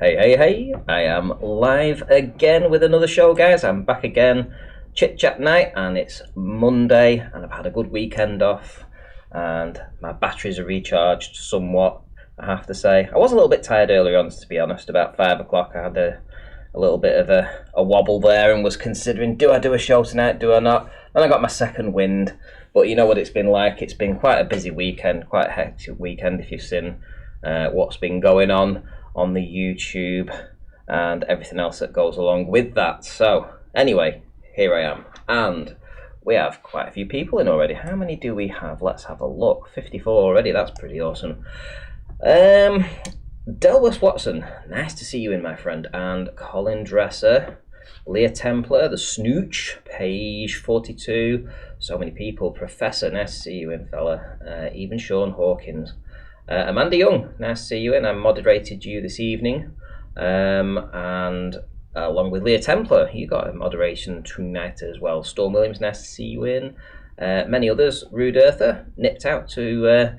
Hey, I am live again with another show, guys. I'm back again, Chit Chat night, and it's Monday, and I've had a good weekend off, and my batteries are recharged somewhat, I have to say. I was a little bit tired earlier on, to be honest. About 5 o'clock, I had a little bit of a wobble there and was considering, do I do a show tonight, do I not? Then I got my second wind, but you know what it's been like. It's been quite a busy weekend, quite a hectic weekend if you've seen what's been going on the YouTube and everything else that goes along with that. So anyway, here I am, and we have quite a few people in already. How many do we have? Let's have a look. 54 already. That's pretty awesome. Delbus Watson, nice to see you in, my friend. And Colin Dresser, Leah Templar, the Snooch, page 42. So many people. Professor, nice to see you in, fella. Even Sean Hawkins. Amanda Young, nice to see you in. I moderated you this evening. And along with Leah Templar, you got a moderation tonight as well. Storm Williams, nice to see you in. Many others. Rude Earther nipped out to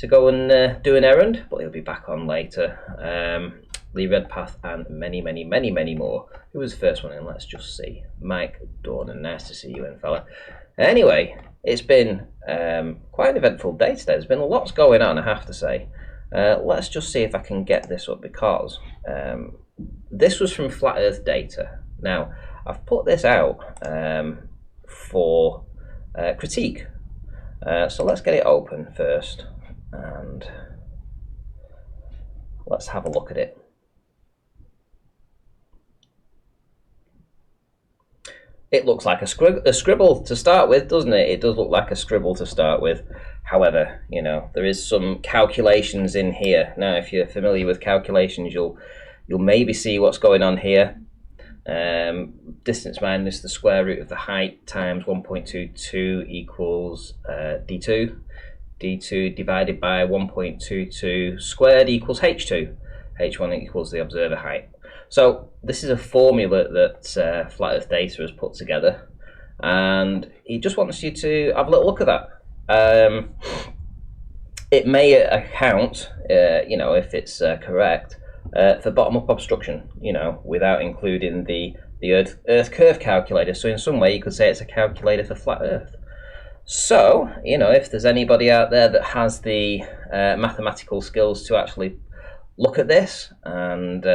go and do an errand, but he'll be back on later. Lee Redpath and many more. Who was the first one in? Let's just see. Mike Dornan, nice to see you in, fella. Anyway, it's been quite an eventful day today. There's been lots going on, I have to say. Let's just see if I can get this up, because this was from Flat Earth Data. Now, I've put this out for critique. So let's get it open first, and let's have a look at it. It looks like a scribble to start with, doesn't it? It does look like a scribble to start with. However, you know, there is some calculations in here. Now, if you're familiar with calculations, you'll maybe see what's going on here. Distance minus the square root of the height times 1.22 equals d2. d2 divided by 1.22 squared equals h2. h1 equals the observer height. So this is a formula that Flat Earth Data has put together, and he just wants you to have a little look at that. It may account, you know, if it's correct, for bottom-up obstruction, you know, without including the Earth curve calculator. So in some way you could say it's a calculator for flat Earth. So, you know, if there's anybody out there that has the mathematical skills to actually look at this and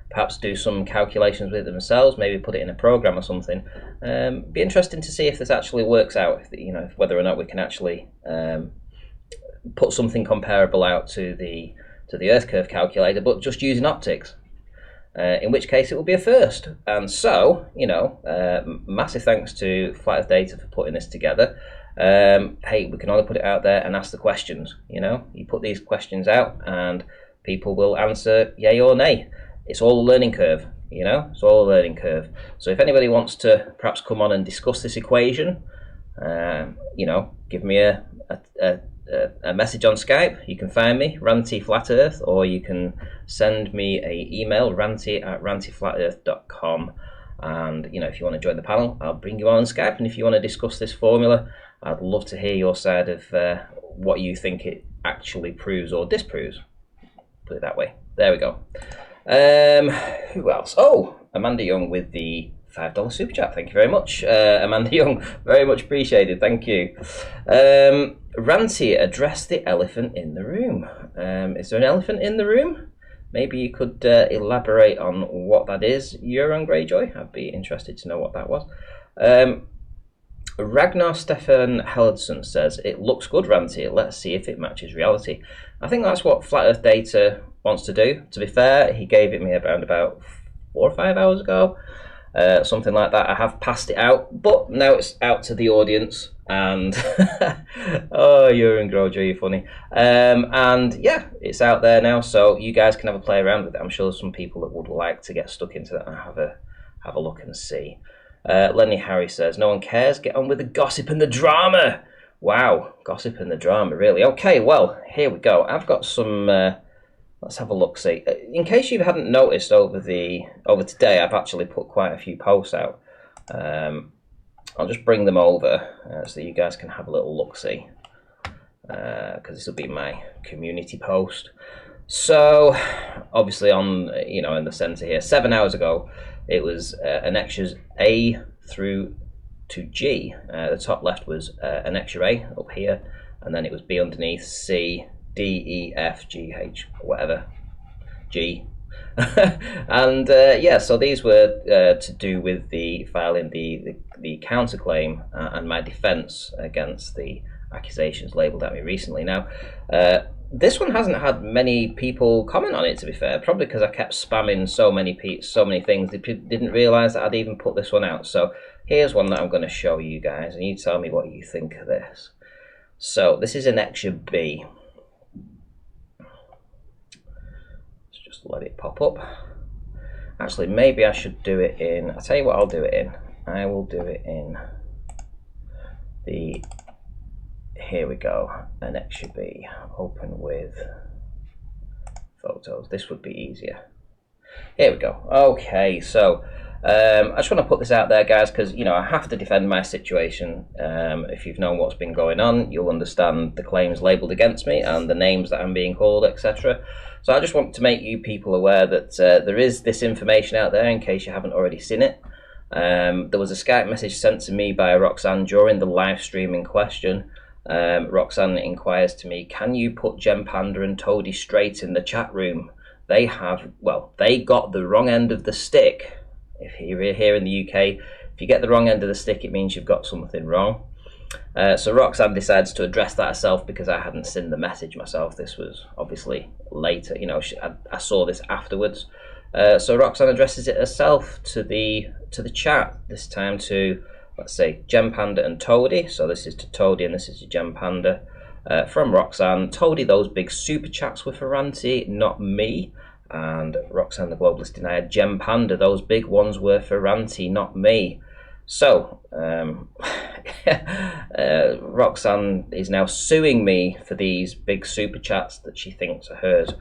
perhaps do some calculations with it themselves, maybe put it in a program or something, be interesting to see if this actually works out, you know, whether or not we can actually put something comparable out to the Earth curve calculator, but just using optics. In which case it will be a first. And so, you know, massive thanks to Flat Earth Data for putting this together. Hey, we can only put it out there and ask the questions. You know, you put these questions out and people will answer yay or nay. It's all a learning curve, you know, it's all a learning curve. So if anybody wants to perhaps come on and discuss this equation, you know, give me a message on Skype. You can find me, Ranty Flat Earth, or you can send me an email, ranty@rantyflatearth.com. And, you know, if you want to join the panel, I'll bring you on Skype. And if you want to discuss this formula, I'd love to hear your side of what you think it actually proves or disproves. Put it that way. There we go. Who else? Oh, Amanda Young with the $5 super chat. Thank you very much, Amanda Young. Very much appreciated. Thank you. Ranty, address the elephant in the room. Is there an elephant in the room? Maybe you could elaborate on what that is. Euron Greyjoy. I'd be interested to know what that was. Ragnar Stefan Helledson says, it looks good, Ranty. Let's see if it matches reality. I think that's what Flat Earth Data wants to do. To be fair, he gave it me around about 4 or 5 hours ago. Something like that. I have passed it out, but now it's out to the audience. And oh, Euron Greyjoy, you're funny. And yeah, it's out there now, so you guys can have a play around with it. I'm sure there's some people that would like to get stuck into that and have a look and see. Lenny Harry says, no one cares, get on with the gossip and the drama. Wow, gossip and the drama, really. Okay, well, here we go. I've got some, let's have a look, see. In case you hadn't noticed over today, I've actually put quite a few posts out. I'll just bring them over so you guys can have a little look, see. Because this will be my community post. So, obviously, on in the centre here, 7 hours ago, it was an extras A through to G. The top left was an extra A up here, and then it was B underneath, C, D, E, F, G, H, whatever, G. And yeah, so these were to do with the filing the counterclaim and my defence against the accusations labelled at me recently. Now, this one hasn't had many people comment on it, to be fair, probably because I kept spamming so many things. They didn't realise that I'd even put this one out. So here's one that I'm going to show you guys, and you tell me what you think of this. So this is an extra B. Let's just let it pop up. Actually, maybe I should do it in, I'll tell you what I'll do it in. I will do it in the, here we go, an extra B, open with photos. This would be easier. Here we go. Okay, so I just want to put this out there, guys, because I have to defend my situation. If you've known what's been going on, you'll understand the claims labelled against me and the names that I'm being called, etc. So I just want to make you people aware that there is this information out there in case you haven't already seen it. There was a Skype message sent to me by Roxanne during the live stream in question. Roxanne inquires to me, can you put Gem Panda and Toadie straight in the chat room? They got the wrong end of the stick. If you're here in the UK, if you get the wrong end of the stick, it means you've got something wrong. So Roxanne decides to address that herself because I hadn't seen the message myself. This was obviously later, I saw this afterwards. So Roxanne addresses it herself to the chat, this time to, let's say, Gem Panda and Toadie. So this is to Toadie and this is to Gem Panda. From Roxanne, Toadie, those big super chats were for Ranty, not me. And Roxanne the Globalist denied, Gem Panda, those big ones were for Ranty, not me. So, Roxanne is now suing me for these big super chats that she thinks are hers.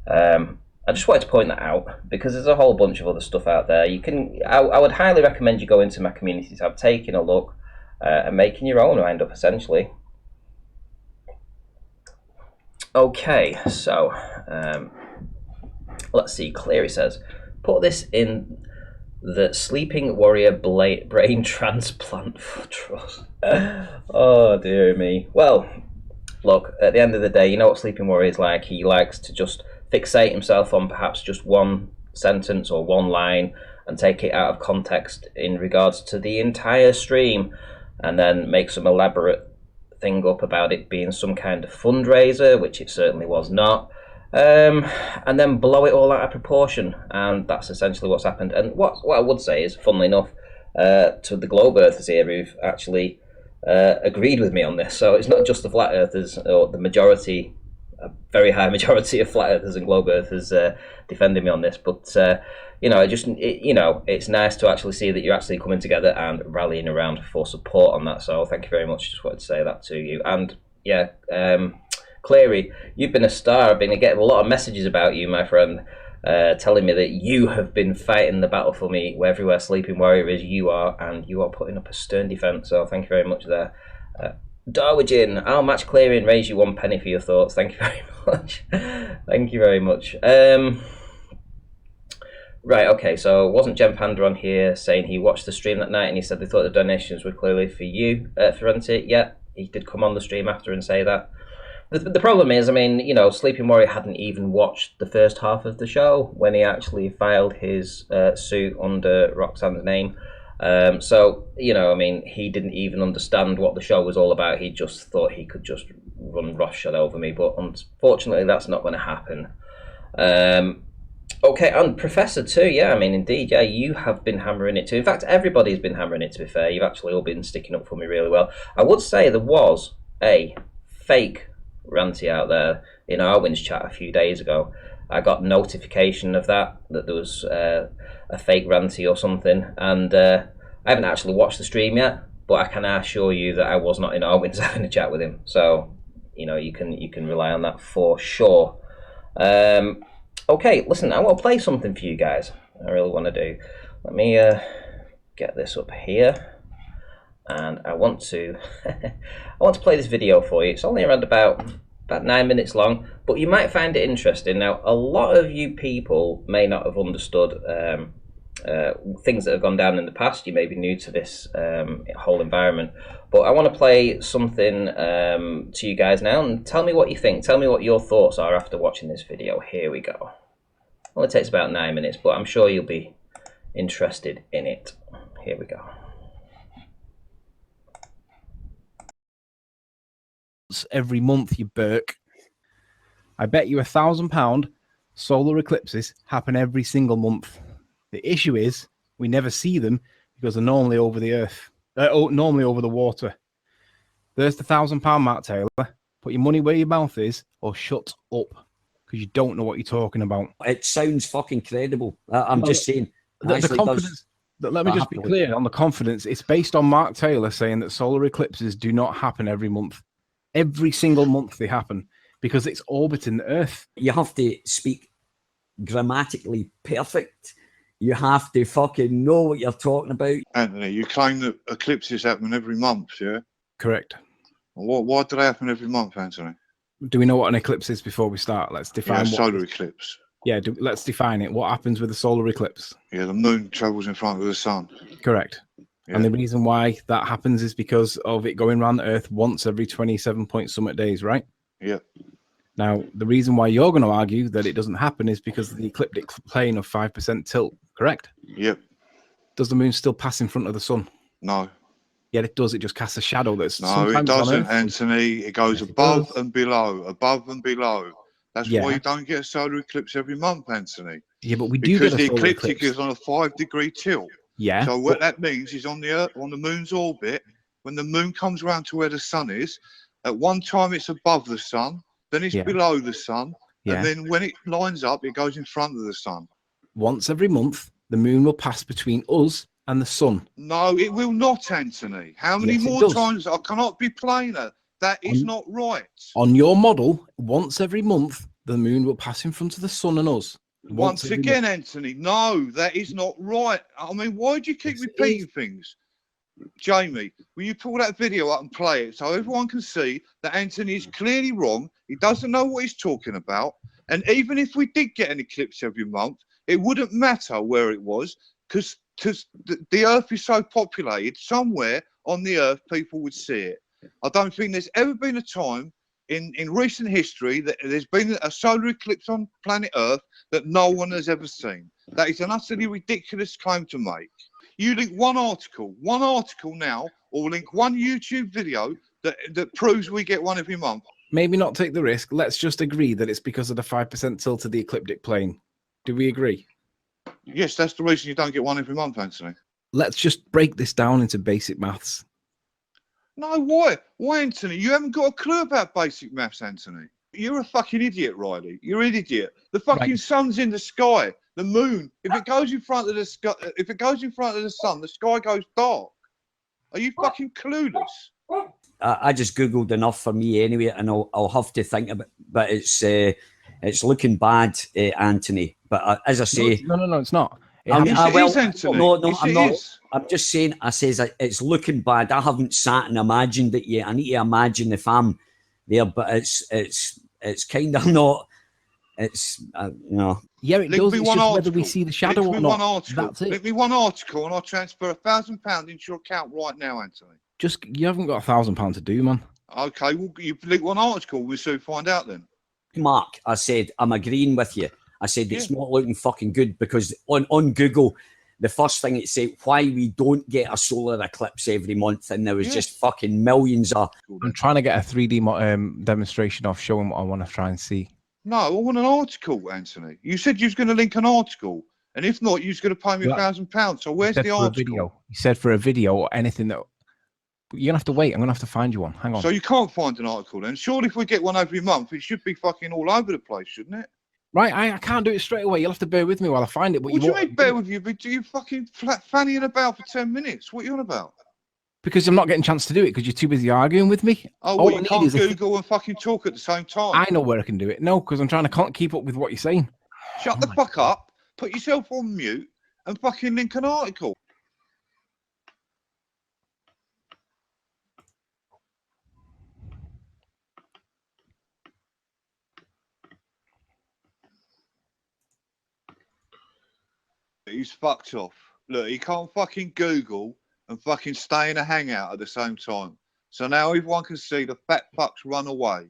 I just wanted to point that out because there's a whole bunch of other stuff out there. I would highly recommend you go into my community tab, taking a look and making your own mind up, essentially. Okay, so let's see. Cleary says, put this in the Sleeping Warrior brain transplant for trust. Oh dear me. Well, look, at the end of the day, you know what Sleeping Warrior is like. He likes to just fixate himself on perhaps just one sentence or one line and take it out of context in regards to the entire stream, and then make some elaborate thing up about it being some kind of fundraiser, which it certainly was not. And then blow it all out of proportion, and that's essentially what's happened. And what I would say is, funnily enough, to the globe earthers here who've actually agreed with me on this. So it's not just the flat earthers, or the majority, a very high majority of flat earthers and globe earthers defending me on this, but it's nice to actually see that you're actually coming together and rallying around for support on that. So thank you very much. Just wanted to say that to you. And yeah, Cleary, you've been a star. I've been getting a lot of messages about you, my friend, telling me that you have been fighting the battle for me everywhere Sleeping Warrior is. You are, and you are putting up a stern defence. So thank you very much there. Darwin, I'll match Cleary and raise you 1 penny for your thoughts. Thank you very much. Thank you very much. Right, okay, so wasn't Gem Panda on here saying he watched the stream that night and he said they thought the donations were clearly for you, Ferranti? Yeah, he did come on the stream after and say that. The problem is, I mean, Sleeping Warrior hadn't even watched the first half of the show when he actually filed his suit under Roxanne's name. So, I mean, he didn't even understand what the show was all about. He just thought he could just run roughshod over me. But unfortunately, that's not going to happen. Okay, and Professor too, yeah, I mean, indeed, yeah, you have been hammering it too. In fact, everybody's been hammering it, to be fair. You've actually all been sticking up for me really well. I would say there was a fake Ranty out there in Arwin's chat a few days ago. I got notification of that there was a fake Ranty or something, and I haven't actually watched the stream yet, but I can assure you that I was not in Arwin's having a chat with him. So, you can rely on that for sure. Okay, listen, I want to play something for you guys. I really want to do. Let me get this up here, and I want to I want to play this video for you. It's only around about about 9 minutes long, but you might find it interesting. Now, a lot of you people may not have understood things that have gone down in the past. You may be new to this whole environment, but I want to play something to you guys now, and tell me what you think. Tell me what your thoughts are after watching this video. Here we go. Only takes about 9 minutes, but I'm sure you'll be interested in it. Here we go. Every month, you Burke. I bet you £1,000 solar eclipses happen every single month. The issue is we never see them because they're normally over the earth, normally over the water. There's the £1,000, Matt Taylor. Put your money where your mouth is, or shut up, because you don't know what you're talking about. It sounds fucking credible. I'm just saying. The confidence. Let me just be clear on the confidence. It's based on Mark Taylor saying that solar eclipses do not happen every month. Every single month they happen because it's orbiting the Earth. You have to speak grammatically perfect. You have to fucking know what you're talking about. Anthony, you claim that eclipses happen every month, yeah? Correct. Why do they happen every month, Anthony? Do we know what an eclipse is before we start? Let's define. Yeah, solar eclipse. Yeah, let's define it. What happens with a solar eclipse? Yeah, the moon travels in front of the sun. Correct. Yeah. And the reason why that happens is because of it going around the Earth once every 27 point summit days, right? Yeah. Now, the reason why you're going to argue that it doesn't happen is because of the ecliptic plane of 5% tilt, correct? Yep. Does the moon still pass in front of the sun? No. Yeah, it does. It just casts a shadow. That's no, it doesn't, Anthony. It goes above and below, above and below. That's why you don't get a solar eclipse every month, Anthony. Yeah, but we do get a solar eclipse. Because the ecliptic is on a 5-degree tilt. Yeah. So what that means is on the Earth, on the moon's orbit, when the moon comes around to where the sun is, at one time it's above the sun, then it's below the sun, and then when it lines up, it goes in front of the sun. Once every month, the moon will pass between us and the sun. No, it will not, Anthony. How many more times? I cannot be plainer. That is not right. On your model, once every month, the moon will pass in front of the sun and us. Once again, Anthony, no, that is not right. I mean, why do you keep repeating things? Jamie, will you pull that video up and play it so everyone can see that Anthony is clearly wrong? He doesn't know what he's talking about. And even if we did get an eclipse every month, it wouldn't matter where it was because the Earth is so populated, somewhere on the Earth, people would see it. I don't think there's ever been a time in recent history that there's been a solar eclipse on planet Earth that no one has ever seen. That is an utterly ridiculous claim to make. You link one article now, or link one YouTube video that proves we get one every month. Maybe not take the risk. Let's just agree that it's because of the 5% tilt of the ecliptic plane. Do we agree? Yes, that's the reason you don't get one every month, Anthony. Let's just break this down into basic maths. No, why? Why, Anthony? You haven't got a clue about basic maths, Anthony. You're a fucking idiot, Riley. You're an idiot. The fucking sun's in the sky. The moon. If it goes in front of the sky, if it goes in front of the sun, the sky goes dark. Are you fucking clueless? I just googled enough for me anyway, and I'll have to think about. But it's looking bad, Anthony. But as I say, no, it's not. I'm just saying. I says it's looking bad. I haven't sat and imagined it yet. I need to imagine if I'm there, but it's kind of not. It's no. Yeah, it does. It's just whether we see the shadow or not. That's it. Let me one article, and I'll transfer £1,000 into your account right now, Anthony. Just you haven't got £1,000 to do, man. Okay, well, you link one article. We'll soon find out then. Mark, I said I'm agreeing with you. I said it's not looking fucking good because on Google, the first thing it said why we don't get a solar eclipse every month, and there was just fucking millions of. I'm trying to get a 3D demonstration of showing what I want to try and see. No, I want an article, Anthony. You said you was going to link an article, and if not, you was going to pay me £1,000. So where's the article? You said for a video or anything that. You're going to have to wait. I'm going to have to find you one. Hang on. So you can't find an article then? Surely if we get one every month, it should be fucking all over the place, shouldn't it? Right, I can't do it straight away. You'll have to bear with me while I find it. What do you mean bear with you? But you fucking fannying about for 10 minutes. What are you on about? Because I'm not getting a chance to do it because you're too busy arguing with me. Oh, well, you can't Google and fucking talk at the same time. I know where I can do it. No, because I'm trying to keep up with what you're saying. Shut the fuck up, put yourself on mute, and fucking link an article. He's fucked off. Look, he can't fucking Google and fucking stay in a hangout at the same time. So now everyone can see the fat fucks run away.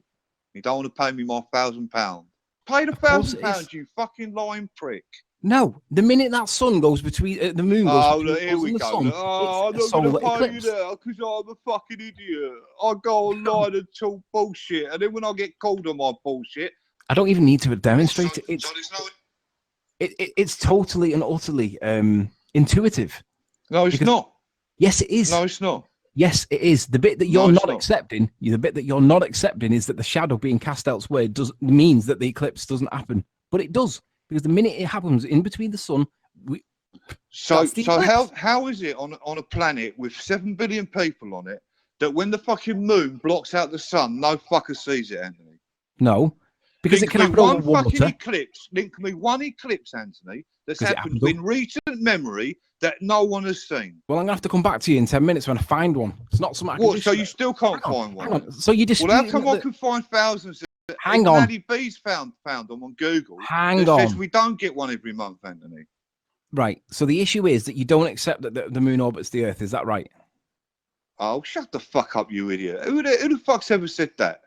You don't want to pay me my £1,000. Pay the £1,000, you fucking lying prick. No, the minute that sun goes between the moon goes Oh, between look, here us we and the go. sun, Look, oh, I'm it's a not going solar to pay eclipse. you now because I'm a fucking idiot. I go online and talk bullshit, and then when I get called on my bullshit, I don't even need to demonstrate it. so there's no... It's totally and utterly intuitive. No, it's Because- not. Yes, it is. No, it's not. Yes, it is. The bit that No, you're it's not not. accepting, the bit that you're not accepting is that the shadow being cast elsewhere means that the eclipse doesn't happen. But it does, because the minute it happens in between the sun, So that's the eclipse. how is it on a planet with 7 billion people on it that when the fucking moon blocks out the sun, no fucker sees it, Anthony? No, because it Link can me happen one over fucking water. eclipse. Link me one eclipse, Anthony, that's 'Cause it happened happens in recent memory that no one has seen. Well, I'm gonna have to come back to you in 10 minutes when I find one. It's not something I can What? do So straight- you still can't Hang on, find hang one? on. So you dispute Well, how come I that- can find thousands? Hang even on. Addy B's found them on Google. Hang that says on. we don't get one every month, Anthony. Right. So the issue is that you don't accept that the moon orbits the Earth. Is that right? Oh, shut the fuck up, you idiot! Who the fuck's ever said that?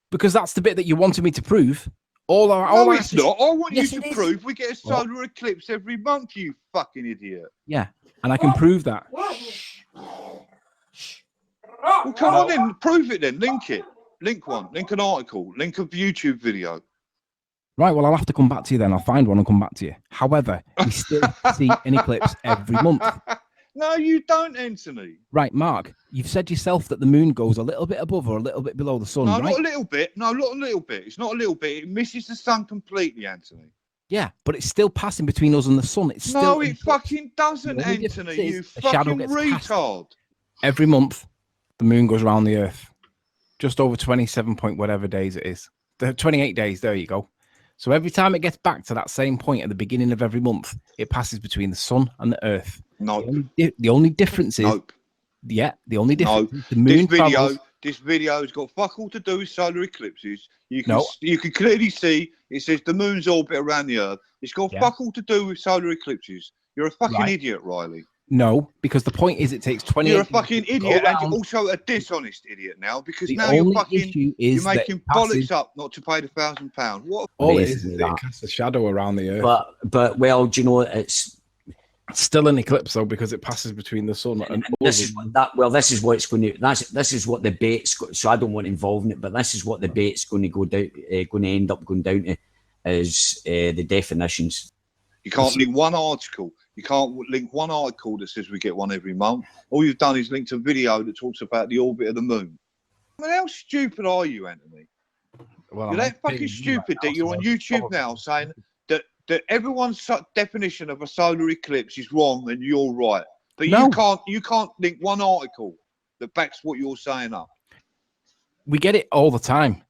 Because that's the bit that you wanted me to prove. All No, I it's not. I want Yes, you it to is. prove we get a What? solar eclipse every month, you fucking idiot. Yeah, and I can prove that. Well, come on then, prove it then. Link it. Link one. Link an article. Link a YouTube video. Right. Well, I'll have to come back to you then. I'll find one and come back to you. However, we still see an eclipse every month. No, you don't, Anthony. Right, Mark. You've said yourself that the moon goes a little bit above or a little bit below the sun, No, right? not a little bit. No, not a little bit. It's not a little bit. It misses the sun completely, Anthony. Yeah, but it's still passing between us and the sun. It's still No, an it eclipse. fucking doesn't, The only difference Anthony. is You the shadow fucking gets cast. retard. Every month, the moon goes around the Earth. Just over 27 point whatever days it is. 28 days, there you go. So every time it gets back to that same point at the beginning of every month, it passes between the sun and the Earth. No, The only difference is, nope. yeah, the only difference No, is the moon This travels. video's got fuck all to do with solar eclipses. You can No. you can clearly see it says the moon's orbit around the Earth. It's got Yeah. fuck all to do with solar eclipses. You're a fucking Right. idiot, Riley. No, because the point is it takes 28 You're a days fucking to go idiot, and around. you're also a dishonest idiot now because The now you're only fucking issue is you're that making it passes- bollocks up not to pay the £1,000. What? All it Basically is that. it casts a shadow around the Earth. But well, do you know, it's It's still an eclipse though because it passes between the sun and this us. is what that. Well, this is what it's going to. This is what the bait's. So I don't want to involve in it, but this is what the bait's going to go down. Going to end up going down to is the definitions. You can't link one article. You can't link one article that says we get one every month. All you've done is linked a video that talks about the orbit of the moon. I mean, how stupid are you, Anthony? Well, You're I'm that not fucking paying you stupid right that now, you're so on I'll YouTube probably- now saying that everyone's definition of a solar eclipse is wrong and you're right. But No. you can't link one article that backs what you're saying up. We get it all the time.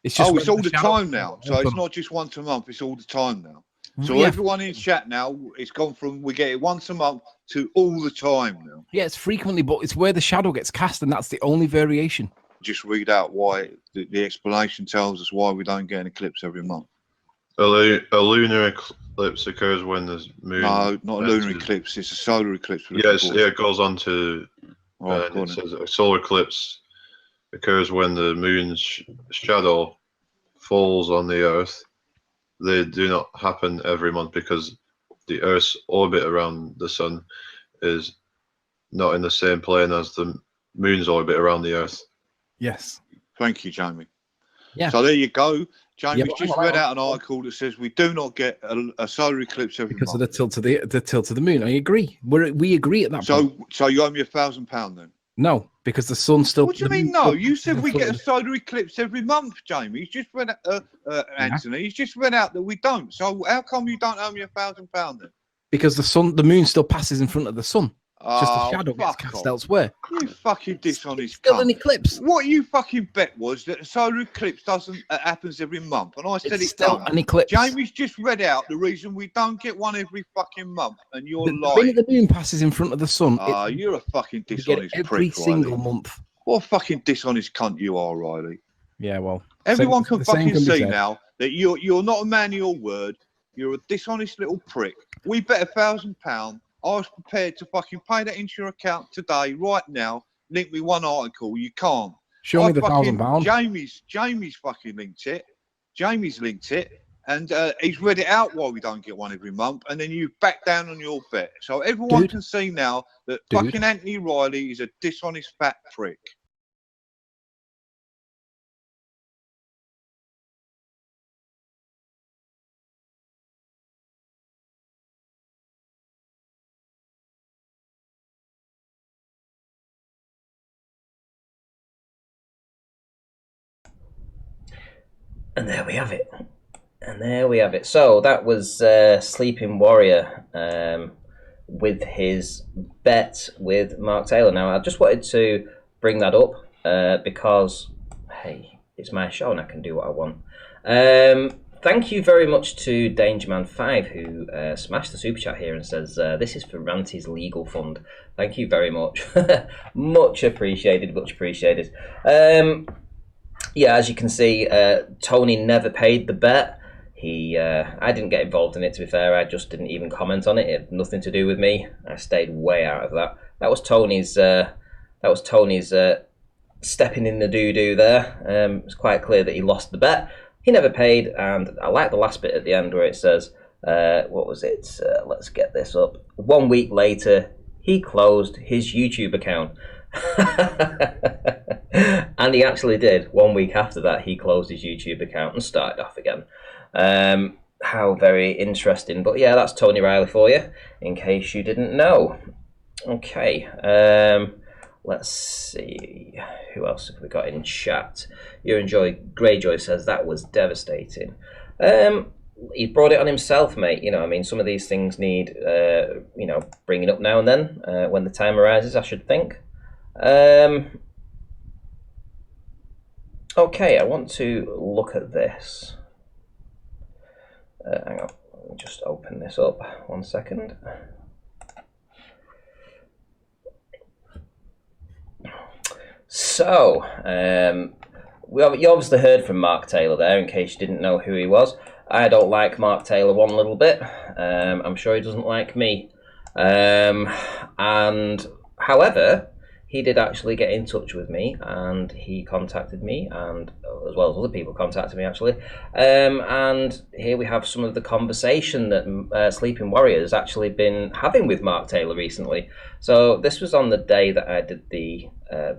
It's Oh, when it's all the shadow- time now. So it's not just once a month, it's all the time now. So Yeah. everyone in chat now, it's gone from we get it once a month to all the time now. Yeah, it's frequently, but it's where the shadow gets cast, and that's the only variation. Just read out why the explanation tells us why we don't get an eclipse every month. A lunar eclipse occurs when the moon. No, not a lunar passes- eclipse. It's a solar eclipse. Yes, it goes on to. Right, go on it then. says a solar eclipse occurs when the moon's shadow falls on the Earth. They do not happen every month because the Earth's orbit around the sun is not in the same plane as the moon's orbit around the Earth. Yes. Thank you, Jamie. Yeah. So there you go. Yeah, Jamie's but just hang on, read hang out an article that says we do not get a solar eclipse every Because of month. the tilt of the moon. I agree. We agree at that point. So you owe me £1,000 then? No, because the sun still. What do you the mean moon no? still You said passes we in front get a of solar eclipse every month, Jamie. He's just read out, Anthony. He's just read out that we don't. So how come you don't owe me £1,000 then? because the moon still passes in front of the sun. It's just the Oh, shadow gets fuck cast off. elsewhere. You fucking dishonest Still an cunt. eclipse. What you fucking bet was that a solar eclipse doesn't happens every month, and I said It's it still don't. an eclipse. Jamie's just read out the reason we don't get one every fucking month, and you're The lying. minute the moon passes in front of the sun, Ah, you're a fucking we get it dishonest every prick, single Riley. month. What a fucking dishonest cunt you are, Riley. Yeah, well, Everyone same- can the same fucking can be see said. now that you're not a man of your word. You're a dishonest little prick. We bet £1,000. I was prepared to fucking pay that into your account today, right now. Link me one article. You can't. Show me the £1,000. Jamie's fucking linked it. Jamie's linked it. And he's read it out why we don't get one every month. And then you back down on your bet. So everyone can see now that fucking Anthony Riley is a dishonest fat prick. And there we have it. And there we have it. So that was Sleeping Warrior with his bet with Mark Taylor. Now, I just wanted to bring that up because, hey, it's my show and I can do what I want. Thank you very much to Dangerman5 who smashed the super chat here and says, this is for Ranty's legal fund. Thank you very much. Much appreciated, much appreciated. Yeah, as you can see, Tony never paid the bet. I didn't get involved in it, to be fair. I just didn't even comment on it. It had nothing to do with me. I stayed way out of that. That was Tony's stepping in the doo-doo there. It's quite clear that he lost the bet. He never paid, and I like the last bit at the end where it says, what was it? Let's get this up. 1 week later, he closed his YouTube account. And he actually did. 1 week after that, he closed his YouTube account and started off again. How very interesting. But yeah, that's Tony Riley for you, in case you didn't know. Okay, let's see. Who else have we got in chat? You're enjoying. Greyjoy says that was devastating. He brought it on himself, mate. You know, I mean, some of these things need, you know, bringing up now and then when the time arises, I should think. Okay, I want to look at this. Hang on, let me just open this up 1 second. So, you obviously heard from Mark Taylor there, in case you didn't know who he was. I don't like Mark Taylor one little bit. I'm sure he doesn't like me. And however, he did actually get in touch with me, and he contacted me, and as well as other people contacted me actually. And here we have some of the conversation that Sleeping Warrior has actually been having with Mark Taylor recently. So this was on the day that I did the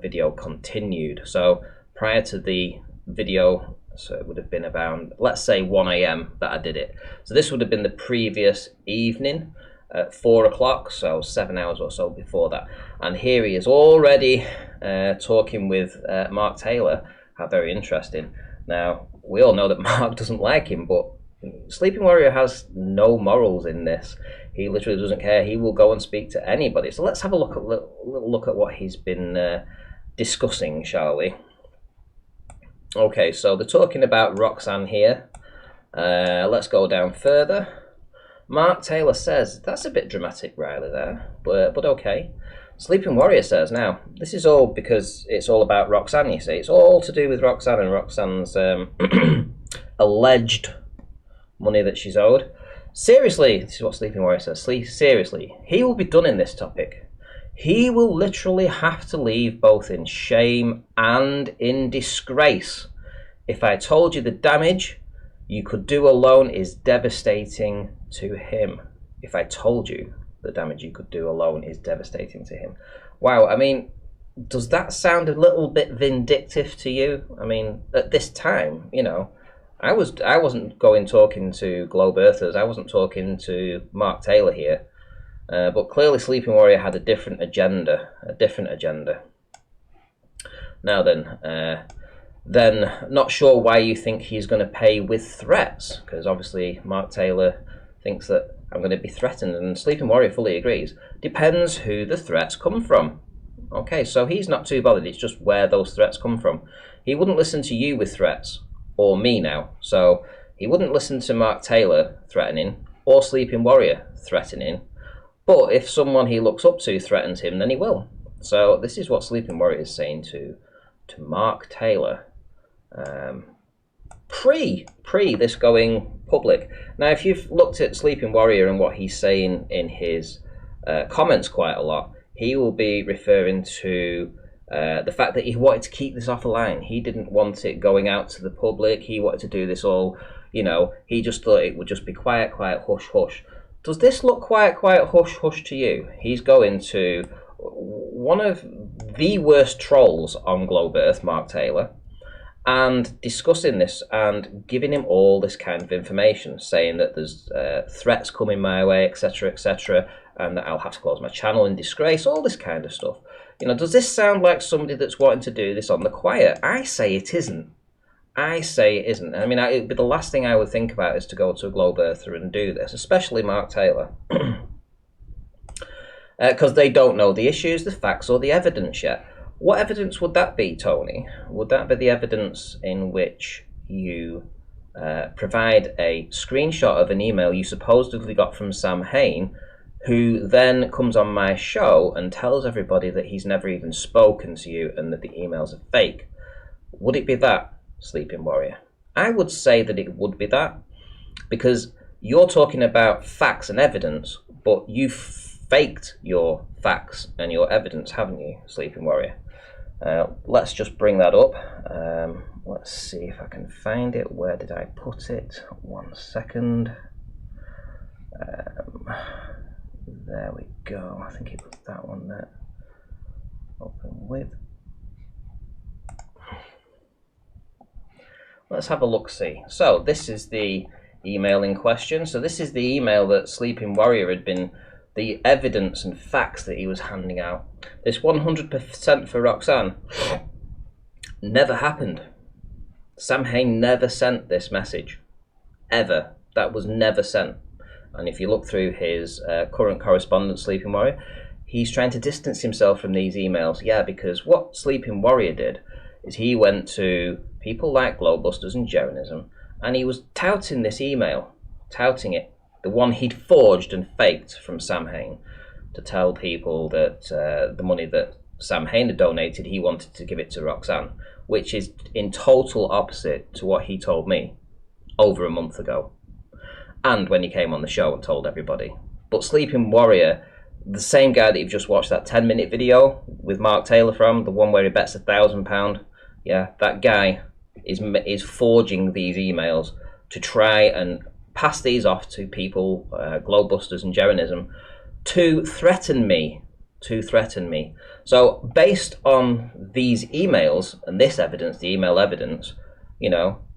video continued. So prior to the video, so it would have been about, let's say 1 AM that I did it. So this would have been the previous evening at 4 o'clock, so 7 hours or so before that. And here he is already talking with Mark Taylor. How very interesting. Now, we all know that Mark doesn't like him, but Sleeping Warrior has no morals in this. He literally doesn't care. He will go and speak to anybody. So let's have a little look at what he's been discussing, shall we? Okay, so they're talking about Roxanne here. Let's go down further. Mark Taylor says, that's a bit dramatic, Riley, there, but okay. Sleeping Warrior says, now, this is all because it's all about Roxanne, you see. It's all to do with Roxanne and Roxanne's alleged money that she's owed. Seriously, this is what Sleeping Warrior says, seriously, he will be done in this topic. He will literally have to leave both in shame and in disgrace. If I told you the damage you could do alone is devastating to him. If I told you the damage you could do alone is devastating to him. Wow, I mean, does that sound a little bit vindictive to you? I mean, at this time, you know, I wasn't going talking to Globe Earthers. I wasn't talking to Mark Taylor here. But clearly Sleeping Warrior had a different agenda. Now then, not sure why you think he's going to pay with threats, because obviously Mark Taylor thinks that I'm going to be threatened, and Sleeping Warrior fully agrees. Depends who the threats come from. Okay, so he's not too bothered, it's just where those threats come from. He wouldn't listen to you with threats, or me now, so he wouldn't listen to Mark Taylor threatening, or Sleeping Warrior threatening, but if someone he looks up to threatens him, then he will. So this is what Sleeping Warrior is saying to Mark Taylor. Pre this going public. Now, if you've looked at Sleeping Warrior and what he's saying in his comments quite a lot, he will be referring to the fact that he wanted to keep this off the line. He didn't want it going out to the public. He wanted to do this all, he just thought it would just be quiet, quiet, hush, hush. Does this look quiet, quiet, hush, hush to you? He's going to one of the worst trolls on Globe Earth, Mark Taylor, and discussing this and giving him all this kind of information, saying that there's threats coming my way, etc., and that I'll have to close my channel in disgrace, all this kind of stuff. Does this sound like somebody that's wanting to do this on the quiet? I say it isn't. I mean, it'd be the last thing I would think about is to go to a Globe Earther and do this, especially Mark Taylor. Because they don't know the issues, the facts, or the evidence yet. What evidence would that be, Tony? Would that be the evidence in which you provide a screenshot of an email you supposedly got from Sam Hain, who then comes on my show and tells everybody that he's never even spoken to you and that the emails are fake? Would it be that, Sleeping Warrior? I would say that it would be that, because you're talking about facts and evidence, but you faked your facts and your evidence, haven't you, Sleeping Warrior? Let's just bring that up. Let's see if I can find it. Where did I put it? 1 second. There we go. I think it was that one there. Open with. Let's have a look-see. So this is the email in question. So this is the email that Sleeping Warrior had been, the evidence and facts that he was handing out. This 100% for Roxanne never happened. Sam Hain never sent this message. Ever. That was never sent. And if you look through his current correspondence, Sleeping Warrior, he's trying to distance himself from these emails. Yeah, because what Sleeping Warrior did is he went to people like Globebusters and Jeronism, and he was touting this email, touting it, the one he'd forged and faked from Sam Hain, to tell people that the money that Sam Hain had donated, he wanted to give it to Roxanne, which is in total opposite to what he told me over a month ago, and when he came on the show and told everybody. But Sleeping Warrior, the same guy that you've just watched that 10-minute video with Mark Taylor from, the one where he bets £1,000, yeah, that guy is forging these emails to try and pass these off to people, Globebusters and Jeronism, to threaten me. So based on these emails and this evidence, the email evidence,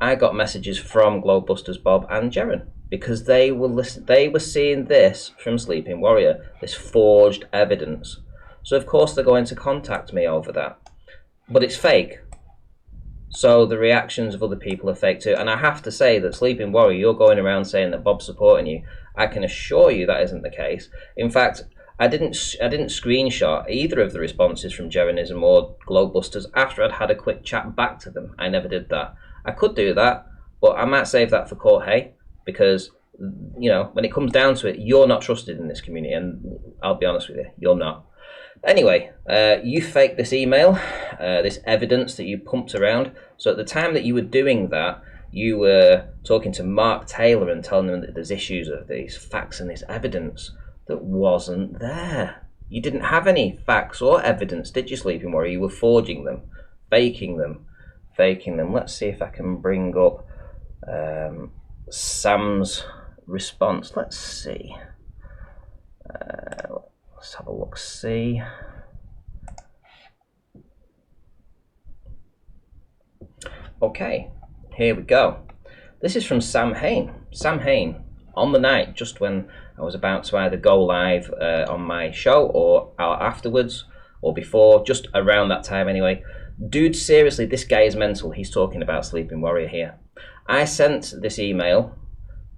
I got messages from Globebusters Bob and Jeron, because they were seeing this from Sleeping Warrior, this forged evidence. So of course they're going to contact me over that. But it's fake. So the reactions of other people are fake too. And I have to say that Sleeping Warrior, you're going around saying that Bob's supporting you. I can assure you that isn't the case. In fact, I didn't screenshot either of the responses from Jeronism or Globebusters after I'd had a quick chat back to them. I never did that. I could do that, but I might save that for Court Hay, because when it comes down to it, you're not trusted in this community, and I'll be honest with you, you're not. Anyway, you faked this email, this evidence that you pumped around. So at the time that you were doing that, you were talking to Mark Taylor and telling him that there's issues of these facts and this evidence that wasn't there. You didn't have any facts or evidence, did you, Sleeping Warrior? You were forging them, faking them. Let's see if I can bring up Sam's response. Let's see. Let's have a look, see. Okay, here we go. This is from Sam Hain. Sam Hain, on the night, just when I was about to either go live on my show or afterwards or before, just around that time anyway. Dude, seriously, this guy is mental. He's talking about Sleeping Warrior here. I sent this email,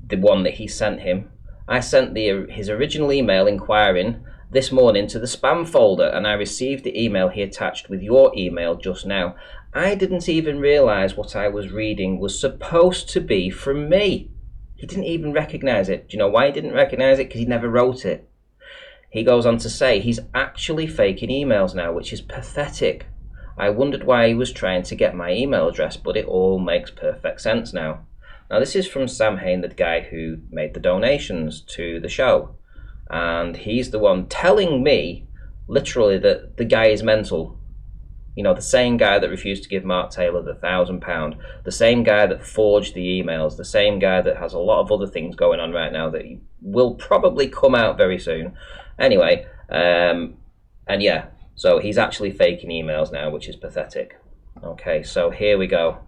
the one that he sent him. I sent his original email inquiring this morning to the spam folder, and I received the email he attached with your email just now. I didn't even realise what I was reading was supposed to be from me. He didn't even recognise it. Do you know why he didn't recognise it? Because he never wrote it. He goes on to say he's actually faking emails now, which is pathetic. I wondered why he was trying to get my email address, but it all makes perfect sense now. Now, this is from Sam Hain, the guy who made the donations to the show. And he's the one telling me, literally, that the guy is mental. You know, the same guy that refused to give Mark Taylor the £1,000, the same guy that forged the emails, the same guy that has a lot of other things going on right now that will probably come out very soon. Anyway, and yeah, so he's actually faking emails now, which is pathetic. Okay, so here we go.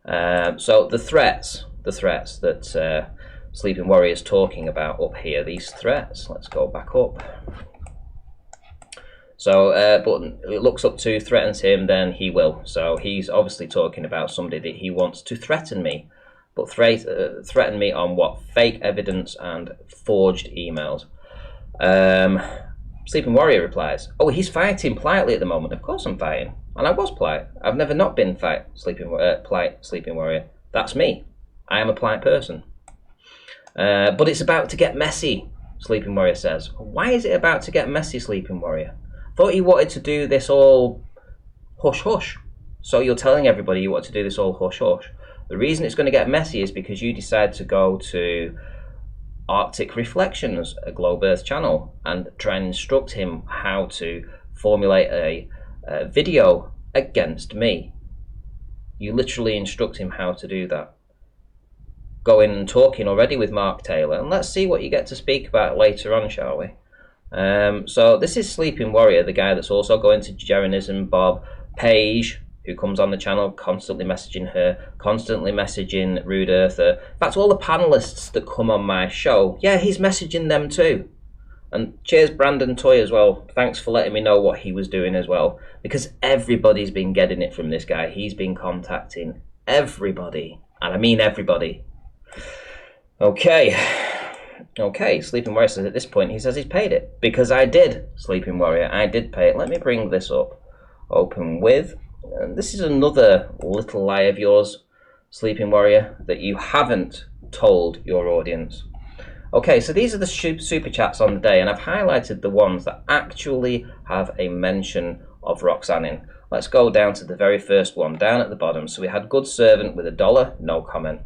So the threats that Sleeping Warrior is talking about up here, these threats, let's go back up. So, but it looks up to threatens him, then he will. So he's obviously talking about somebody that he wants to threaten me. But threaten me on what? Fake evidence and forged emails. Sleeping Warrior replies, oh, he's fighting politely at the moment. Of course I'm fighting. And I was polite. I've never not been polite Sleeping Warrior. That's me. I am a polite person. But it's about to get messy, Sleeping Warrior says. Why is it about to get messy, Sleeping Warrior? Thought you wanted to do this all hush-hush. So you're telling everybody you want to do this all hush-hush. The reason it's going to get messy is because you decide to go to Arctic Reflections, a Globe Earth channel, and try and instruct him how to formulate a video against me. You literally instruct him how to do that. Going and talking already with Mark Taylor, and let's see what you get to speak about later on, shall we? So this is Sleeping Warrior, the guy that's also going to Jeranism, Bob, Paige, who comes on the channel, constantly messaging her, constantly messaging Rude Earther. In fact, all the panelists that come on my show, yeah, he's messaging them too. And cheers Brandon Toy as well. Thanks for letting me know what he was doing as well. Because everybody's been getting it from this guy. He's been contacting everybody. And I mean everybody. Okay, Sleeping Warrior says at this point, he says he's paid it. Because I did, Sleeping Warrior, I did pay it. Let me bring this up. Open with. And this is another little lie of yours, Sleeping Warrior, that you haven't told your audience. Okay, so these are the super chats on the day, and I've highlighted the ones that actually have a mention of Roxanne in. Let's go down to the very first one, down at the bottom. So we had Good Servant with $1, no comment.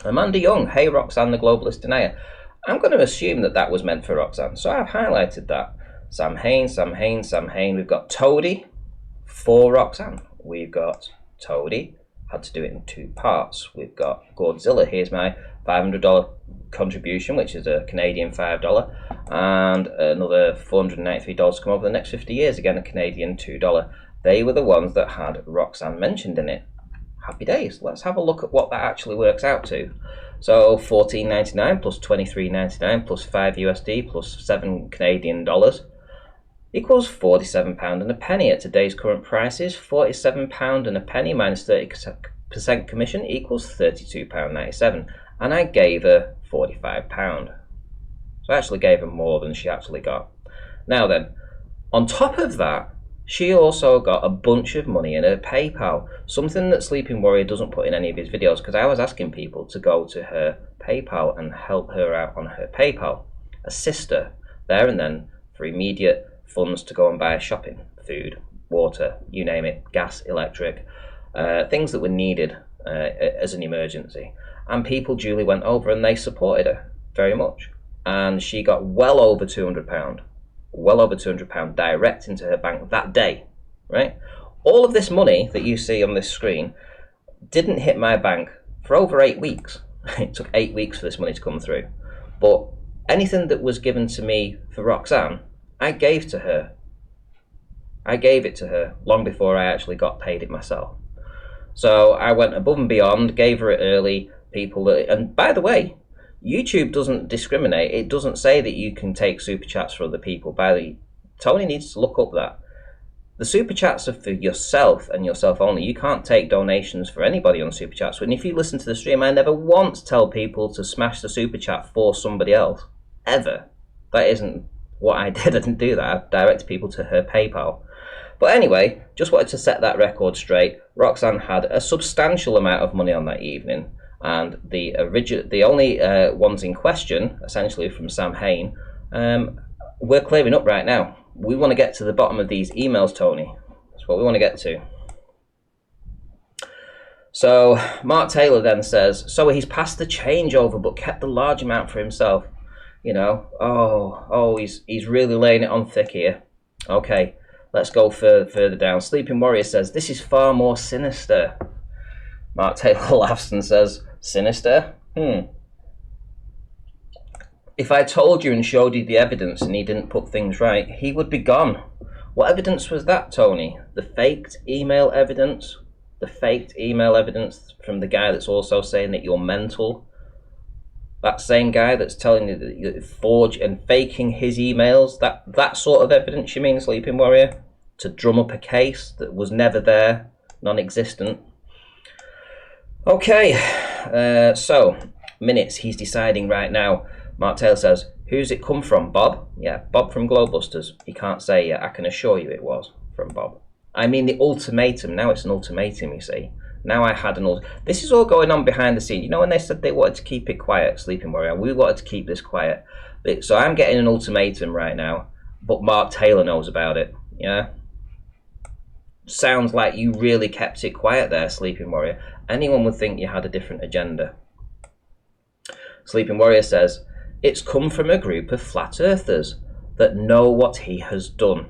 Amanda Young, hey Roxanne, the globalist denier. I'm going to assume that that was meant for Roxanne, so I've highlighted that. Sam Hain. We've got Toady for Roxanne. We've got Toady. Had to do it in 2 parts. We've got Godzilla. Here's my $500 contribution, which is a Canadian $5, and another $493 to come over the next 50 years, again a Canadian $2. They were the ones that had Roxanne mentioned in it. Happy days. Let's have a look at what that actually works out to. So $14.99 plus $23.99 plus $5 USD plus $7 Canadian dollars equals £47 and a penny at today's current prices. £47 and a penny minus 30% commission equals £32.97, and I gave her £45. So I actually gave her more than she actually got. Now then, on top of that, she also got a bunch of money in her PayPal, something that Sleeping Warrior doesn't put in any of his videos, because I was asking people to go to her PayPal and help her out on her PayPal, assist her there and then for immediate funds to go and buy shopping, food, water, you name it, gas, electric, things that were needed as an emergency. And people duly went over and they supported her very much. And she got well over £200 direct into her bank that day, right? All of this money that you see on this screen didn't hit my bank for over 8 weeks. It took 8 weeks for this money to come through. But anything that was given to me for Roxanne, I gave to her. I gave it to her long before I actually got paid it myself. So I went above and beyond, gave her it early, and by the way, YouTube doesn't discriminate. It doesn't say that you can take super chats for other people. Tony needs to look up that. The super chats are for yourself and yourself only. You can't take donations for anybody on super chats. And if you listen to the stream, I never once tell people to smash the super chat for somebody else. Ever. That isn't what I did. I didn't do that. I directed people to her PayPal. But anyway, just wanted to set that record straight. Roxanne had a substantial amount of money on that evening. And the only ones in question, essentially from Sam Hain, we're clearing up right now. We want to get to the bottom of these emails, Tony. That's what we want to get to. So Mark Taylor then says, so he's passed the changeover but kept the large amount for himself. You know, he's really laying it on thick here. Okay, let's go further down. Sleeping Warrior says, this is far more sinister. Mark Taylor laughs and says, sinister? If I told you and showed you the evidence and he didn't put things right, he would be gone. What evidence was that, Tony? The faked email evidence? The faked email evidence from the guy that's also saying that you're mental? That same guy that's telling you that you forge and faking his emails? That sort of evidence, you mean, Sleeping Warrior? To drum up a case that was never there, non-existent. Okay, so, minutes, he's deciding right now. Mark Taylor says, who's it come from, Bob? Yeah, Bob from Glowbusters. He can't say yet. I can assure you it was from Bob. I mean the ultimatum. Now it's an ultimatum, you see. Now I had an This is all going on behind the scenes. You know when they said they wanted to keep it quiet, Sleeping Warrior? We wanted to keep this quiet. So I'm getting an ultimatum right now, but Mark Taylor knows about it. Yeah? Sounds like you really kept it quiet there, Sleeping Warrior. Anyone would think you had a different agenda. Sleeping Warrior says, it's come from a group of flat earthers that know what he has done.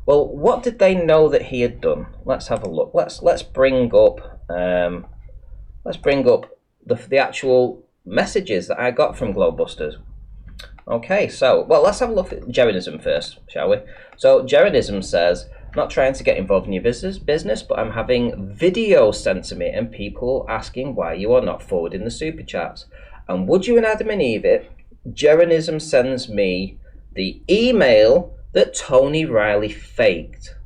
Well, what did they know that he had done? Let's have a look. Let's bring up the actual messages that I got from Glowbusters. Okay, so let's have a look at Jerenism first, shall we? So Jerenism says, not trying to get involved in your business, but I'm having videos sent to me and people asking why you are not forwarding the super chats. And would you and Adam and Eve it, Jerenism sends me the email that Tony Riley faked.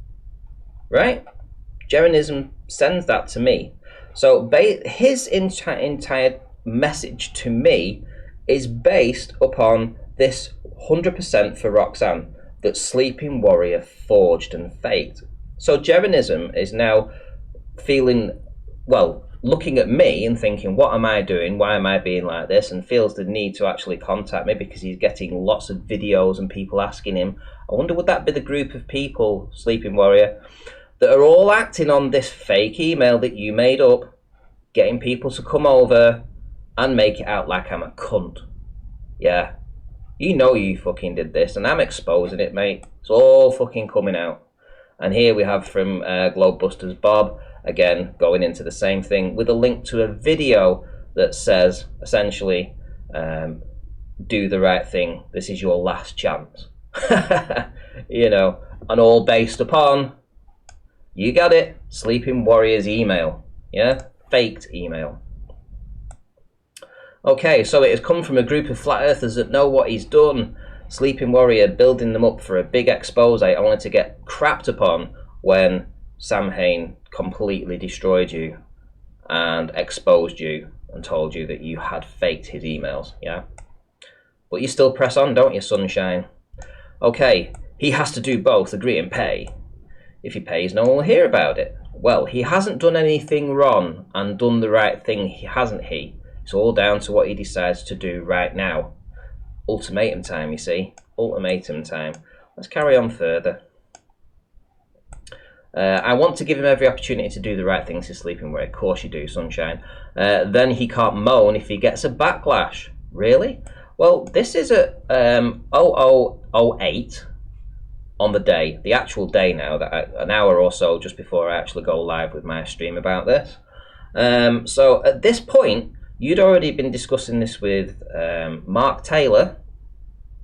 Right? Jerenism sends that to me. So his entire message to me is based upon this 100% for Roxanne that Sleeping Warrior forged and faked. So Jerenism is now feeling, looking at me and thinking, what am I doing? Why am I being like this? And feels the need to actually contact me because he's getting lots of videos and people asking him. I wonder, would that be the group of people, Sleeping Warrior, that are all acting on this fake email that you made up, getting people to come over and make it out like I'm a cunt? Yeah. You know you fucking did this, and I'm exposing it, mate. It's all fucking coming out. And here we have from Glowbusters Bob, again, going into the same thing with a link to a video that says, essentially, do the right thing. This is your last chance. You know, and all based upon, you got it, Sleeping Warrior's email. Yeah? Faked email. Okay, so it has come from a group of flat earthers that know what he's done. Sleeping Warrior building them up for a big expose only to get crapped upon when Sam Hain completely destroyed you and exposed you and told you that you had faked his emails, yeah? But you still press on, don't you, Sunshine? Okay, he has to do both, agree and pay. If he pays, no one will hear about it. Well, he hasn't done anything wrong and done the right thing, hasn't he? It's all down to what he decides to do right now. Ultimatum time, you see. Ultimatum time. Let's carry on further. I want to give him every opportunity to do the right things to Sleeping Warrior. Of course you do, Sunshine. Then he can't moan if he gets a backlash. Really? Well, this is at 00:08 on the day, the actual day now, an hour or so just before I actually go live with my stream about this. So at this point, you'd already been discussing this with Mark Taylor.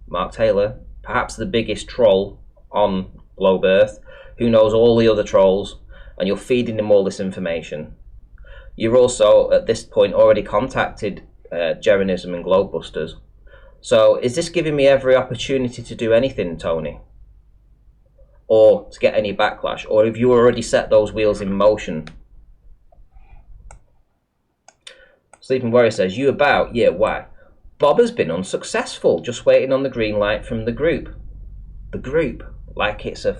Mark Taylor, perhaps the biggest troll on Globe Earth, who knows all the other trolls, and you're feeding him all this information. You've also, at this point, already contacted Jerenism and Globebusters. So is this giving me every opportunity to do anything, Tony? Or to get any backlash? Or have you already set those wheels in motion? Sleeping Warrior says, you about? Yeah, why? Bob has been unsuccessful, just waiting on the green light from the group. The group? Like it's a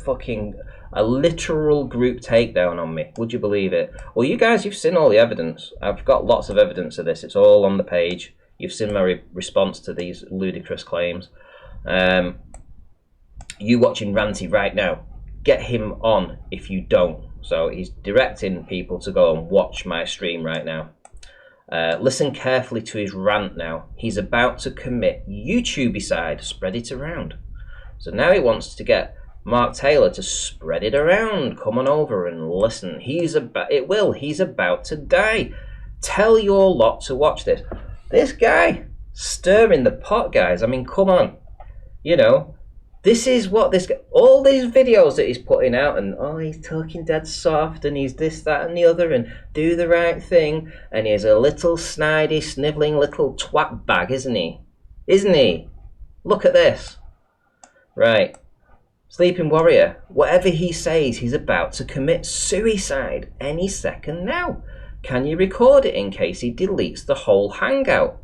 literal group takedown on me. Would you believe it? Well, you guys, you've seen all the evidence. I've got lots of evidence of this. It's all on the page. You've seen my response to these ludicrous claims. You watching Ranty right now, get him on if you don't. So he's directing people to go and watch my stream right now. Listen carefully to his rant now. He's about to commit YouTubicide. Spread it around. So now he wants to get Mark Taylor to spread it around. Come on over and listen. He's about to die. Tell your lot to watch this. This guy stirring the pot, guys. I mean, come on. You know, this is what this guy, all these videos that he's putting out, and he's talking dead soft, and he's this, that, and the other, and do the right thing, and he's a little snidey, snivelling little twat bag, isn't he? Isn't he? Look at this. Right. Sleeping Warrior, whatever he says, he's about to commit suicide any second now. Can you record it in case he deletes the whole hangout?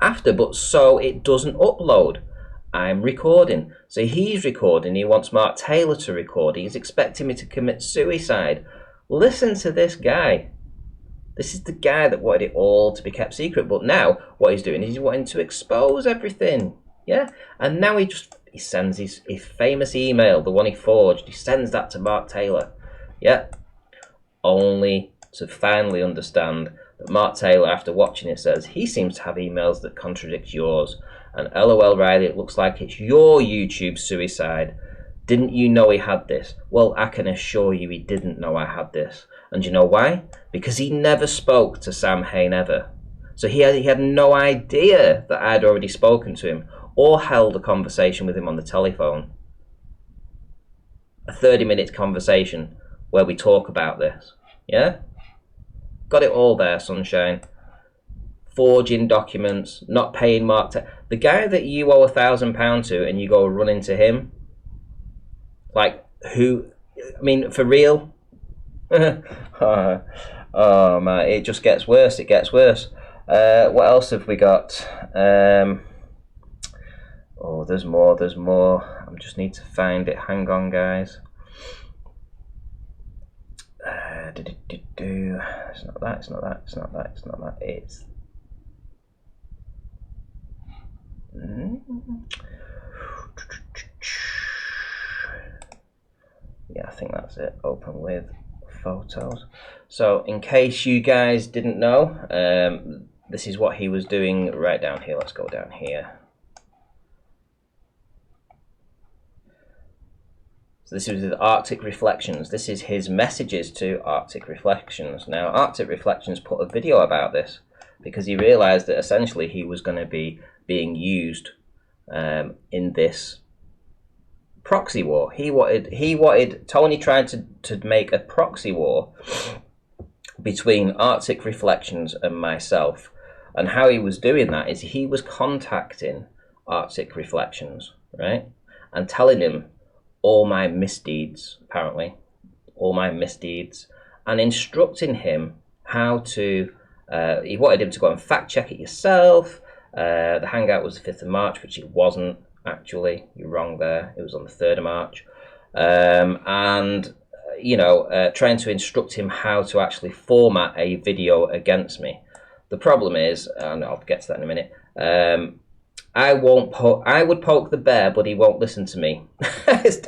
After, but so it doesn't upload. I'm recording. So he's recording. He wants Mark Taylor to record. He's expecting me to commit suicide. Listen to this guy. This is the guy that wanted it all to be kept secret. But now what he's doing is he's wanting to expose everything. Yeah? And now he sends his famous email, the one he forged. He sends that to Mark Taylor. Yeah? Only to finally understand that Mark Taylor, after watching it, says he seems to have emails that contradict yours. And LOL Riley, it looks like it's your YouTube suicide. Didn't you know he had this? Well, I can assure you he didn't know I had this. And you know why? Because he never spoke to Sam Hain ever. So he had no idea that I'd already spoken to him or held a conversation with him on the telephone. A 30-minute conversation where we talk about this. Yeah? Got it all there, sunshine. Forging documents, not paying Mark. The guy that you owe £1,000 to and you go run into him. Like, who? I mean, for real? Oh man, it just gets worse. It gets worse. What else have we got? There's more. There's more. I just need to find it. Hang on, guys. It's not that. It's not that. It's not that. It's not that. It's. Yeah, I think that's it. Open with photos. So in case you guys didn't know, this is what he was doing right down here. Let's go down here. So this is with Arctic Reflections. This is his messages to Arctic Reflections. Now, Arctic Reflections put a video about this because he realized that essentially he was going to be being used in this proxy war. Tony tried to make a proxy war between Arctic Reflections and myself. And how he was doing that is he was contacting Arctic Reflections, right? And telling him all my misdeeds, apparently, all my misdeeds, and instructing him how to, he wanted him to go and fact check it yourself. The hangout was the 5th of March, which it wasn't, actually. You're wrong there. It was on the 3rd of March. Trying to instruct him how to actually format a video against me. The problem is, and I'll get to that in a minute, I would poke the bear, but he won't listen to me.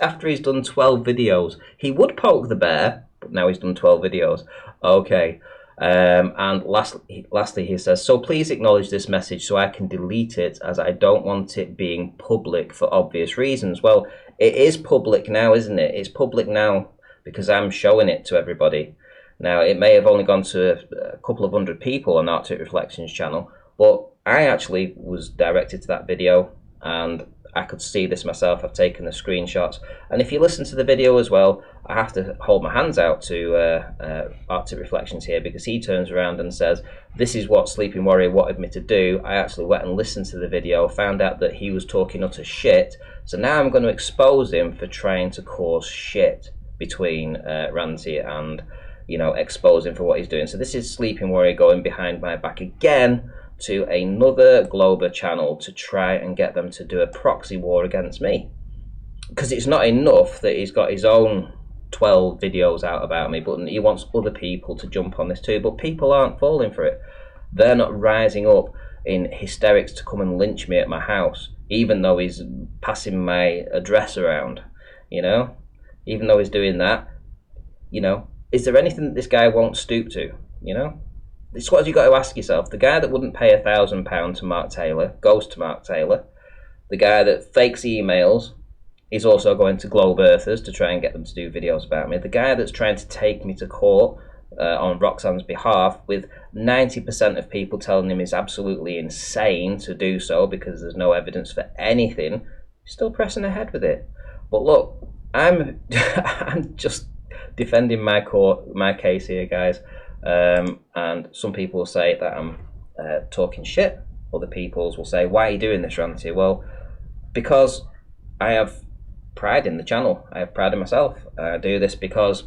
After he's done 12 videos. He would poke the bear, but now he's done 12 videos. Okay. And lastly, he says, so please acknowledge this message so I can delete it as I don't want it being public for obvious reasons. Well, it is public now, isn't it? It's public now because I'm showing it to everybody. Now, it may have only gone to a couple of hundred people on Arctic Reflections channel, but I actually was directed to that video and I could see this myself. I've taken the screenshots. And if you listen to the video as well, I have to hold my hands out to Arctic Reflections here because he turns around and says, this is what Sleeping Warrior wanted me to do. I actually went and listened to the video, found out that he was talking utter shit. So now I'm going to expose him for trying to cause shit between Ranty and, expose him for what he's doing. So this is Sleeping Warrior going behind my back again to another Glober channel to try and get them to do a proxy war against me. Because it's not enough that he's got his own 12 videos out about me, but he wants other people to jump on this too. But people aren't falling for it. They're not rising up in hysterics to come and lynch me at my house, even though he's passing my address around, Even though he's doing that, is there anything that this guy won't stoop to? You know, it's what you got to ask yourself. The guy that wouldn't pay £1,000 to Mark Taylor goes to Mark Taylor. The guy that fakes emails is also going to Globe Earthers to try and get them to do videos about me. The guy that's trying to take me to court on Roxanne's behalf, with 90% of people telling him he's absolutely insane to do so because there's no evidence for anything, still pressing ahead with it. But look, I'm just defending my case here, guys. And some people will say that I'm talking shit. Other people will say, why are you doing this, Ranty? Well, because I have pride in the channel. I have pride in myself. I do this because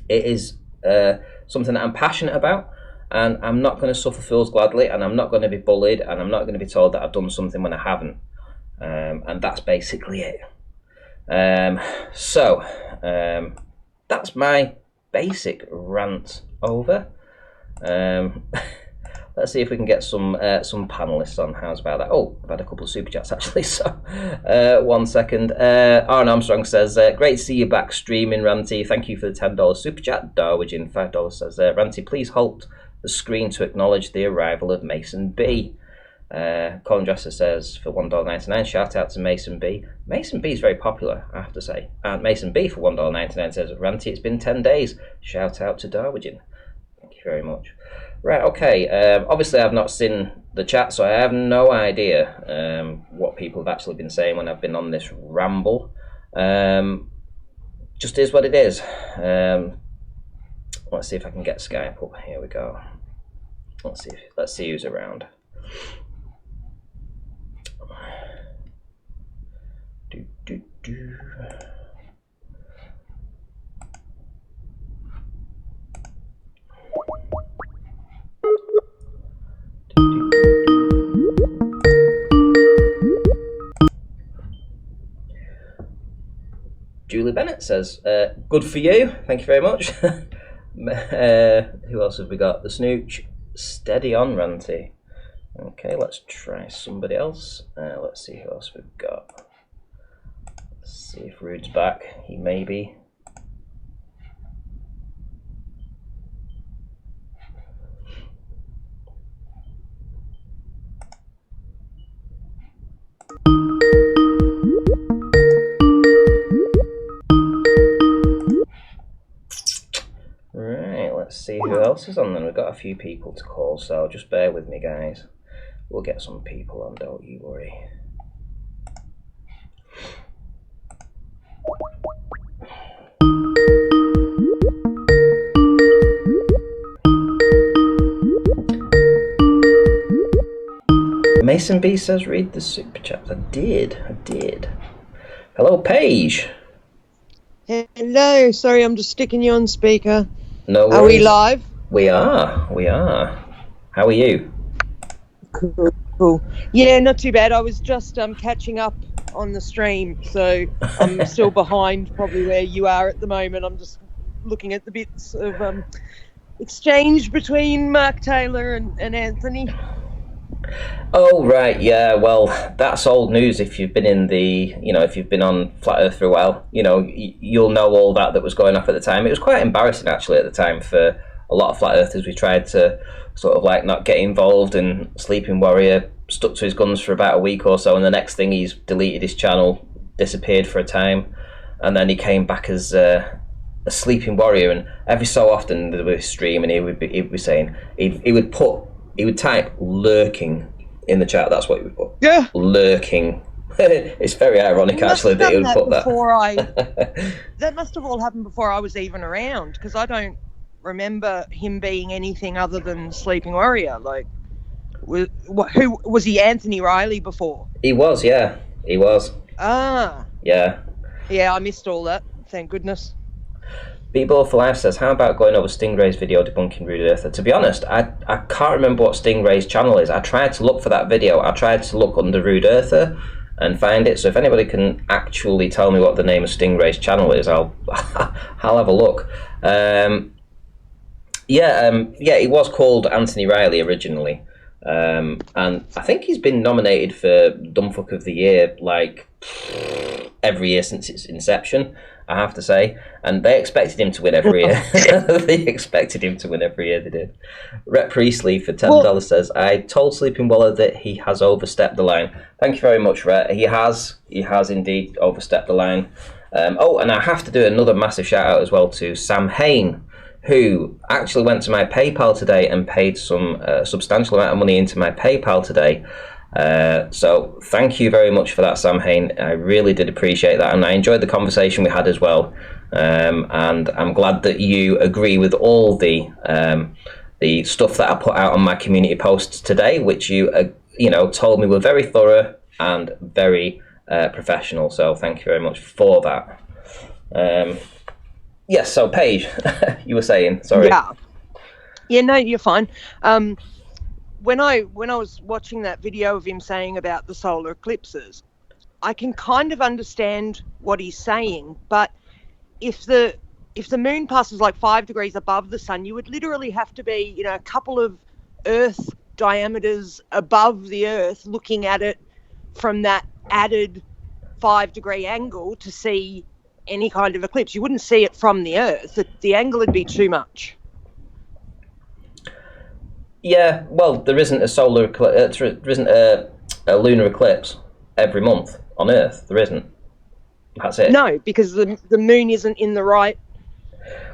it is something that I'm passionate about, and I'm not going to suffer fools gladly, and I'm not going to be bullied, and I'm not going to be told that I've done something when I haven't. And that's basically it. So that's my basic rant over. Let's see if we can get some panelists on. How's about that? Oh, I've had a couple of super chats actually. So 1 second. Aaron Armstrong says, "Great to see you back streaming, Ranty. Thank you for the $10 super chat." Darwin $5 says, "Ranty, please halt the screen to acknowledge the arrival of Mason B." Colin Dresser says for $1.99, shout out to Mason B. Mason B is very popular, I have to say. And Mason B for $1.99 says, "Ranty, it's been 10 days. Shout out to Darwin." Thank you very much. Right, okay. Obviously, I've not seen the chat, so I have no idea what people have actually been saying when I've been on this ramble. Just is what it is. Let's see if I can get Skype up. Here we go. Let's see who's around. Do. Julie Bennett says, "Good for you. Thank you very much." Who else have we got? The Snooch. Steady on, Ranty. Okay, let's try somebody else. Let's see who else we've got. Let's see if Rude's back. He may be. Right, let's see who else is on then. We've got a few people to call, so just bear with me, guys. We'll get some people on, don't you worry. Mason B says, "Read the super chat." I did. Hello, Paige. Hello, sorry, I'm just sticking you on speaker. No worries. Are we live? We are. How are you? Cool. Yeah, not too bad. I was just catching up on the stream, so I'm still behind probably where you are at the moment. I'm just looking at the bits of exchange between Mark Taylor and Anthony. Oh right, yeah. Well, that's old news. If you've been if you've been on Flat Earth for a while, you'll know all that was going off at the time. It was quite embarrassing actually at the time for a lot of Flat Earthers. We tried to sort of like not get involved, and Sleeping Warrior stuck to his guns for about a week or so, and the next thing he's deleted his channel, disappeared for a time, and then he came back as a Sleeping Warrior. And every so often there was a stream, and he would be saying he would type lurking in the chat. That's what he would put. Yeah. Lurking. It's very ironic actually that he would put that. That must have all happened before I was even around, because I don't remember him being anything other than Sleeping Warrior. Like, who was he? Anthony Riley before? He was, yeah. He was. Ah. Yeah. Yeah, I missed all that. Thank goodness. B-Ball for Life says, "How about going over Stingray's video debunking Rude Earther?" To be honest, I can't remember what Stingray's channel is. I tried to look for that video. I tried to look under Rude Earther and find it. So if anybody can actually tell me what the name of Stingray's channel is, I'll have a look. Yeah, it was called Anthony Riley originally. And I think he's been nominated for Dumbfuck of the Year like every year since its inception, I have to say. And they expected him to win every year. They expected him to win every year, they did. Rhett Priestley for $10 says, I told Sleeping Weller that he has overstepped the line. Thank you very much, Rhett. He has indeed overstepped the line. And I have to do another massive shout out as well to Sam Hain, who actually went to my PayPal today and paid some substantial amount of money into my PayPal today. So thank you very much for that, Sam Hain. I really did appreciate that, and I enjoyed the conversation we had as well. And I'm glad that you agree with all the stuff that I put out on my community posts today, which you told me were very thorough and very professional. So thank you very much for that. Yes, so Paige, you were saying, sorry. Yeah, no, you're fine. When I was watching that video of him saying about the solar eclipses, I can kind of understand what he's saying, but if the moon passes like 5 degrees above the sun, you would literally have to be, a couple of Earth diameters above the Earth, looking at it from that added 5-degree angle to see any kind of eclipse. You wouldn't see it from the Earth. The angle would be too much. Yeah, well, there isn't a solar eclipse. There isn't a lunar eclipse every month on Earth. There isn't. That's it. No, because the moon isn't in the right.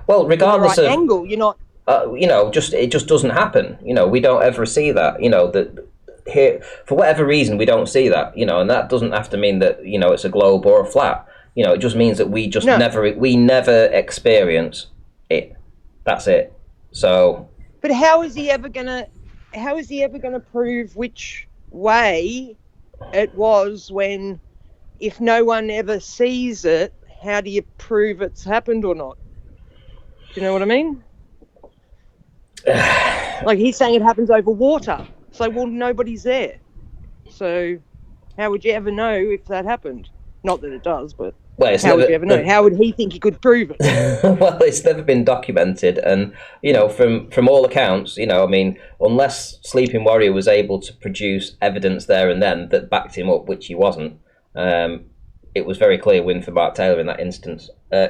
Well, regardless of angle, you're not. It just doesn't happen. We don't ever see that. That here for whatever reason we don't see that. And that doesn't have to mean that it's a globe or a flat. It just means that we just never experience it. That's it. So. But how is he ever gonna prove which way it was when, if no one ever sees it, how do you prove it's happened or not? Do you know what I mean? Like he's saying it happens over water. So, well, nobody's there. So how would you ever know if that happened? Not that it does, but would you ever know? How would he think he could prove it? Well, it's never been documented. And, from all accounts, unless Sleeping Warrior was able to produce evidence there and then that backed him up, which he wasn't, it was very clear win for Mark Taylor in that instance.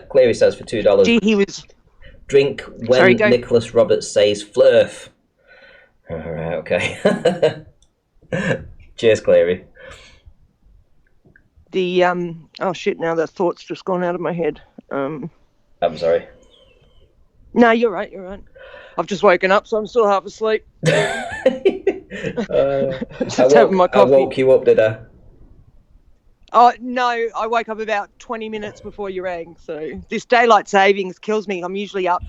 Cleary says for $2, Gee, he was... drink when Nicholas Roberts says flurf. All right, okay. Cheers, Cleary. Oh shit! Now that thought's just gone out of my head. I'm sorry. No, you're right. You're right. I've just woken up, so I'm still half asleep. Having my coffee. I woke you up, did I? Oh no! I woke up about 20 minutes before you rang. So this daylight savings kills me. I'm usually up,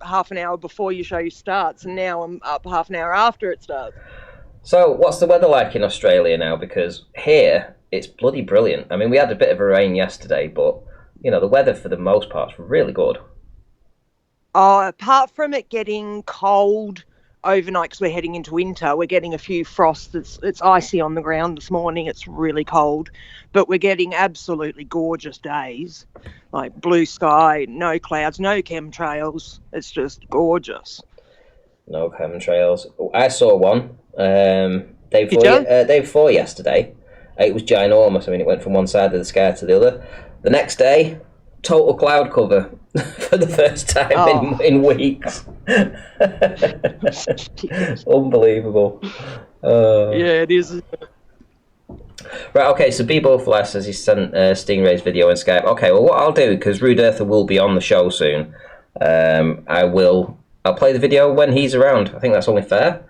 half an hour before your show starts, and now I'm up half an hour after it starts. So, what's the weather like in Australia now? Because here, it's bloody brilliant. We had a bit of a rain yesterday, but, the weather for the most part is really good. Oh, apart from it getting cold overnight because we're heading into winter, we're getting a few frosts. It's icy on the ground this morning. It's really cold. But we're getting absolutely gorgeous days, like blue sky, no clouds, no chemtrails. It's just gorgeous. No chemtrails. I saw one. Day before yesterday. It was ginormous. It went from one side of the sky to the other. The next day, total cloud cover for the first time in weeks. Unbelievable. Yeah, it is. Right, okay, so BBoFlash says he sent Stingray's video in Skype. Okay, well, what I'll do, because Rude Earther will be on the show soon, I'll play the video when he's around. I think that's only fair.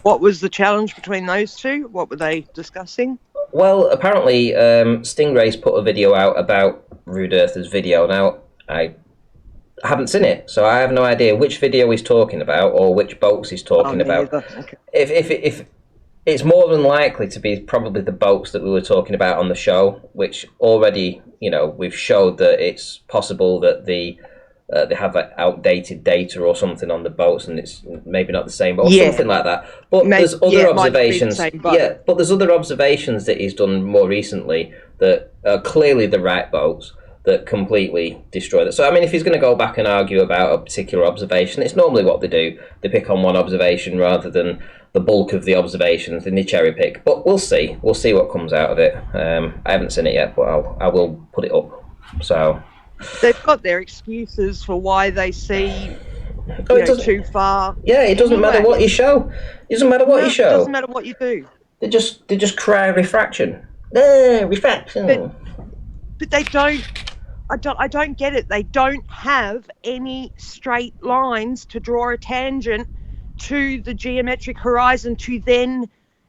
What was the challenge between those two? What were they discussing? Well, apparently Stingray's put a video out about Rude Earther's video. Now, I haven't seen it, so I have no idea which video he's talking about or which boats he's talking about. Okay. If it's more than likely to be probably the boats that we were talking about on the show, which already, we've showed that it's possible that they have outdated data or something on the boats, and it's maybe not the same, or something like that. But there's other observations. But there's other observations that he's done more recently that are clearly the right boats. that completely destroy that. So, I mean, if he's going to go back and argue about a particular observation, it's normally what they do. They pick on one observation rather than the bulk of the observations, and they cherry pick. But we'll see. We'll see what comes out of it. I haven't seen it yet, but I will put it up. So they've got their excuses for why they see too far. Yeah, it doesn't matter what you show. It doesn't matter what you show. It doesn't matter what you do. They just cry refraction. Refraction. But they don't. I don't get it. They don't have any straight lines to draw a tangent to the geometric horizon to then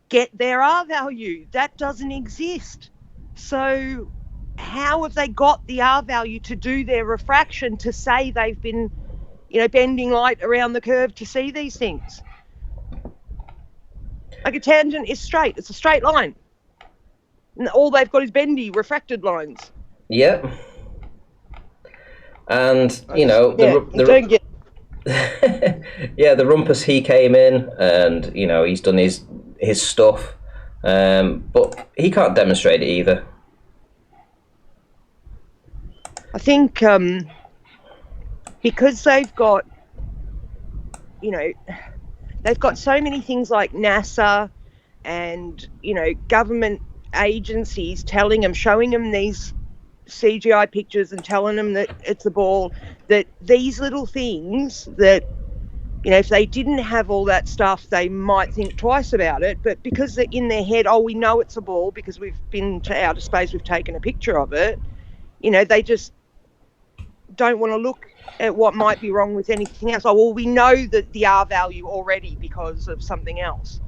get their R value. That doesn't exist. So how have they got the R value to do their refraction to say they've been, bending light around the curve to see these things? Like a tangent is straight. It's a straight line. And all they've got is bendy, refracted lines. Yep. And, don't get... the rumpus, he came in and, he's done his stuff. But he can't demonstrate it either. I think because they've got, they've got so many things like NASA and, government agencies telling them, showing them these CGI pictures and telling them that it's a ball, that these little things that, if they didn't have all that stuff, they might think twice about it. But because they're in their head, we know it's a ball because we've been to outer space, we've taken a picture of it, they just don't want to look at what might be wrong with anything else. We know that the R value already because of something else.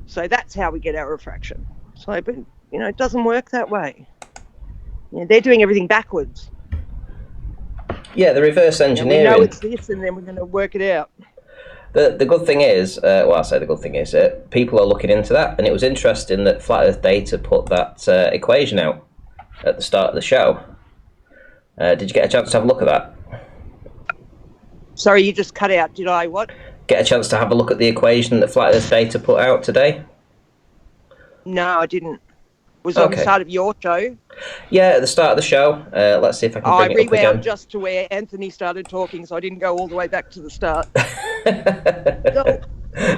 So that's how we get our refraction. So, but, it doesn't work that way. They're doing everything backwards. Yeah, the reverse engineering. We know it's this, and then we're going to work it out. The good thing is, I say the good thing is, people are looking into that, and it was interesting that Flat Earth Data put that equation out at the start of the show. Did you get a chance to have a look at that? Sorry, you just cut out. Did I what? Get a chance to have a look at the equation that Flat Earth Data put out today? No, I didn't. Was on the start of your show? Yeah, at the start of the show. Let's see if I can bring it up again. I rewound just to where Anthony started talking, so I didn't go all the way back to the start.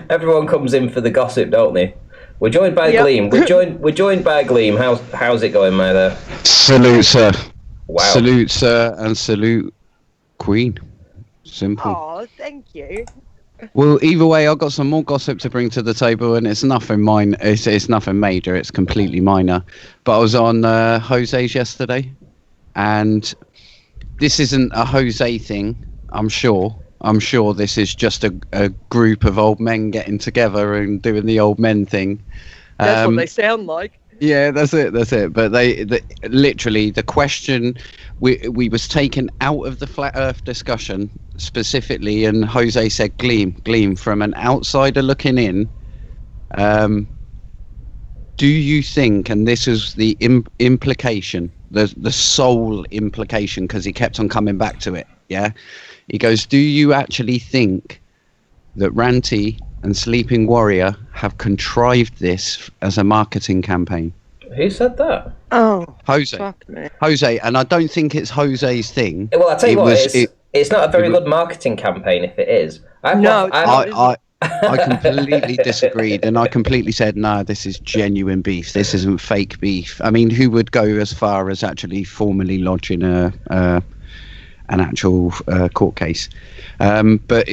Everyone comes in for the gossip, don't they? We're joined by Gleam. We're joined by Gleam. How's it going, Mother? Salute, sir. Wow. Salute, sir, and salute, Queen. Simple. Oh, thank you. Well, either way, I've got some more gossip to bring to the table, and it's nothing it's nothing major. It's completely minor. But I was on Jose's yesterday, and this isn't a Jose thing. I'm sure this is just a group of old men getting together and doing the old men thing. That's what they sound like. Yeah, that's it. But they literally, the question we was taken out of the flat Earth discussion specifically, and Jose said, "Gleam, from an outsider looking in, do you think?" And this is the implication, the sole implication, because he kept on coming back to it. Yeah, he goes, "Do you actually think that Ranty and Sleeping Warrior have contrived this as a marketing campaign?" Who said that? Oh, Jose. fuck me. Jose, and I don't think it's Jose's thing. Well, I'll tell you it's not a very good marketing campaign if it is. I completely disagreed, and I completely said, no, this is genuine beef. This isn't fake beef. I mean, who would go as far as actually formally lodging an actual court case? But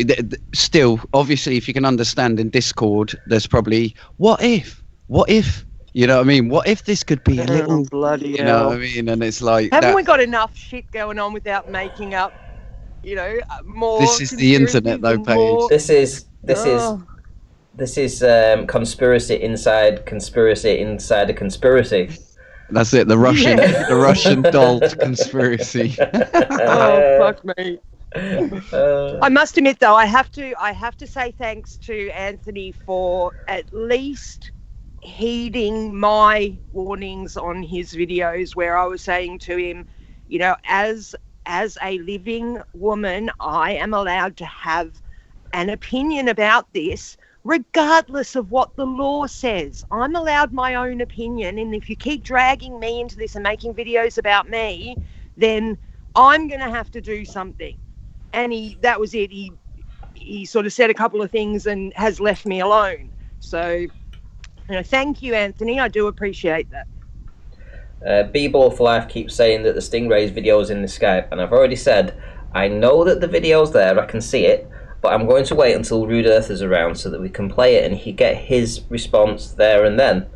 still, obviously, if you can understand in Discord, there's probably, what if? You know what I mean? What if this could be a little bloody hell? You know what I mean? And it's like, haven't we got enough shit going on without making up, more? This is the internet, though, Paige. This is conspiracy inside a conspiracy. That's it. The Russian doll conspiracy. Oh, fuck me. I must admit, though, I have to say thanks to Anthony for at least heeding my warnings on his videos, where I was saying to him, as a living woman, I am allowed to have an opinion about this, regardless of what the law says. I'm allowed my own opinion, and if you keep dragging me into this and making videos about me, then I'm going to have to do something. And that was it. He sort of said a couple of things and has left me alone. So, thank you, Anthony. I do appreciate that. B-Ball for Life keeps saying that the Stingray's video is in the Skype, and I've already said I know that the video's there, I can see it, but I'm going to wait until Rude Earth is around so that we can play it and he get his response there and then.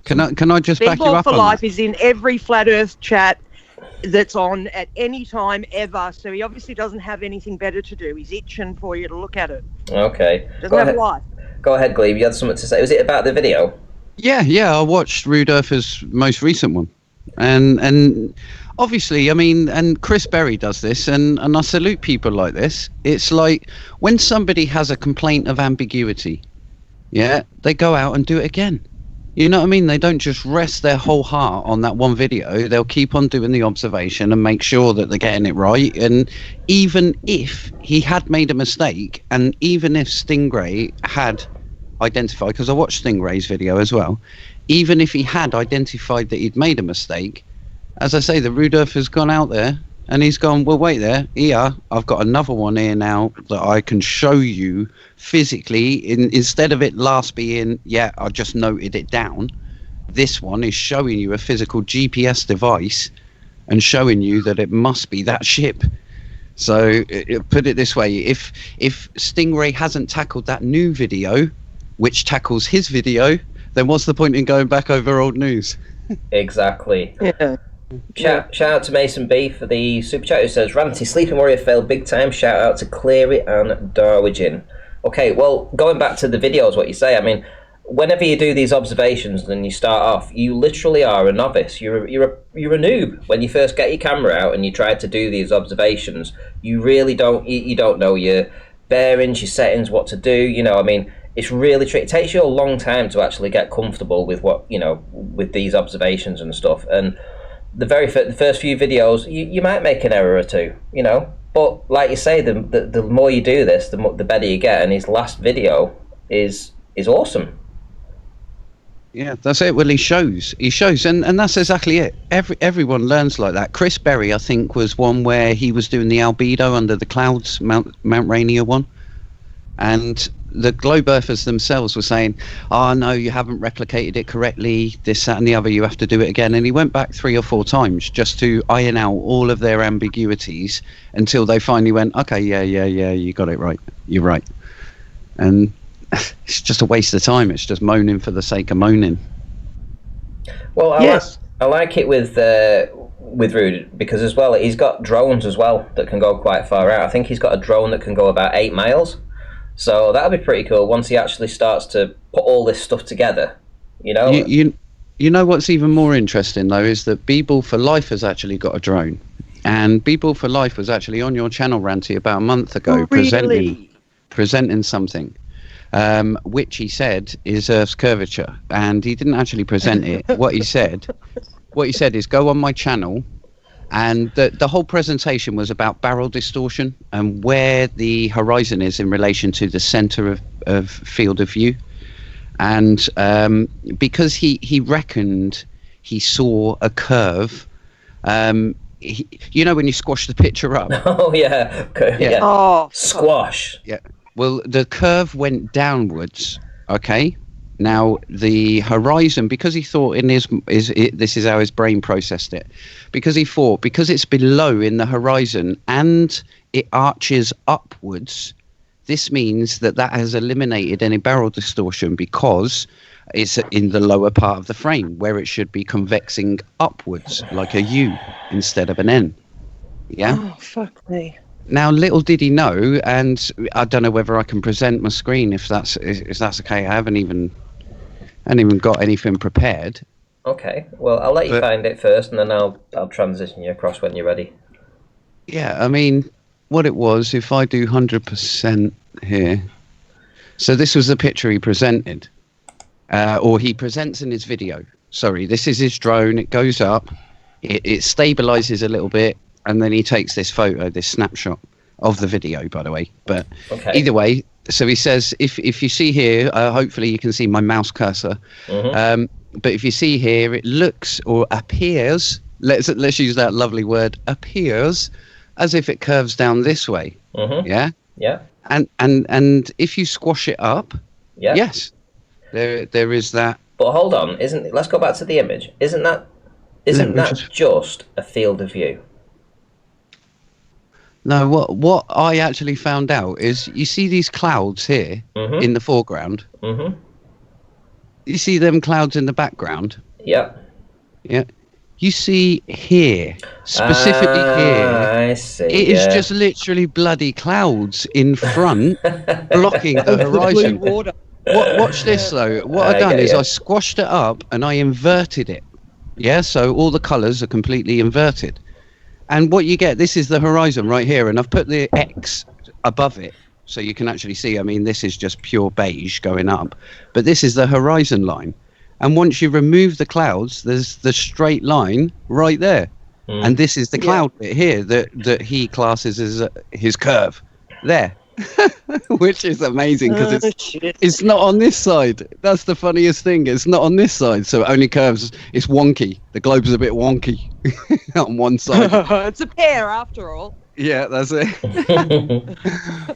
Can I just back you B-Ball up for on Life that? is in every Flat Earth chat that's on at any time ever, so he obviously doesn't have anything better to do. He's itching for you to look at it. Okay. Doesn't have a life. Go ahead, Glebe. You had something to say. Was it about the video? Yeah, I watched Rude Earth's most recent one, and obviously, I mean, and Chris Berry does this, and I salute people like this. It's like when somebody has a complaint of ambiguity, yeah, they go out and do it again. You know what I mean? They don't just rest their whole heart on that one video. They'll keep on doing the observation and make sure that they're getting it right. And even if he had made a mistake, and even if Stingray had identified, because I watched Stingray's video as well, even if he had identified that he'd made a mistake, as I say, the Rude Earth has gone out there and he's gone, well, wait there, here, I've got another one here now that I can show you physically. Instead of it last being, yeah, I just noted it down, this one is showing you a physical GPS device and showing you that it must be that ship. So put it this way, if Stingray hasn't tackled that new video, which tackles his video, then what's the point in going back over old news? Exactly. Yeah. Shout out to Mason B for the super chat who says, Ranty, Sleeping Warrior failed big time. Shout out to Cleary and Darwigin. Okay, well, going back to the videos, what you say, I mean, whenever you do these observations and you start off, you literally are a novice. You're a noob. When you first get your camera out and you try to do these observations, you really don't know your bearings, your settings, what to do. You know, I mean, it's really tricky. It takes you a long time to actually get comfortable with with these observations and stuff. And the first few videos, you might make an error or two, But like you say, the more you do this, the better you get. And his last video is awesome. Yeah, that's it. Well, he shows, and that's exactly it. Everyone learns like that. Chris Berry, I think, was one where he was doing the albedo under the clouds, Mount Rainier one, and the globe earthers themselves were saying, oh no, you haven't replicated it correctly, this, that and the other, you have to do it again. And he went back 3 or 4 times just to iron out all of their ambiguities until they finally went, okay, yeah, you got it right, you're right. And it's just a waste of time. It's just moaning for the sake of moaning. Well, Yes. I like it with Rude because as well, he's got drones as well that can go quite far out. I think he's got a drone that can go about 8 miles. So that'll be pretty cool once he actually starts to put all this stuff together, You know what's even more interesting though is that B-Ball for Life has actually got a drone, and B-Ball for Life was actually on your channel, Ranty, about a month ago, presenting something, which he said is Earth's curvature, and he didn't actually present it. What he said is go on my channel. And the whole presentation was about barrel distortion and where the horizon is in relation to the center of field of view. And because he reckoned he saw a curve, when you squash the picture up. Oh, yeah. Okay. Yeah. Oh, Squash. Yeah. Well, the curve went downwards, okay? Now, the horizon, because he thought this is how his brain processed it, because he thought, because it's below in the horizon and it arches upwards, this means that has eliminated any barrel distortion because it's in the lower part of the frame where it should be convexing upwards like a U instead of an N. Yeah? Oh, fuck me. Now, little did he know, and I don't know whether I can present my screen if that's okay. I haven't even got anything prepared. Okay, well, I'll let you find it first, and then I'll transition you across when you're ready. Yeah, I mean, what it was, if I do 100% here. So this was the picture he presented, or he presents in his video. Sorry, this is his drone. It goes up, it stabilizes a little bit, and then he takes this photo, this snapshot of the video, by the way. But either way, so he says, if you see here, hopefully you can see my mouse cursor. Mm-hmm. But if you see here, it looks or appears let's use that lovely word, appears as if it curves down this way. Mm-hmm. Yeah. Yeah. And if you squash it up, Yeah. yes, there is that. But hold on, let's go back to the image. Isn't that just a field of view? No, what I actually found out is you see these clouds here in the foreground. Mm-hmm. You see them clouds in the background. Yeah. Yeah. You see here, specifically here, I see. it is just literally bloody clouds in front blocking the horizon. Blue water. Watch this though. What I've done is I squashed it up and I inverted it. Yeah, so all the colours are completely inverted. And what you get, this is the horizon right here, and I've put the X above it so you can actually see. I mean, this is just pure beige going up, but this is the horizon line. And once you remove the clouds, there's the straight line right there. And this is the cloud bit here that he classes as his curve there. Which is amazing because it's not on this side. That's the funniest thing. It's not on this side, so it only curves. It's wonky. The globe's a bit wonky on one side. It's a pair after all. Yeah, that's it.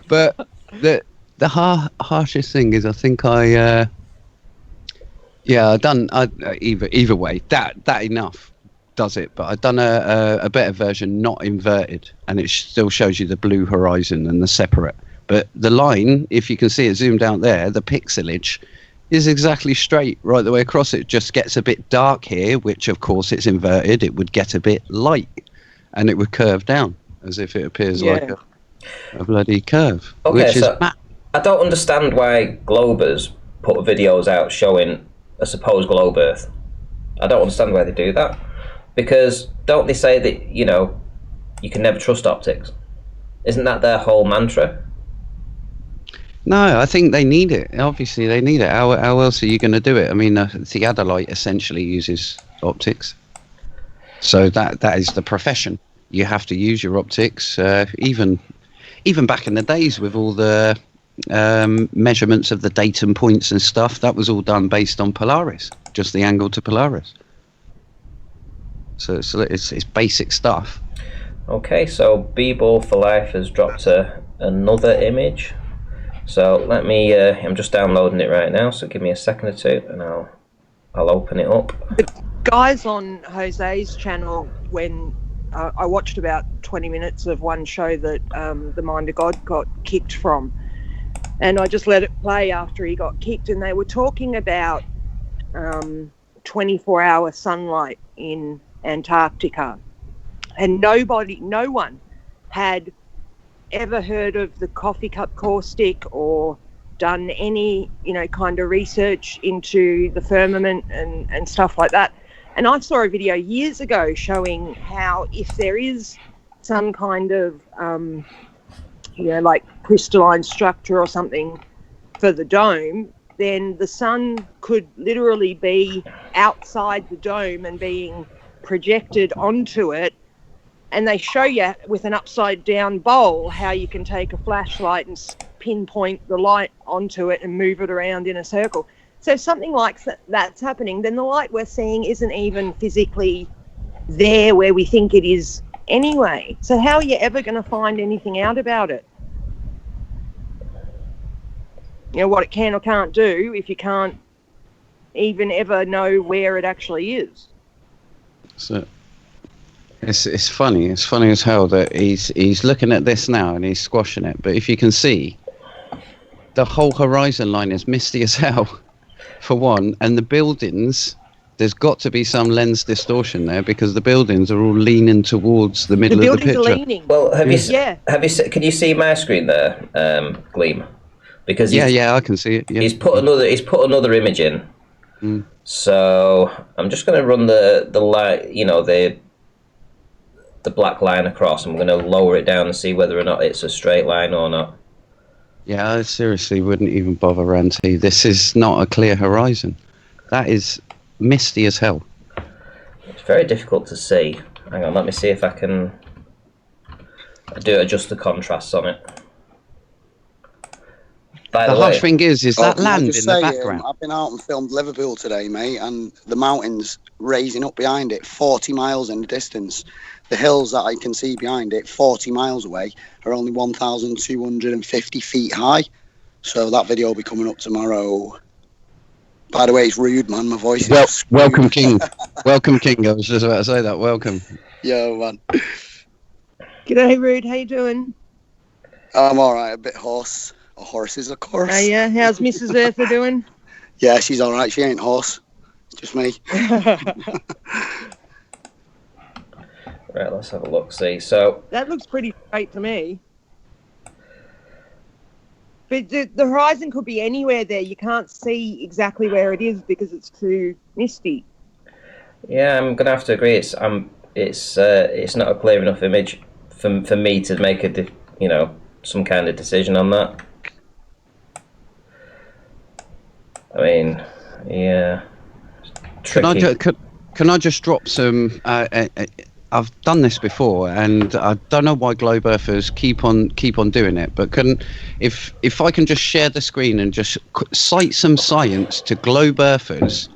But the harshest thing is, I think I done either way. That enough does it. But I've done a better version, not inverted, and it still shows you the blue horizon and the separate. But the line, if you can see it zoomed out there, the pixelage is exactly straight right the way across. It just gets a bit dark here, which of course it's inverted. It would get a bit light, and it would curve down as if it appears like a bloody curve. Okay, which so is I don't understand why Globers put videos out showing a supposed globe Earth. I don't understand why they do that. Because don't they say that, you can never trust optics? Isn't that their whole mantra? No, I think they need it. Obviously, they need it. How else are you going to do it? I mean, theodolite essentially uses optics. So that is the profession. You have to use your optics. Even back in the days with all the measurements of the datum points and stuff, that was all done based on Polaris, just the angle to Polaris. So it's basic stuff. Okay, so B-Ball for Life has dropped another image. So let me, I'm just downloading it right now, so give me a second or two and I'll open it up. The guys on Jose's channel, when I watched about 20 minutes of one show that the Mind of God got kicked from, and I just let it play after he got kicked, and they were talking about 24-hour sunlight in Antarctica, and no one had ever heard of the coffee cup caustic or done any kind of research into the firmament and stuff like that. And I saw a video years ago showing how if there is some kind of like crystalline structure or something for the dome, then the sun could literally be outside the dome and being projected onto it. And they show you with an upside down bowl how you can take a flashlight and pinpoint the light onto it and move it around in a circle. So if something like that's happening, then the light we're seeing isn't even physically there where we think it is anyway. So how are you ever going to find anything out about it? What it can or can't do if you can't even ever know where it actually is. So it's funny. It's funny as hell that he's looking at this now and he's squashing it. But if you can see, the whole horizon line is misty as hell, for one. And the buildings, there's got to be some lens distortion there because the buildings are all leaning towards the middle of the picture. The buildings are leaning. Well, have you? Can you see my screen there, Gleam? Because I can see it. Yeah. He's put another image in. Mm. So I'm just going to run the light, the black line across. I'm going to lower it down and see whether or not it's a straight line or not. Yeah, I seriously wouldn't even bother, Ranty. This is not a clear horizon. That is misty as hell. It's very difficult to see. Hang on, let me see if I can adjust the contrasts on it. By The the harsh way, thing is Oh, that can I land just in the say, background. I've been out and filmed Liverpool today, mate, and the mountains raising up behind it, 40 miles in the distance. The hills that I can see behind it, 40 miles away, are only 1,250 feet high. So that video will be coming up tomorrow. By the way, it's rude, man. My voice is just screwed. Welcome, King. Welcome, King. I was just about to say that. Welcome. Yo, man. G'day, Rude. How you doing? I'm all right. A bit hoarse. Horses, of course. Oh, yeah. How's Mrs. Eartha doing? Yeah, she's all right. She ain't horse. It's just me. right, let's have a look. See, so That looks pretty straight to me. But the horizon could be anywhere there. You can't see exactly where it is because it's too misty. yeah, I'm gonna have to agree. It's not a clear enough image for me to make some kind of decision on that. I mean, yeah. Tricky. Can I just drop some? I've done this before, and I don't know why Globe Earthers keep on doing it. But if I can just share the screen and just cite some science to Globe Earthers,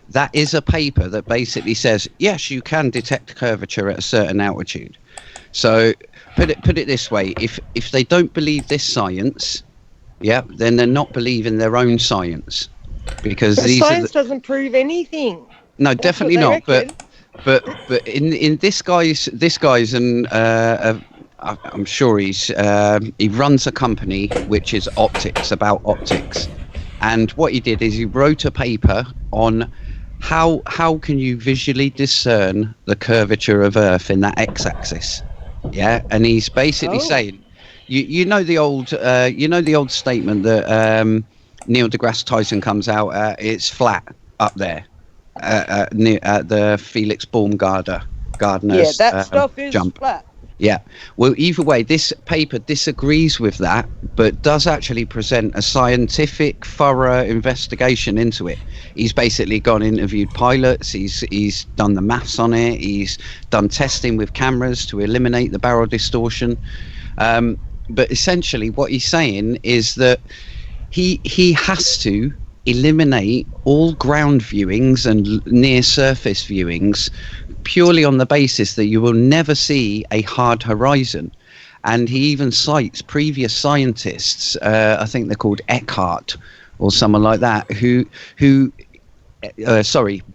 that is a paper that basically says yes, you can detect curvature at a certain altitude. So put it this way: if they don't believe this science, yeah, then they're not believing their own science, because The science doesn't prove anything. No, That's definitely what they not. reckon. But in this guy's and I'm sure he runs a company which is about optics, and what he did is he wrote a paper on how can you visually discern the curvature of Earth in that x-axis. Yeah, and he's basically saying, you know the old statement that Neil deGrasse Tyson comes out it's flat up there near the Felix Baumgartner's Yeah, that stuff is jump. flat. Yeah. Well, either way, this paper disagrees with that, but does actually present a scientific, thorough investigation into it. He's basically gone and interviewed pilots. He's done the maths on it. He's done testing with cameras to eliminate the barrel distortion. But essentially, what he's saying is that he has to eliminate all ground viewings and near surface viewings purely on the basis that you will never see a hard horizon. And he even cites previous scientists, I think they're called Eckhart or someone like that,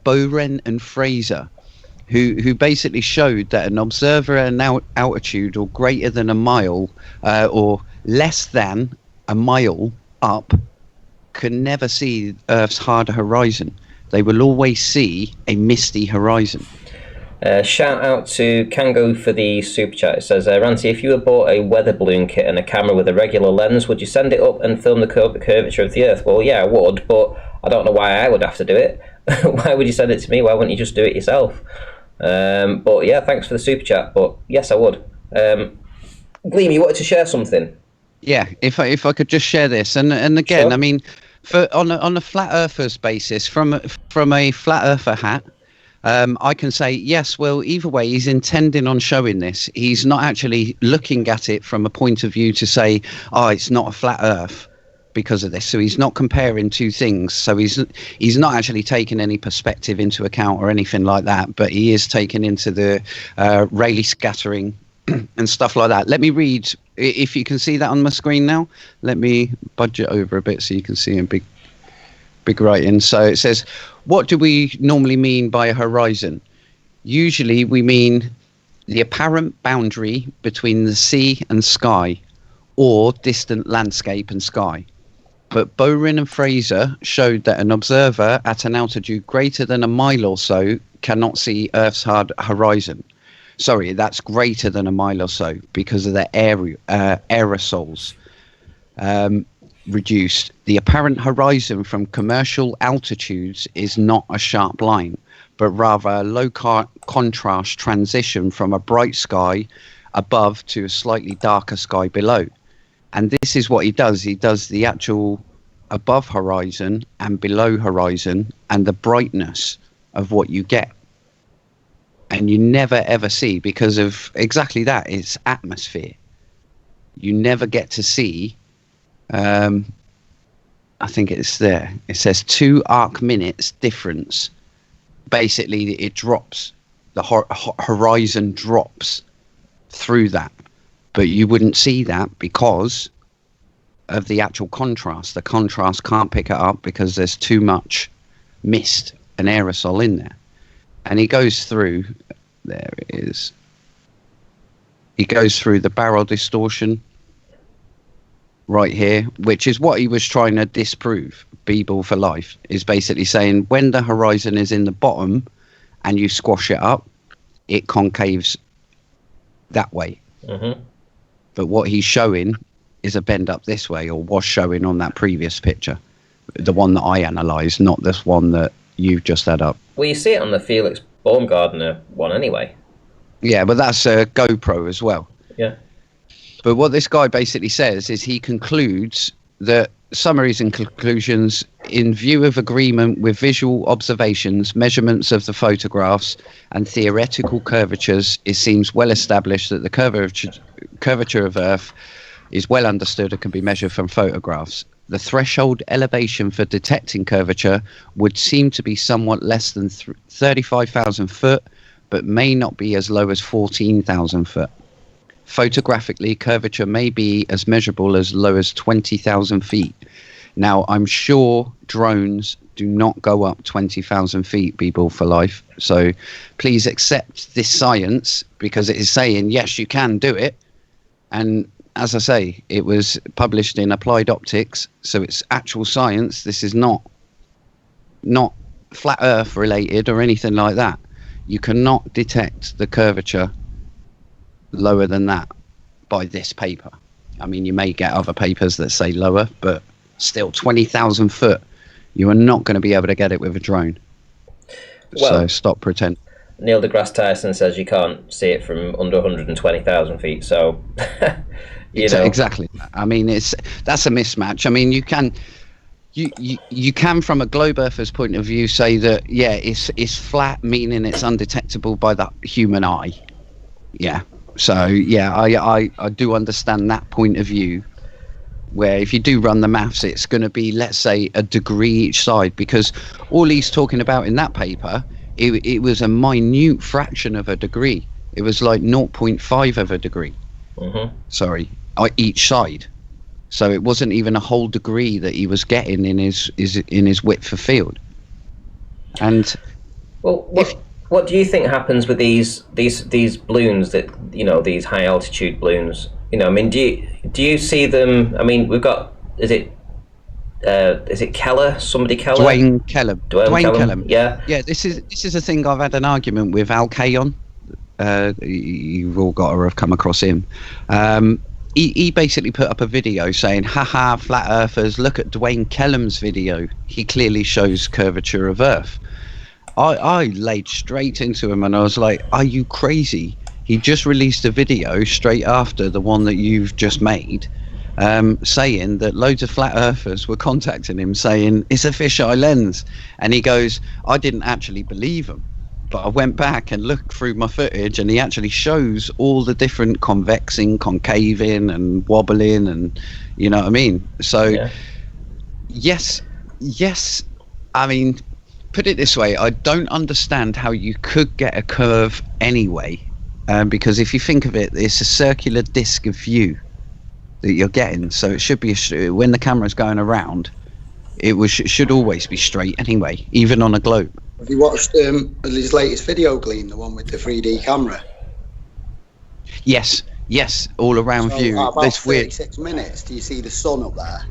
Bohren and Fraser, who basically showed that an observer at an altitude or greater than a mile or less than a mile up can never see Earth's hard horizon. They will always see a misty horizon. Shout out to Kango for the super chat. It says, Ranty, if you had bought a weather balloon kit and a camera with a regular lens, would you send it up and film the curvature of the Earth? Well, yeah, I would, but I don't know why I would have to do it. Why would you send it to me? Why wouldn't you just do it yourself? But yeah, thanks for the super chat. But yes, I would. Gleam, you wanted to share something? Yeah, if I could just share this, and again, Sure. I mean, on a flat earthers basis, from a flat earther hat, I can say yes. Well, either way, he's intending on showing this. He's not actually looking at it from a point of view to say, oh, it's not a flat Earth because of this. So he's not comparing two things. So he's not actually taking any perspective into account or anything like that. But he is taking into the Rayleigh scattering and stuff like that. Let me read. If you can see that on my screen now, let me budge it over a bit so you can see in big writing. So it says, what do we normally mean by a horizon? Usually we mean the apparent boundary between the sea and sky, or distant landscape and sky. But Bowen and Fraser showed that an observer at an altitude greater than a mile or so cannot see Earth's hard horizon. Sorry, that's greater than a mile or so because of the aerosols reduced. The apparent horizon from commercial altitudes is not a sharp line, but rather a low contrast transition from a bright sky above to a slightly darker sky below. And this is what he does. He does the actual above horizon and below horizon and the brightness of what you get. And you never ever see, because of exactly that, it's atmosphere. You never get to see I think it's there. It says 2 arc minutes difference. Basically, it drops. The horizon drops through that. But you wouldn't see that because of the actual contrast. The contrast can't pick it up because there's too much mist and aerosol in there. And he goes through, there it is. He goes through the barrel distortion right here, which is what he was trying to disprove. B-ball for life is basically saying when the horizon is in the bottom and you squash it up, it concaves that way. Mm-hmm. But what he's showing is a bend up this way, or was showing on that previous picture, the one that I analysed, not this one that you've just had up. Well, you see it on the Felix Baumgartner one anyway. Yeah, but that's a GoPro as well. Yeah. But what this guy basically says is he concludes that summaries and conclusions in view of agreement with visual observations, measurements of the photographs and theoretical curvatures, it seems well established that the curvature of Earth is well understood and can be measured from photographs. The threshold elevation for detecting curvature would seem to be somewhat less than 35,000 foot, but may not be as low as 14,000 foot. Photographically, curvature may be as measurable as low as 20,000 feet. Now, I'm sure drones do not go up 20,000 feet, people for life. So please accept this science because it is saying, yes, you can do it. And as I say, it was published in Applied Optics. So it's actual science. This is not flat Earth related or anything like that. You cannot detect the curvature lower than that by this paper. I mean, you may get other papers that say lower, but still 20,000 foot, you are not going to be able to get it with a drone. Well, so stop pretending. Neil deGrasse Tyson says you can't see it from under 120,000 feet. So, you know. Exactly. I mean, that's a mismatch. I mean, you can from a globe earther's point of view say that, yeah, it's flat, meaning it's undetectable by the human eye. Yeah. So, yeah, I do understand that point of view, where if you do run the maths, it's going to be, let's say, a degree each side, because all he's talking about in that paper, it was a minute fraction of a degree. It was like 0.5 of a degree. Mm-hmm. Sorry, each side. So it wasn't even a whole degree that he was getting in his width of field. And well, what do you think happens with these balloons that, you know, these high altitude balloons? You know, I mean, do you see them? I mean, we've got, is it Keller? Somebody Keller? Dwayne Kellum. Yeah. Yeah, this is a thing I've had an argument with Al Kay on. You've all got to have come across him. He basically put up a video saying, haha, flat earthers, look at Dwayne Kellum's video. He clearly shows curvature of Earth. I laid straight into him and I was like, are you crazy? He just released a video straight after the one that you've just made, saying that loads of flat earthers were contacting him saying it's a fisheye lens. And he goes, I didn't actually believe him. But I went back and looked through my footage and he actually shows all the different convexing, concaving and wobbling and, you know what I mean? So, yeah. yes. I mean, put it this way, I don't understand how you could get a curve anyway, because if you think of it, it's a circular disc of view that you're getting. So it should be, when the camera's going around, it should always be straight anyway, even on a globe. Have you watched his latest video, Glean, the one with the 3D camera? Yes, all around view. About this 36 minutes, do you see the sun up there?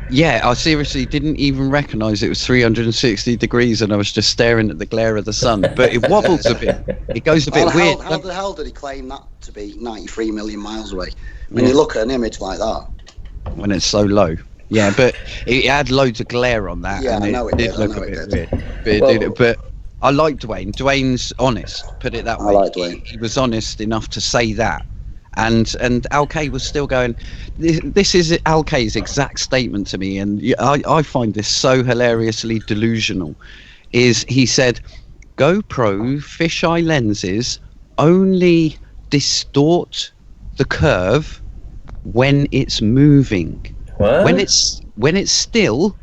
Yeah, I seriously didn't even recognise it was 360 degrees and I was just staring at the glare of the sun. But it wobbles a bit. It goes a bit weird. How the hell did he claim that to be 93 million miles away? When you look at an image like that. When it's so low. Yeah, but it had loads of glare on that. Yeah, and I know it did. Look a bit weird. But I like Dwayne. Dwayne's honest, put it that way. I like Dwayne. He was honest enough to say that. And Al Kay was still going, this is Al Kay's exact statement to me, and I find this so hilariously delusional, is he said, GoPro fisheye lenses only distort the curve when it's moving. What? When it's still,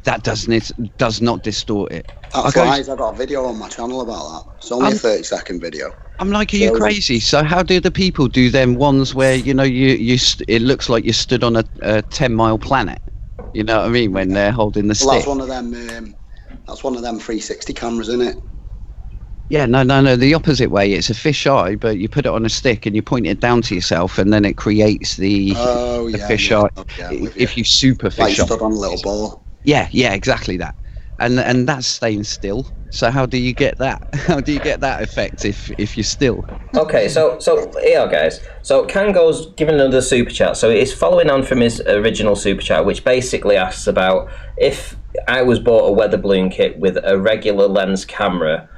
that does not distort it. That's lies. I got a video on my channel about that. It's only a 30-second video. I'm like, are you crazy? So how do the people do them ones where it looks like you stood on a 10-mile planet? You know what I mean? When they're holding the stick. That's one of them. That's one of them 360 cameras, isn't it? Yeah, no. The opposite way. It's a fisheye, but you put it on a stick and you point it down to yourself, and then it creates the fisheye. If you super fish like stood on a little ball. Yeah, exactly that. And that's staying still. So how do you get that? How do you get that effect if you're still? Okay, so here, guys. So Kango's given another super chat. So it's following on from his original super chat, which basically asks about if I was bought a weather balloon kit with a regular lens camera,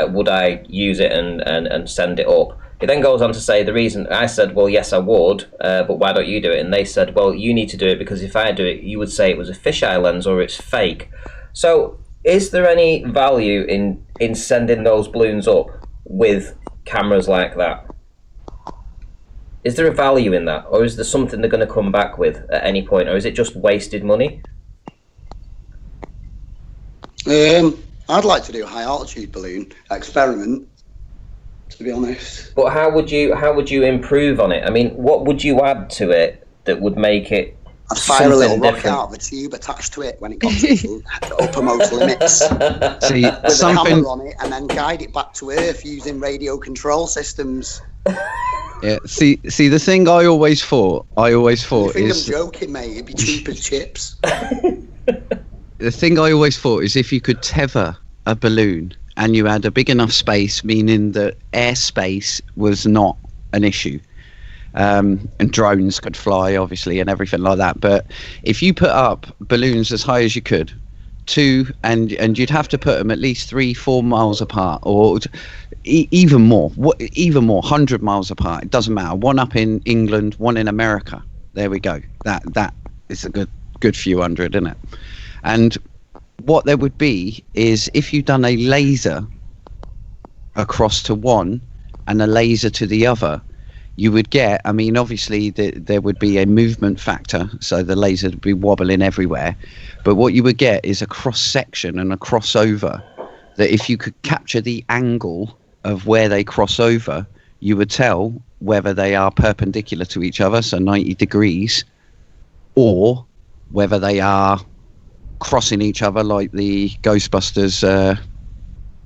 would I use it and send it up? He then goes on to say the reason. I said, well, yes, I would, but why don't you do it? And they said, well, you need to do it because if I do it, you would say it was a fisheye lens or it's fake. So is there any value in sending those balloons up with cameras like that? Is there a value in that, or is there something they're going to come back with at any point, or is it just wasted money? I'd like to do a high altitude balloon experiment, to be honest. But how would you improve on it? I mean, what would you add to it that would make it? I'd fire a little rocket out of a tube attached to it when it got to the uppermost limits. See, with a camera on it, and then guide it back to Earth using radio control systems. Yeah. See, the thing I always thought You think I'm joking, mate? It'd be cheap as chips. The thing I always thought is if you could tether a balloon and you had a big enough space, meaning that airspace was not an issue. And drones could fly, obviously, and everything like that. But if you put up balloons as high as you could, and you'd have to put them at least 3-4 miles apart, or even more, 100 miles apart. It doesn't matter. One up in England, one in America. There we go. That is a good few hundred, isn't it? And what there would be is if you'd done a laser across to one and a laser to the other, you would get, I mean, obviously there would be a movement factor, so the laser would be wobbling everywhere. But what you would get is a cross section and a crossover that if you could capture the angle of where they cross over, you would tell whether they are perpendicular to each other, so 90 degrees, or whether they are crossing each other like the Ghostbusters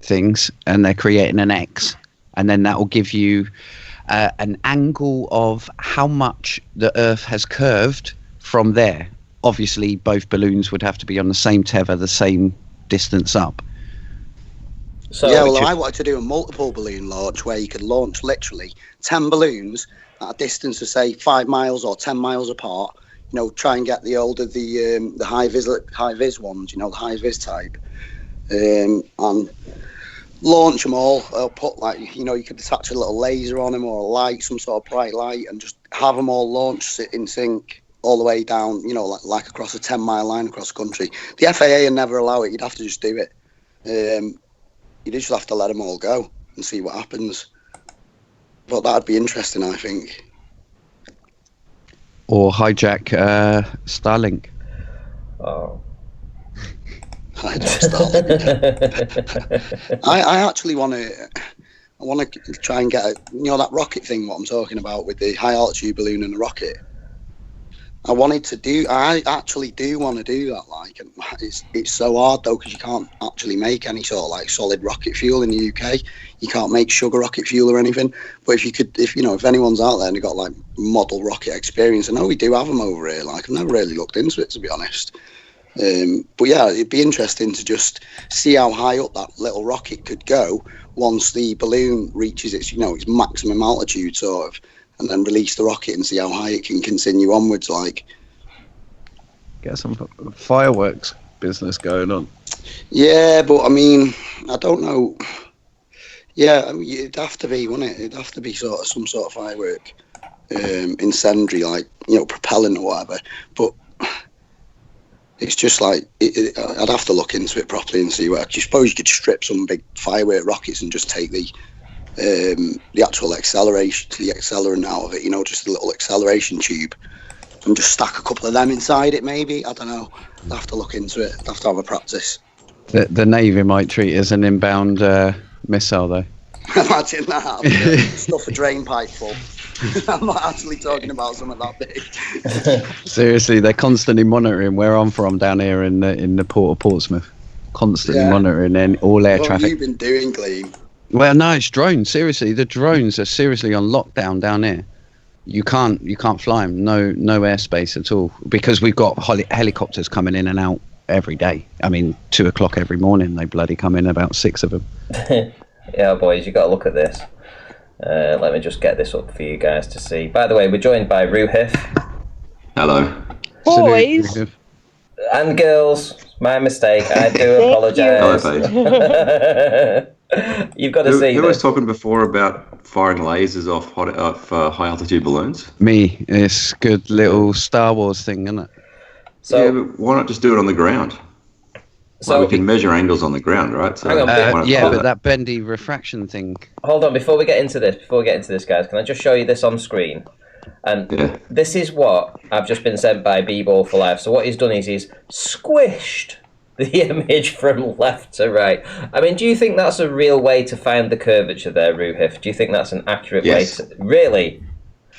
things, and they're creating an X, and then that will give you an angle of how much the Earth has curved from there. Obviously, both balloons would have to be on the same tether, the same distance up. So yeah, well, I wanted to do a multiple balloon launch where you could launch literally 10 balloons at a distance of, say, 5 miles or 10 miles apart. You know, try and get the high vis ones, you know, the high vis type, and launch them all. Put, like, you know, you could attach a little laser on them or a light, some sort of bright light, and just have them all launched in sync all the way down, you know, like across a 10-mile line across the country. The FAA would never allow it. You'd have to just do it. You'd just have to let them all go and see what happens. But that'd be interesting, I think. Or hijack Starlink. Oh. Hijack Starlink. I actually want to try and get that rocket thing, what I'm talking about with the high altitude balloon and the rocket. I actually do want to do that, like, and it's so hard though, because you can't actually make any sort of like solid rocket fuel in the UK. You can't make sugar rocket fuel or anything. But if anyone's out there and they've got like model rocket experience, I know we do have them over here. Like, I've never really looked into it, to be honest. But yeah, it'd be interesting to just see how high up that little rocket could go once the balloon reaches its maximum altitude, sort of. And then release the rocket and see how high it can continue onwards. Like, get some fireworks business going on. Yeah, but I mean, I don't know. Yeah, I mean, it'd have to be, wouldn't it? It'd have to be some sort of firework, incendiary, like, propellant or whatever. But it's just like I'd have to look into it properly and see where. I suppose you could strip some big firework rockets and just take the actual acceleration, the accelerant out of it, just a little acceleration tube. and just stack a couple of them inside it. Maybe, I don't know. I'll have to look into it. I'll have to have a practice. The Navy might treat it as an inbound missile, though. Imagine that. Stuff a drain pipe full. I'm not actually talking about something that big. Seriously, they're constantly monitoring where I'm from down here in the port of Portsmouth. Constantly monitoring all air What have traffic. you been doing, Gleam? Well, no, it's drones. Seriously, the drones are seriously on lockdown down here. You can't fly them. No airspace at all, because we've got helicopters coming in and out every day. I mean, 2 o'clock every morning. They bloody come in, about 6 of them. Yeah, boys, you got to look at this. Let me just get this up for you guys to see. By the way, we're joined by Ruhif. Hello. Boys. Salute. And girls. My mistake. I do apologise. Hello, You've got to see Who was this. talking before about firing lasers off high altitude balloons? Me, it's good little Star Wars thing, isn't it? So, Yeah, but why not just do it on the ground? so We can measure angles on the ground, right? So Hang on, why not Yeah, try but that bendy refraction thing. hold on. Before we get into this, guys, can I just show you this on screen? And Yeah. this is what I've just been sent by B-Ball for Life. So what he's done is he's squished the image from left to right. I mean, do you think that's a real way to find the curvature there, Ruhif? Do you think that's an accurate Yes. way to... Really?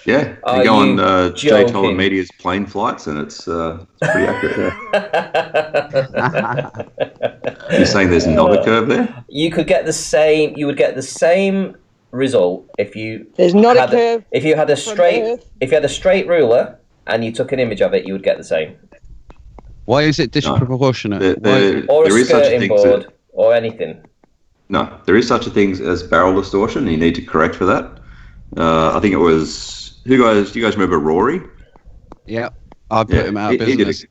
Yeah, Are you go you on Jay joking? Toller Media's plane flights, and it's pretty accurate. Yeah. You're saying there's not a curve there? You would get the same result if you There's not a had curve. if you had a straight ruler and you took an image of it, you would get the same. Why is it disproportionate? Or There a is such a skirting thing board or anything. No, there is such a thing as barrel distortion, and you need to correct for that. I think it was do you guys remember Rory? Yeah, I put him out of he did business.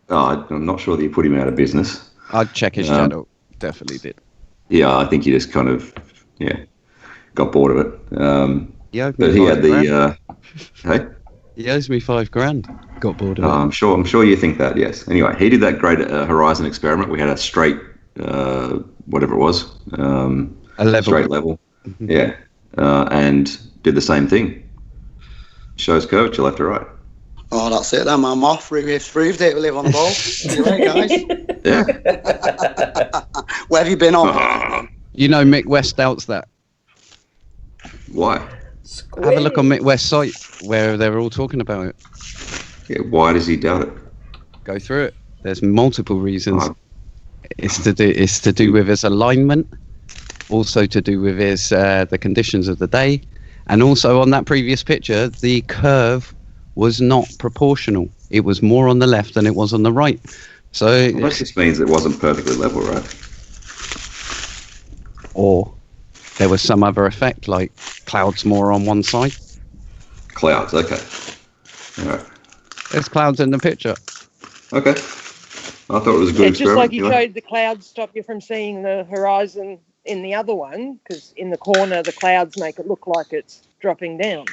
I'm not sure that you put him out of business. I'd check his channel. Definitely did. Yeah, I think he just kind of got bored of it. He owed But me he had £5,000. hey. He owes me $5,000. Got bored of it. I'm sure you think that. Yes. Anyway, he did that great Horizon experiment. We had a straight, whatever it was, A level. straight level. Yeah, and did the same thing. Shows curvature left to right. Oh, that's it then. I'm off. We've proved it. We live on the ball. See you later, guys. Yeah. Where have you been on? You know, Mick West doubts that. Why? Have a look on Mick West's site where they're all talking about it. Yeah. Why does he doubt it? Go through it. There's multiple reasons. Oh. It's to do with his alignment, also to do with his the conditions of the day, and also on that previous picture, the curve was not proportional. It was more on the left than it was on the right. So, Well, that just means it wasn't perfectly level, right? or there was some other effect, like clouds more on one side. Clouds. Okay. All right. There's clouds in the picture. Okay. I thought it was a good Yeah, just like experiment. you showed the clouds stop you from seeing the horizon in the other one, because in the corner the clouds make it look like it's dropping down.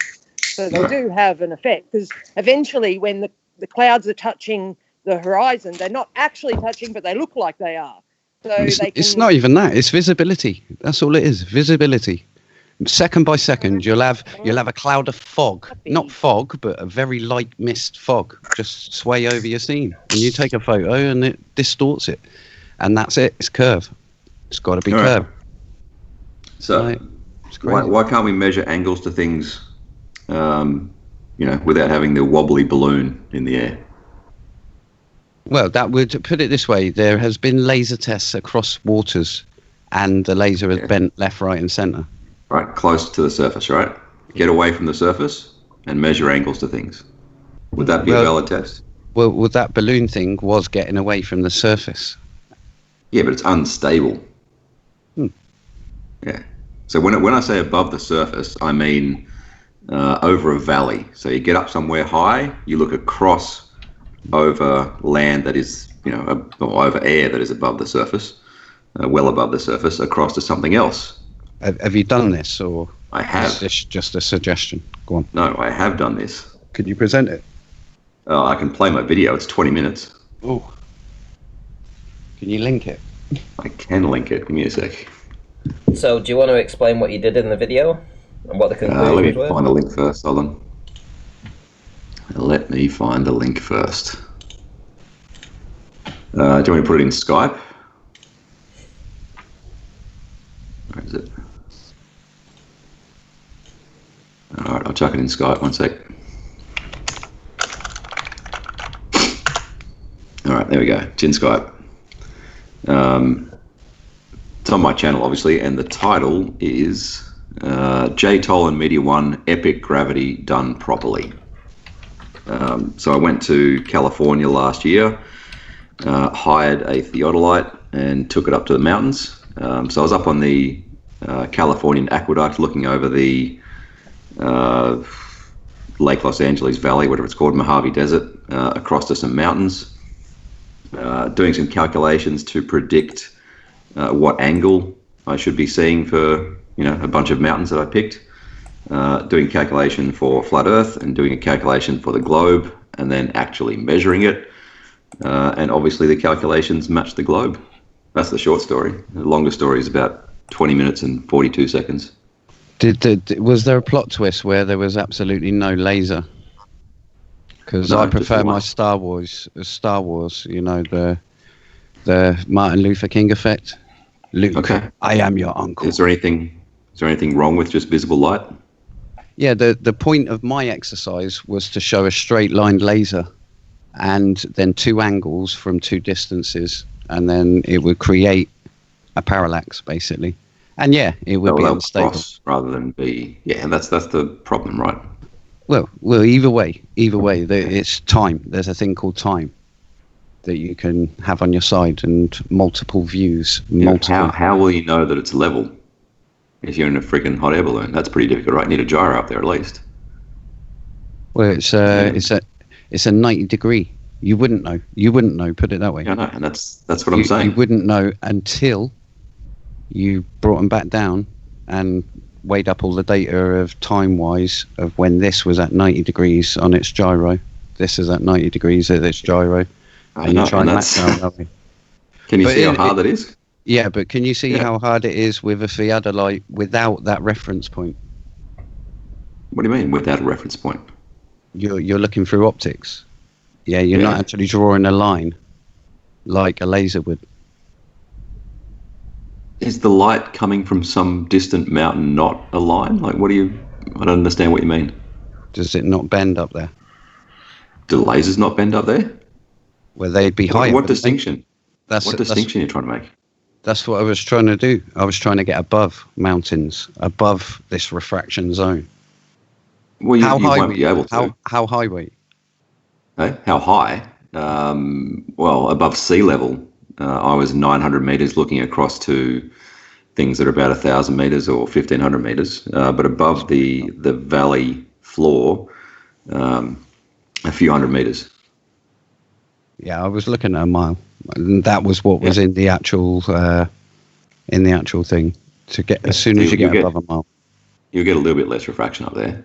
So they do have an effect, because eventually when the clouds are touching the horizon, they're not actually touching, but they look like they are. So It's not even that. It's visibility. That's all it is. Visibility. Second by second, you'll have a cloud of fog, not fog, but a very light mist fog, just sway over your scene, and you take a photo and it distorts it, and that's it. It's curve. It's got to be All right. curve. So, Right. It's crazy. why can't we measure angles to things, without having the wobbly balloon in the air? Well, that would put it this way: there has been laser tests across waters, and the laser has bent left, right, and centre. Right, close to the surface, right? Get away from the surface and measure angles to things. Would that be a valid test? Well, that balloon thing was getting away from the surface. Yeah, but it's unstable. Yeah. So when I say above the surface, I mean over a valley. So you get up somewhere high, you look across over land that is, or over air that is above the surface, well above the surface, across to something else. Have you done this, or I have. is this just a suggestion? Go on. No, I have done this. Could you present it? I can play my video. It's 20 minutes. Oh. Can you link it? I can link it. Give me a sec. So, do you want to explain what you did in the video and what the Let me conclusions were? find a link first. Hold on. Let me find the link first. Do you want me to put it in Skype? Where is it? All right, I'll chuck it in Skype. One sec. All right, there we go. It's in Skype. It's on my channel, obviously, and the title is J. Toll and Media One Epic Gravity Done Properly. So I went to California last year, hired a theodolite and took it up to the mountains. So I was up on the Californian aqueduct looking over the Lake Los Angeles Valley, whatever it's called, Mojave Desert, across to some mountains, doing some calculations to predict what angle I should be seeing for, a bunch of mountains that I picked, doing calculation for flat Earth and doing a calculation for the globe, and then actually measuring it. And obviously the calculations match the globe. That's the short story. The longer story is about 20 minutes and 42 seconds. Was there a plot twist where there was absolutely no laser? Because No, I just prefer my one. Star Wars, the Martin Luther King effect. Luke, Okay. I am your uncle. Is there anything wrong with just visible light? Yeah, the point of my exercise was to show a straight line laser and then two angles from two distances, and then it would create a parallax, basically. And yeah, it would be They'll unstable. cross rather than be. Yeah, that's the problem, right? Well, either way, it's time. There's a thing called time that you can have on your side and multiple views. How will you know that it's level if you're in a freaking hot air balloon? That's pretty difficult, right? You need a gyro up there at least. Well, it's a 90 degree. You wouldn't know. Put it that way. Yeah, I know, and that's what I'm saying. You wouldn't know until you brought them back down and weighed up all the data of time-wise of when this was at 90 degrees on its gyro. This is at 90 degrees at its gyro. I know, try and and that's. match that way. Can you But see how hard that is? Yeah, but can you see Yeah. how hard it is with a theodolite without that reference point? What do you mean without a reference point? You're looking through optics. Yeah, you're Yeah. not actually drawing a line like a laser would. Is the light coming from some distant mountain not a line? Like, I don't understand what you mean. Does it not bend up there? Do lasers not bend up there? Where they'd be higher. What wouldn't they? distinction? What Distinction are you trying to make? That's what I was trying to do. I was trying to get above mountains, above this refraction zone. Well, you How high won't were be you? able to. How high were you? How high? Well, above sea level. I was 900 meters looking across to things that are about 1,000 meters or 1,500 meters, but above the valley floor, a few hundred meters. Yeah, I was looking at a mile. And that was what was in the actual thing. To get as soon as you get above a mile. You'll get a little bit less refraction up there.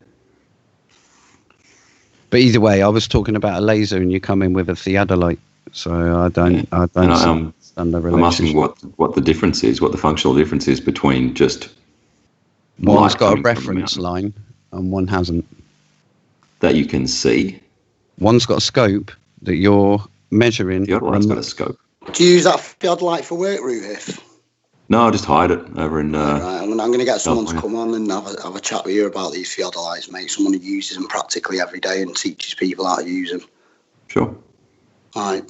But either way, I was talking about a laser, and you come in with a theodolite. So I don't understand the relationship. I'm asking what the difference is, what the functional difference is between just One's light got a coming from reference mountain line, and one hasn't. that you can see. One's got a scope that you're measuring. The other one's got a scope. Do you use that theodolite for work, Rudolph? No, I just hide it over in. Right, I'm going to get someone to yeah. come on and have a chat with you about these theodolites, mate. Someone who uses them practically every day and teaches people how to use them. Sure. All right.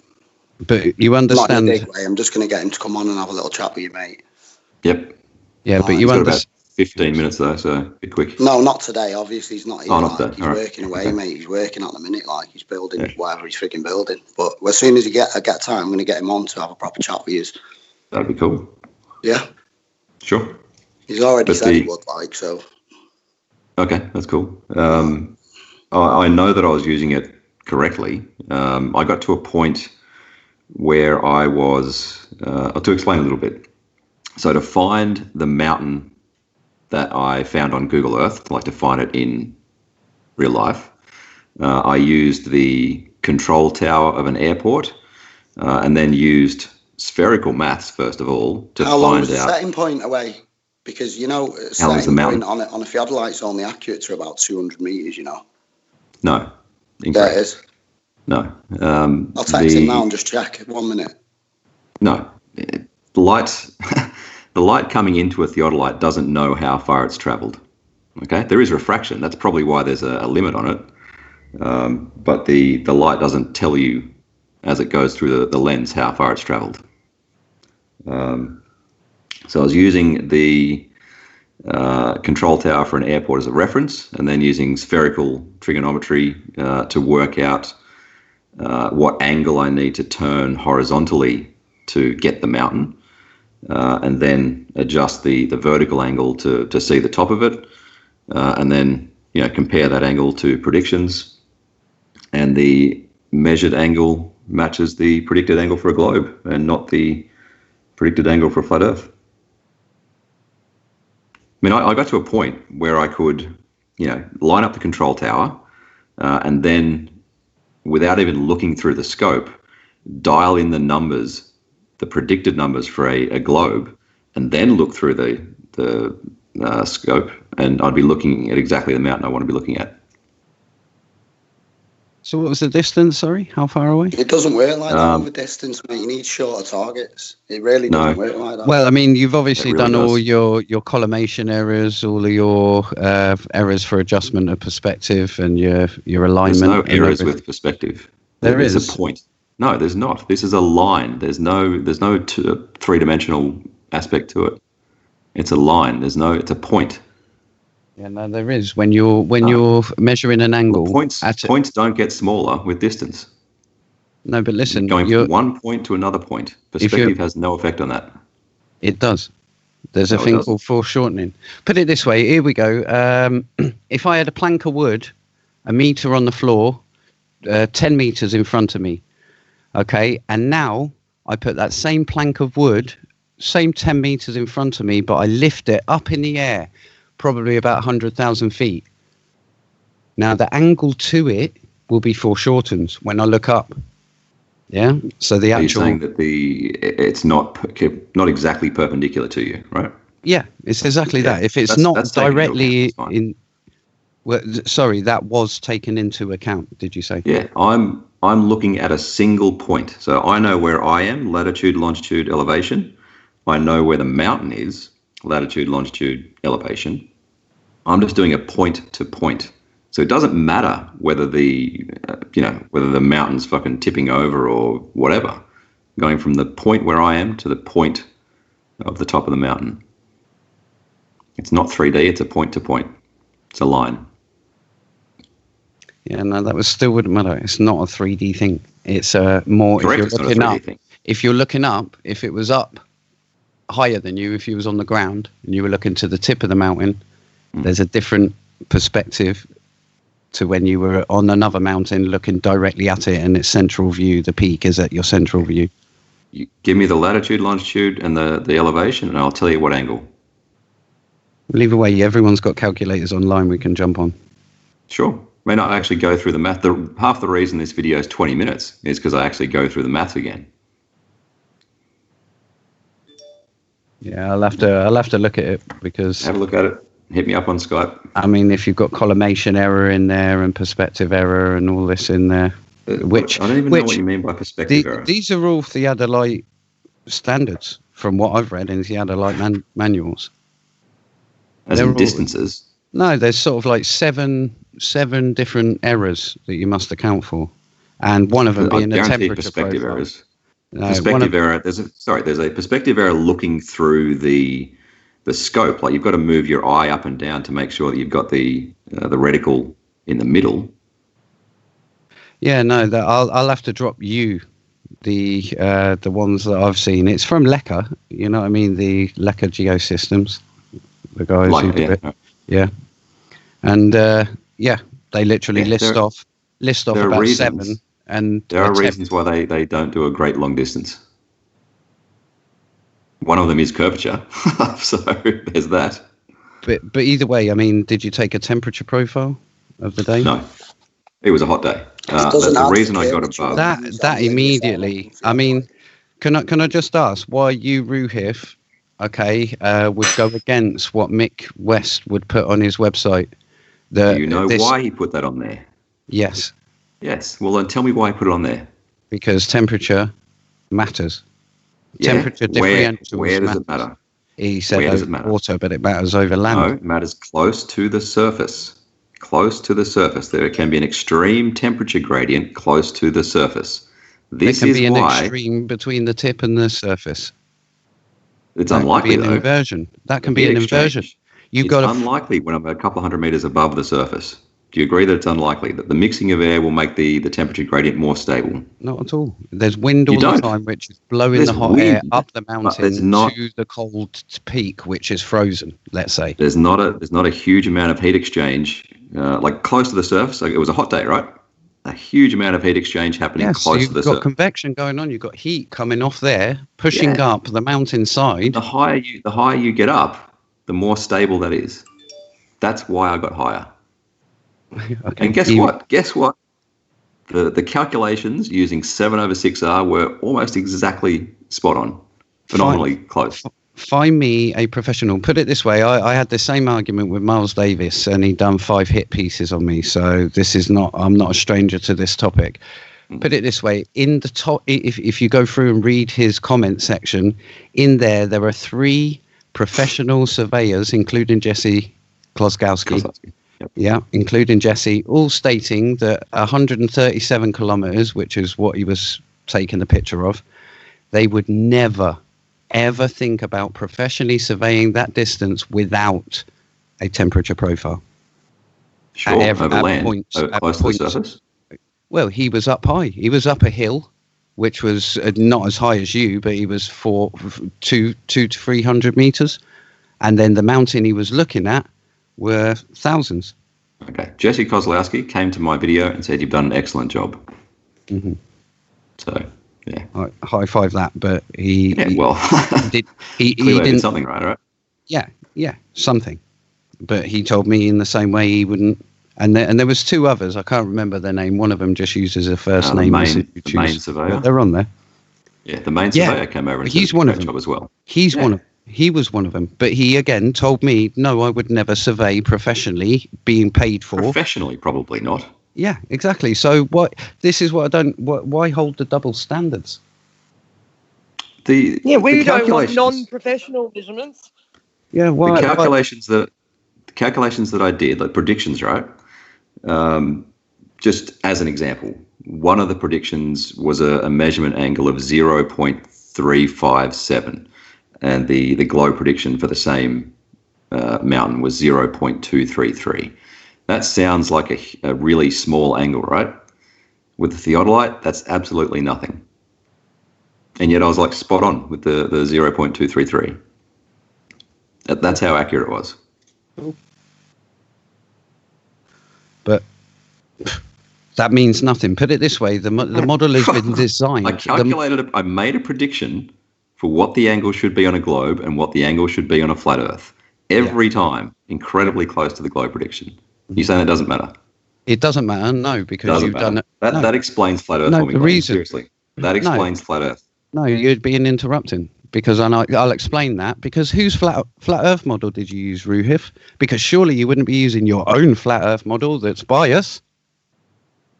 But you Not in understand. a big way. I'm just going to get him to come on and have a little chat with you, mate. Yep. Yeah, but you He's got about understand. 15 minutes though, so be quick. No, not today. Obviously, he's not here. Oh, not today. He's All right. working away, Okay. mate. He's working at the minute, like he's building Yeah. whatever he's freaking building. But as soon as I get time, I'm going to get him on to have a proper chat with you. That'd be cool. Yeah, Sure. he's already But said he would, like, so. Okay, that's cool. I know that I was using it correctly. I got to a point where I was, to explain a little bit. So to find the mountain that I found on Google Earth, like to find it in real life, I used the control tower of an airport and then used spherical maths, first of all, to How long is find the out. setting point away? Because, you know, How long is the setting mountain? point on a theodolite's only accurate to about 200 metres, you know. No, Incorrect. There it is. No. I'll text him now and just check. 1 minute. No. The light, the light coming into a theodolite doesn't know how far it's travelled. Okay, there is refraction. That's probably why there's a limit on it. But the light doesn't tell you as it goes through the lens how far it's travelled. So I was using the control tower for an airport as a reference, and then using spherical trigonometry to work out what angle I need to turn horizontally to get the mountain, and then adjust the vertical angle to see the top of it, and then compare that angle to predictions, and the measured angle matches the predicted angle for a globe and not the predicted angle for a flat Earth. I mean, I got to a point where I could, line up the control tower and then, without even looking through the scope, dial in the numbers, the predicted numbers for a globe, and then look through the scope, and I'd be looking at exactly the mountain I want to be looking at. So what was the distance, sorry? How far away? It doesn't work like that over distance, mate. You need shorter targets. It really doesn't work like that. Well, I mean, you've obviously really done all does. your collimation errors, all of your errors for adjustment of perspective and your alignment. There's no and errors everything. with perspective. There's a point. No, there's not. This is a line. There's no three-dimensional aspect to it. It's a line. It's a point. Yeah, no, there is. When you're measuring an angle, Well, points don't get smaller with distance. No, but listen, Going from one point to another point, perspective has no effect on that. It does. There's a No, it thing doesn't. called foreshortening. Put it this way. Here we go. If I had a plank of wood, a meter on the floor, 10 meters in front of me, okay, and now I put that same plank of wood, same 10 meters in front of me, but I lift it up in the air, probably about 100,000 feet. Now the angle to it will be foreshortened when I look up. Yeah. So the Are you actual. saying that it's not exactly perpendicular to you, right? Yeah, it's exactly Yeah, that. If it's that's not taken into directly account, that's fine. in. Well, sorry, that was taken into account. Did you say? Yeah, I'm looking at a single point. So I know where I am, latitude, longitude, elevation. I know where the mountain is, latitude, longitude, elevation. I'm just doing a point to point. So it doesn't matter whether whether the mountain's fucking tipping over or whatever. Going from the point where I am to the point of the top of the mountain. It's not 3D, it's a point to point. It's a line. Yeah, no, that still wouldn't matter. It's not a 3D thing. It's more Correct, if it's you're not a looking 3D up. thing. If you're looking up, if it was up higher than you, if you was on the ground and you were looking to the tip of the mountain, there's a different perspective to when you were on another mountain looking directly at it and its central view. The peak is at your central view. You give me the latitude, longitude, and the elevation, and I'll tell you what angle. Well, either way, everyone's got calculators online we can jump on. Sure. May not actually go through the math. Half the reason this video is 20 minutes is because I actually go through the math again. Yeah, I'll have to look at it because Have a look at it. Hit me up on Skype. I mean, if you've got collimation error in there and perspective error and all this in there, which I don't even know what you mean by perspective error. These are all theodolite standards from what I've read in theodolite manuals. As They're in all- distances. No, there's sort of like seven different errors that you must account for, and one of them I being a guarantee temperature perspective profile. errors. No, Perspective error. There's a perspective error looking through the scope. Like you've got to move your eye up and down to make sure that you've got the reticle in the middle. Yeah, no, I'll have to drop you the ones that I've seen. It's from Lecker, you know what I mean? The Lecker Geosystems, the guys who do it. Yeah, and they literally list off there are about reasons. 7, and There are reasons why they don't do a great long distance. One of them is curvature, so there's that. But either way, I mean, did you take a temperature profile of the day? No, it was a hot day. doesn't The add reason to I got curvature. above That immediately. I mean, can I just ask why you Ruhif, okay, would go against what Mick West would put on his website? Do you know why he put that on there? Yes. Yes. Well, then tell me why I put it on there. Because temperature matters. Yeah. Temperature differentials Where does matters. it matter? He said Where does over it matter? water, but it matters over land. No, it matters close to the surface. Close to the surface. There can be an extreme temperature gradient close to the surface. This there can is be an why extreme between the tip and the surface. it's That unlikely, can be an though. inversion. That can The be an heat inversion. exchange. You've It's got unlikely when I'm a couple of hundred meters above the surface. Do you agree that it's unlikely that the mixing of air will make the temperature gradient more stable? not at all. There's wind You all the don't. time, which is blowing There's the hot air wind, up the but there's mountain not- to the cold peak, which is frozen. Let's say. There's not a huge amount of heat exchange, like close to the surface. Like, it was a hot day, right? A huge amount of heat exchange happening Yes, so close you've to the got surface. convection going on. You've got heat coming off there, pushing Yeah. up the mountainside. The higher you get up, the more stable that is. That's why I got higher. Okay. And guess what? Guess what? The calculations using 7/6R were almost exactly spot on. Phenomenally close. Find me a professional. Put it this way: I had the same argument with Miles Davis, and he'd done 5 hit pieces on me. So this is not. I'm not a stranger to this topic. Put it this way: in the top, if you go through and read his comment section, in there are 3 professional surveyors, including Jesse Klosgowski. Yep. Yeah, including Jesse, all stating that 137 kilometers, which is what he was taking the picture of, they would never, ever think about professionally surveying that distance without a temperature profile. Sure, over land, points, close to the surface. Well, he was up high. He was up a hill, which was not as high as you, but he was 200 to 300 meters. And then the mountain he was looking at were thousands. Okay. Jesse Kozlowski came to my video and said, "You've done an excellent job." Mm-hmm. So, yeah. I high five that, but he did. He Clearly did did something right? Yeah, something. But he told me in the same way he wouldn't. And there was 2 others. I can't remember their name. One of them just uses a first name. The main surveyor. But they're on there. Yeah, the main surveyor came over and he's did one a of great them job as well. He was one of them. But he again told me, no, I would never survey professionally, being paid for. Professionally, probably not. Yeah, exactly. So this is what I don't. Why hold the double standards? We the don't want calculations- non-professional measurements. Yeah, why? The calculations that I did, like predictions, right? Just as an example, one of the predictions was a measurement angle of 0.357, and the glow prediction for the same mountain was 0.233. That sounds like a really small angle, right? With the theodolite, that's absolutely nothing. And yet I was like spot on with the 0.233. That's how accurate it was. But that means nothing. Put it this way: the model has been designed. I made a prediction for what the angle should be on a globe and what the angle should be on a flat Earth every time, incredibly close to the globe prediction. You saying that doesn't matter? It doesn't matter, no, because you've done it. That explains flat Earth for me. The reason, seriously, that explains flat Earth. No, you're being interrupting. Because I'll explain that. Because whose flat Earth model did you use, Ruhif? Because surely you wouldn't be using your own flat Earth model that's biased.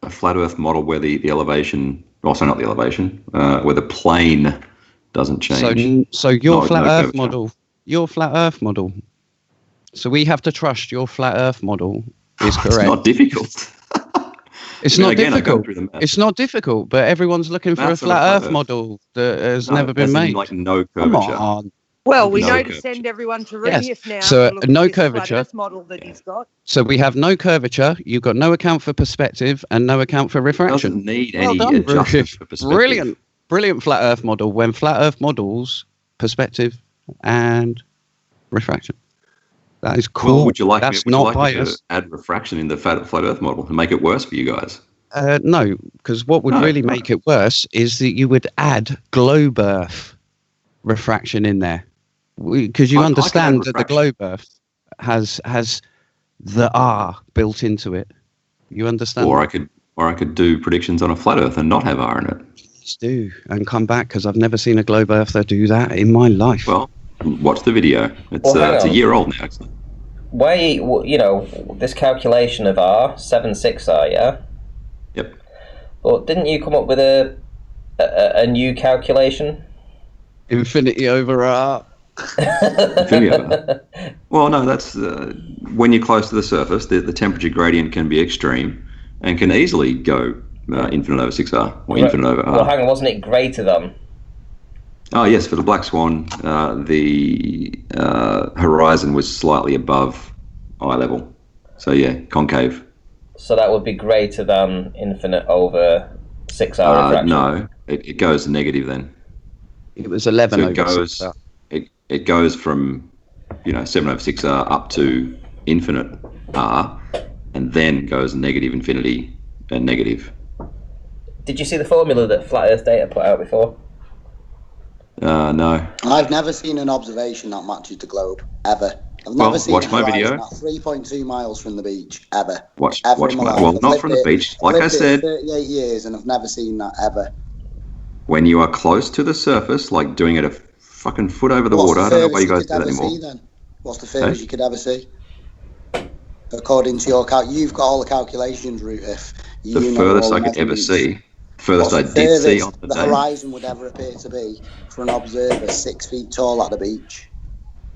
A flat Earth model where the elevation, also not the elevation, where the plane doesn't change. So your flat Earth model, So we have to trust your flat Earth model is correct. It's not difficult. It's not difficult. It's not difficult, but everyone's looking for a flat Earth model that has never been made. Like no curvature. Come on. Well, we know to send everyone to Ruhif now. So to look no at this curvature. flat Earth model that he's got. So we have no curvature. You've got no account for perspective and no account for refraction. Doesn't need any adjustment for perspective. Brilliant flat Earth model. When flat Earth models perspective and refraction. That is cool. Well, would you like me biased. to add refraction in the flat Earth model and make it worse for you guys? No, because what would really make it worse is that you would add globe Earth refraction in there. Because you understand that the globe Earth has the R built into it. You understand? Or I could do predictions on a flat Earth and not have R in it. Please do, and come back, because I've never seen a globe Earther do that in my life. Well, watch the video. It's a year old now. Why, this calculation of R, 7.6R, yeah? Yep. But didn't you come up with a new calculation? Infinity over R. Infinity over. Well, no, that's when you're close to the surface, the temperature gradient can be extreme and can easily go infinite over 6R or infinite over R. Well, hang on, wasn't it greater than? Oh, yes, for the Black Swan, the horizon was slightly above eye level. So, yeah, concave. So that would be greater than infinite over 6R refraction? No, it goes negative then. It was 11 So over it goes, 6R. it goes from 7 over 6R up to infinite R, and then goes negative infinity and negative. Did you see the formula that Flat Earth Data put out before? No. I've never seen an observation that matches the globe, ever. I've never seen watch a my horizon video. at 3.2 miles from the beach, ever. Watch Ever in my my, life. well, I've not lived from the it- beach. Like I've I lived it said, 38 years and I've never seen that, ever. when you are close to the surface, like doing it a fucking foot over the water, I don't know why you guys do that anymore. See, then? What's the furthest you could ever see? According to your you've got all the calculations, Root. If you The know furthest all I the could ever measurements. see, the furthest I What's the did see furthest on the the day, horizon would ever appear to be for an observer 6 feet tall at the beach.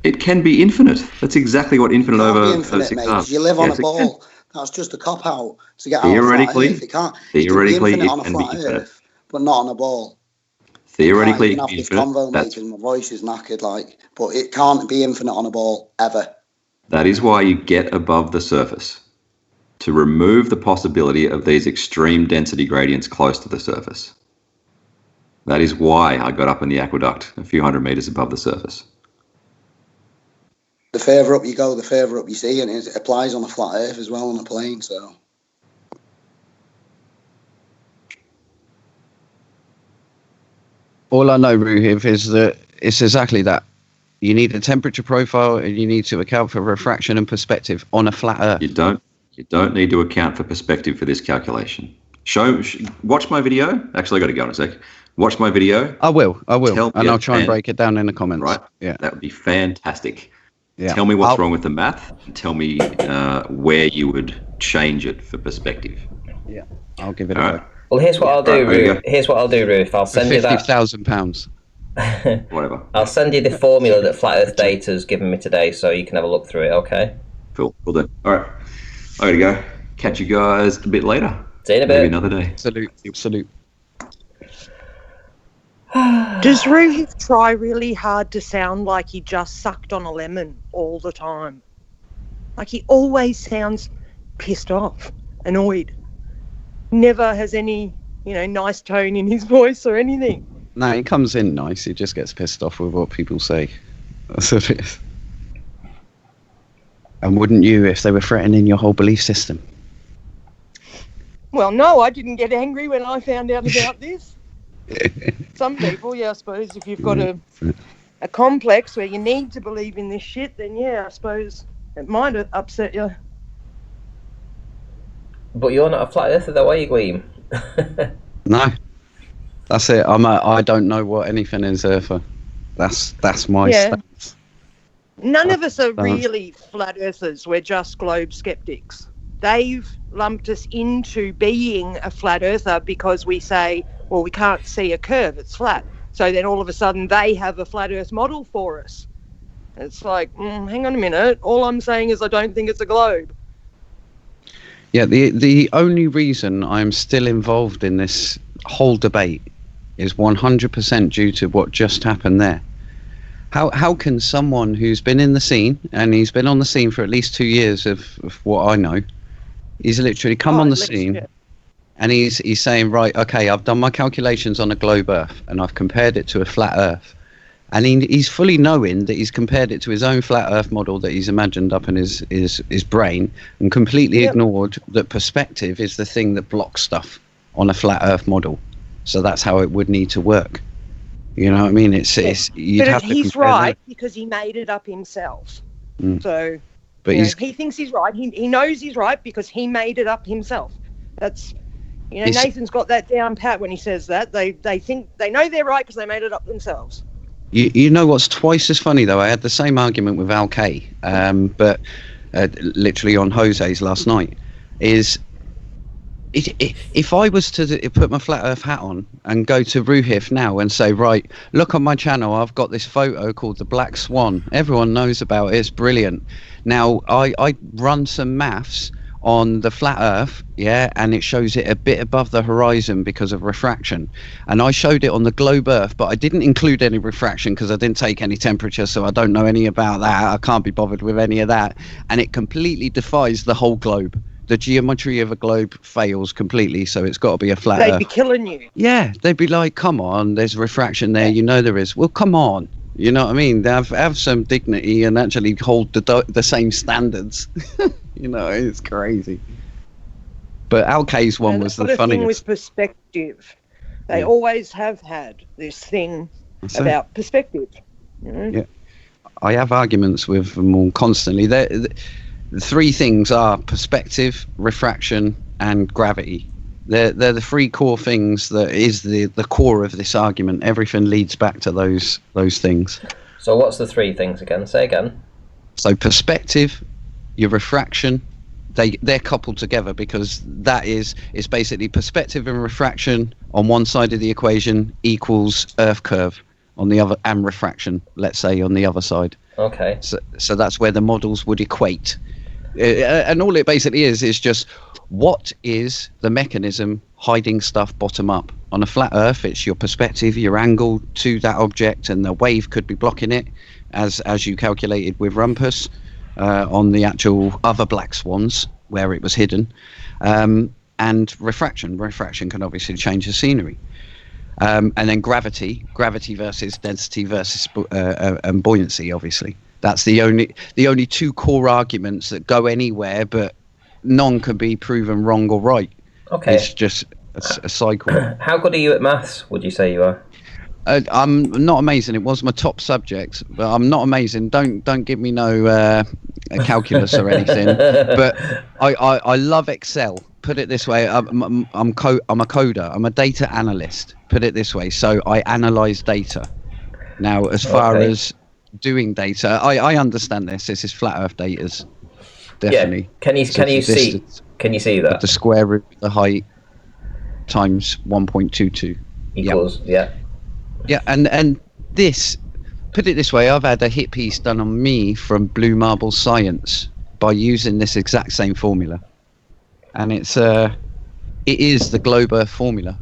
it can be infinite. That's exactly what infinite Can't over be infinite, 6 mate. are. 'Cause you live on Yes, a it can. ball. That's just a cop out to get out of flat Theoretically, Earth. It can be theoretically, infinite it on a can be flat infinite. Earth, but not on a ball. Theoretically, Can't it even can be have this infinite. convo, mate, because my voice is knackered. But it can't be infinite on a ball ever. That is why you get above the surface, to remove the possibility of these extreme density gradients close to the surface. That is why I got up in the aqueduct a few hundred meters above the surface. The further up you go, the further up you see, and it applies on a flat Earth as well on a plane. So All I know, Ruhiv, is that it's exactly that. You need a temperature profile and you need to account for refraction and perspective on a flat Earth. You don't need to account for perspective for this calculation. Watch my video. Actually, I got to go in a sec. Watch my video. I will, Tell and me I'll try and and- break it down in the comments. Right. Yeah. That would be fantastic. Yeah. Tell me what's wrong with the math, and tell me where you would change it for perspective. Yeah. I'll give it All a right. go. Well, here's what I'll do, Right, there you Ruth. Here's what I'll do, Ruth. I'll For send you that. £50,000. Whatever. I'll send you the formula that Flat Earth Data's given me today, so you can have a look through it. Okay. Cool. We'll do. All right. I got to go. Catch you guys a bit later. See you in a Maybe bit. another day. Salute. Does Ruhiv try really hard to sound like he just sucked on a lemon all the time? Like he always sounds pissed off, annoyed. Never has any, nice tone in his voice or anything. No, he comes in nice. He just gets pissed off with what people say. That's what it is. And wouldn't you if they were threatening your whole belief system? Well, no, I didn't get angry when I found out about this. Some people, I suppose, if you've got a complex where you need to believe in this shit, then I suppose it might upset you. But you're not a flat earther, though, are you, Gleam? No. That's it. I don't know what anything is, Earther. That's my stance. None of us are really flat earthers. We're just globe skeptics. They've lumped us into being a flat earther because we say, well, we can't see a curve, it's flat. So then all of a sudden they have a flat earth model for us. It's like, hang on a minute. All I'm saying is I don't think it's a globe. Yeah, the only reason I'm still involved in this whole debate is 100% due to what just happened there. How can someone who's been in the scene, and he's been on the scene for at least 2 years of what I know, he's literally come on the scene, and he's saying, right, okay, I've done my calculations on a globe Earth, and I've compared it to a flat Earth. And he's fully knowing that he's compared it to his own flat Earth model that he's imagined up in his brain, and completely ignored that perspective is the thing that blocks stuff on a flat Earth model. So that's how it would need to work. You know what I mean? He's right because he made it up himself. So but he thinks he's right. He knows he's right because he made it up himself. That's Nathan's got that down pat when he says that. They think they know they're right because they made it up themselves. You know what's twice as funny though? I had the same argument with Al K, but literally on Jose's last night. Is If I was to put my flat Earth hat on and go to Ruhif now and say, right, look on my channel, I've got this photo called the Black Swan. Everyone knows about it. It's brilliant. Now I run some maths on the flat Earth, yeah, and it shows it a bit above the horizon because of refraction. And I showed it on the globe Earth, but I didn't include any refraction because I didn't take any temperature, so I don't know any about that. I can't be bothered with any of that. And it completely defies the whole globe. The geometry of a globe fails completely, so it's got to be a flat They'd Earth. be killing you. Yeah, they'd be like, come on, there's refraction there, you know there is. Well, come on, you know what I mean? Have some dignity and actually hold the same standards. You know, it's crazy. But Alkay's one was the thing funniest. with perspective. They Yeah. always have had this thing That's it. about perspective. You know? Yeah. I have arguments with them all constantly. The three things are perspective, refraction, and gravity. They're the three core things that is the core of this argument. Everything leads back to those things. So what's the three things again? Say again. So perspective, your refraction, they're coupled together because it's basically perspective and refraction on one side of the equation equals Earth curve on the other, and refraction, let's say, on the other side. Okay. So that's where the models would equate. And all it basically is just what is the mechanism hiding stuff bottom up. On a flat Earth, it's your perspective, your angle to that object, and the wave could be blocking it, as you calculated with Rumpus on the actual other black swans where it was hidden. And refraction can obviously change the scenery. And then gravity versus density versus and buoyancy, obviously. That's the only two core arguments that go anywhere, but none can be proven wrong or right. Okay. It's just a cycle. How good are you at maths, would you say you are? I'm not amazing. It was my top subject, but I'm not amazing. Don't give me no calculus or anything. But I love Excel. Put it this way, I'm a coder. I'm a data analyst. Put it this way. So I analyze data. Now, as far as doing data, I understand this. This is flat Earth data's definitely. Yeah. Can you see? Can you see that? The square root of the height times 1.22 equals yeah. Yeah, and this, put it this way, I've had a hit piece done on me from Blue Marble Science by using this exact same formula, and it is the globe Earth formula,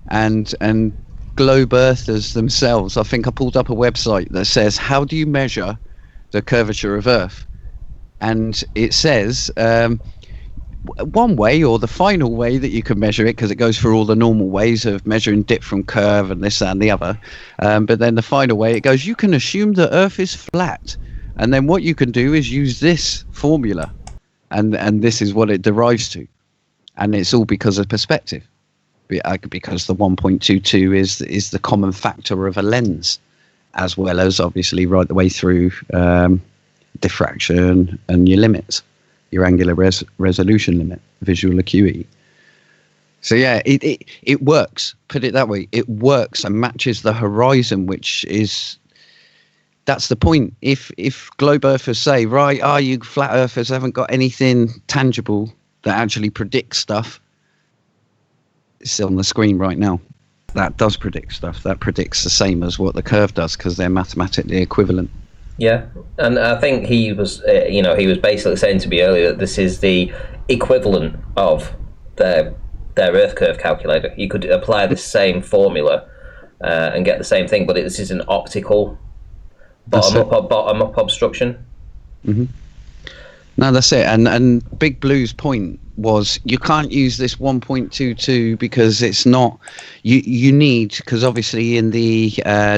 and globe Earthers themselves. I think I pulled up a website that says, how do you measure the curvature of Earth? And it says one way, or the final way that you can measure it, because it goes through all the normal ways of measuring dip from curve and this, that, and the other. But then the final way, it goes, you can assume the Earth is flat. And then what you can do is use this formula. And this is what it derives to. And it's all because of perspective. Because the 1.22 is the common factor of a lens, as well as obviously right the way through diffraction and your limits, your angular resolution limit, visual acuity. So yeah, it works. Put it that way, it works and matches the horizon, that's the point. If globe earthers say, right, you flat earthers haven't got anything tangible that actually predicts stuff, it's on the screen right now. That does predict stuff. That predicts the same as what the curve does because they're mathematically equivalent. Yeah, and I think he was basically saying to me earlier that this is the equivalent of their Earth curve calculator. You could apply the same formula and get the same thing, but this is an optical bottom up obstruction. Mm-hmm. No, that's it. And Big Blue's point was you can't use this 1.22 because it's not. You need, because obviously in the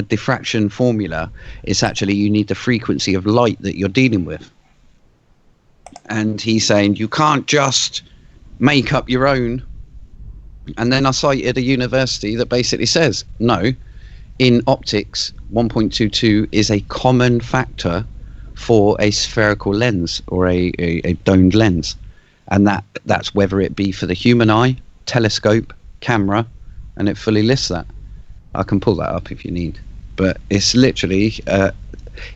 diffraction formula, it's actually you need the frequency of light that you're dealing with. And he's saying you can't just make up your own. And then I cited a university that basically says no, in optics, 1.22 is a common factor for a spherical lens or a domed lens, and that's whether it be for the human eye, telescope, camera, and it fully lists that. I can pull that up if you need, but it's literally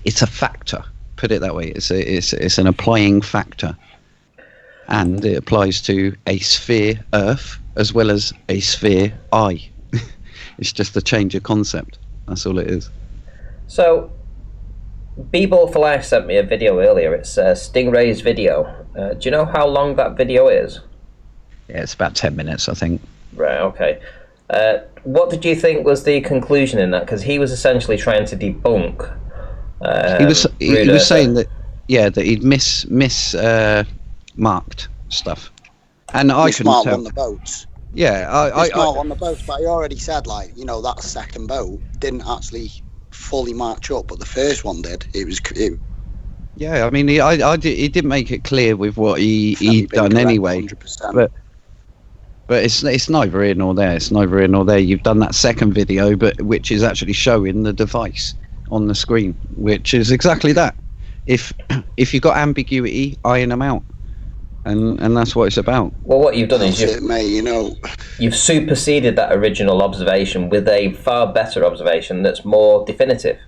it's a factor. Put it that way. It's an applying factor. and it applies to a sphere Earth as well as a sphere Eye. It's just a change of concept. That's all it is. So, B-Ball for Life sent me a video earlier. It's Stingray's video. Do you know how long that video is? Yeah, it's about 10 minutes, I think. Right, okay. What did you think was the conclusion in that? Because he was essentially trying to debunk. He was saying that, yeah, that he'd marked stuff, and I couldn't Smart tell. on the boats. Yeah, Smart on the boats, but he already said, like, you know, that second boat didn't actually fully march up, but the first one did. Yeah, I mean, he did make it clear with what he'd done anyway. 100%. But it's neither here nor there. It's neither here nor there. You've done that second video, but which is actually showing the device on the screen, which is exactly that. If you've got ambiguity, iron them out, and that's what it's about. Well, what you've done is you've superseded that original observation with a far better observation that's more definitive.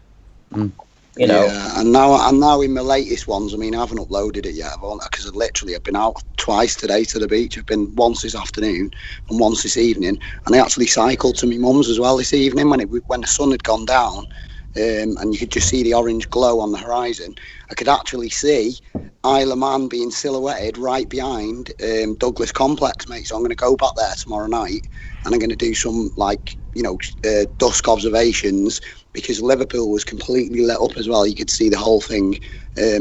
You know. Yeah, and now in my latest ones, I mean, I haven't uploaded it yet, because I've been out twice today to the beach. I've been once this afternoon and once this evening, and I actually cycled to my mum's as well this evening when the sun had gone down, and you could just see the orange glow on the horizon. I could actually see Isle of Man being silhouetted right behind Douglas Complex, mate. So I'm going to go back there tomorrow night, and I'm going to do some dusk observations, because Liverpool was completely lit up as well. You could see the whole thing.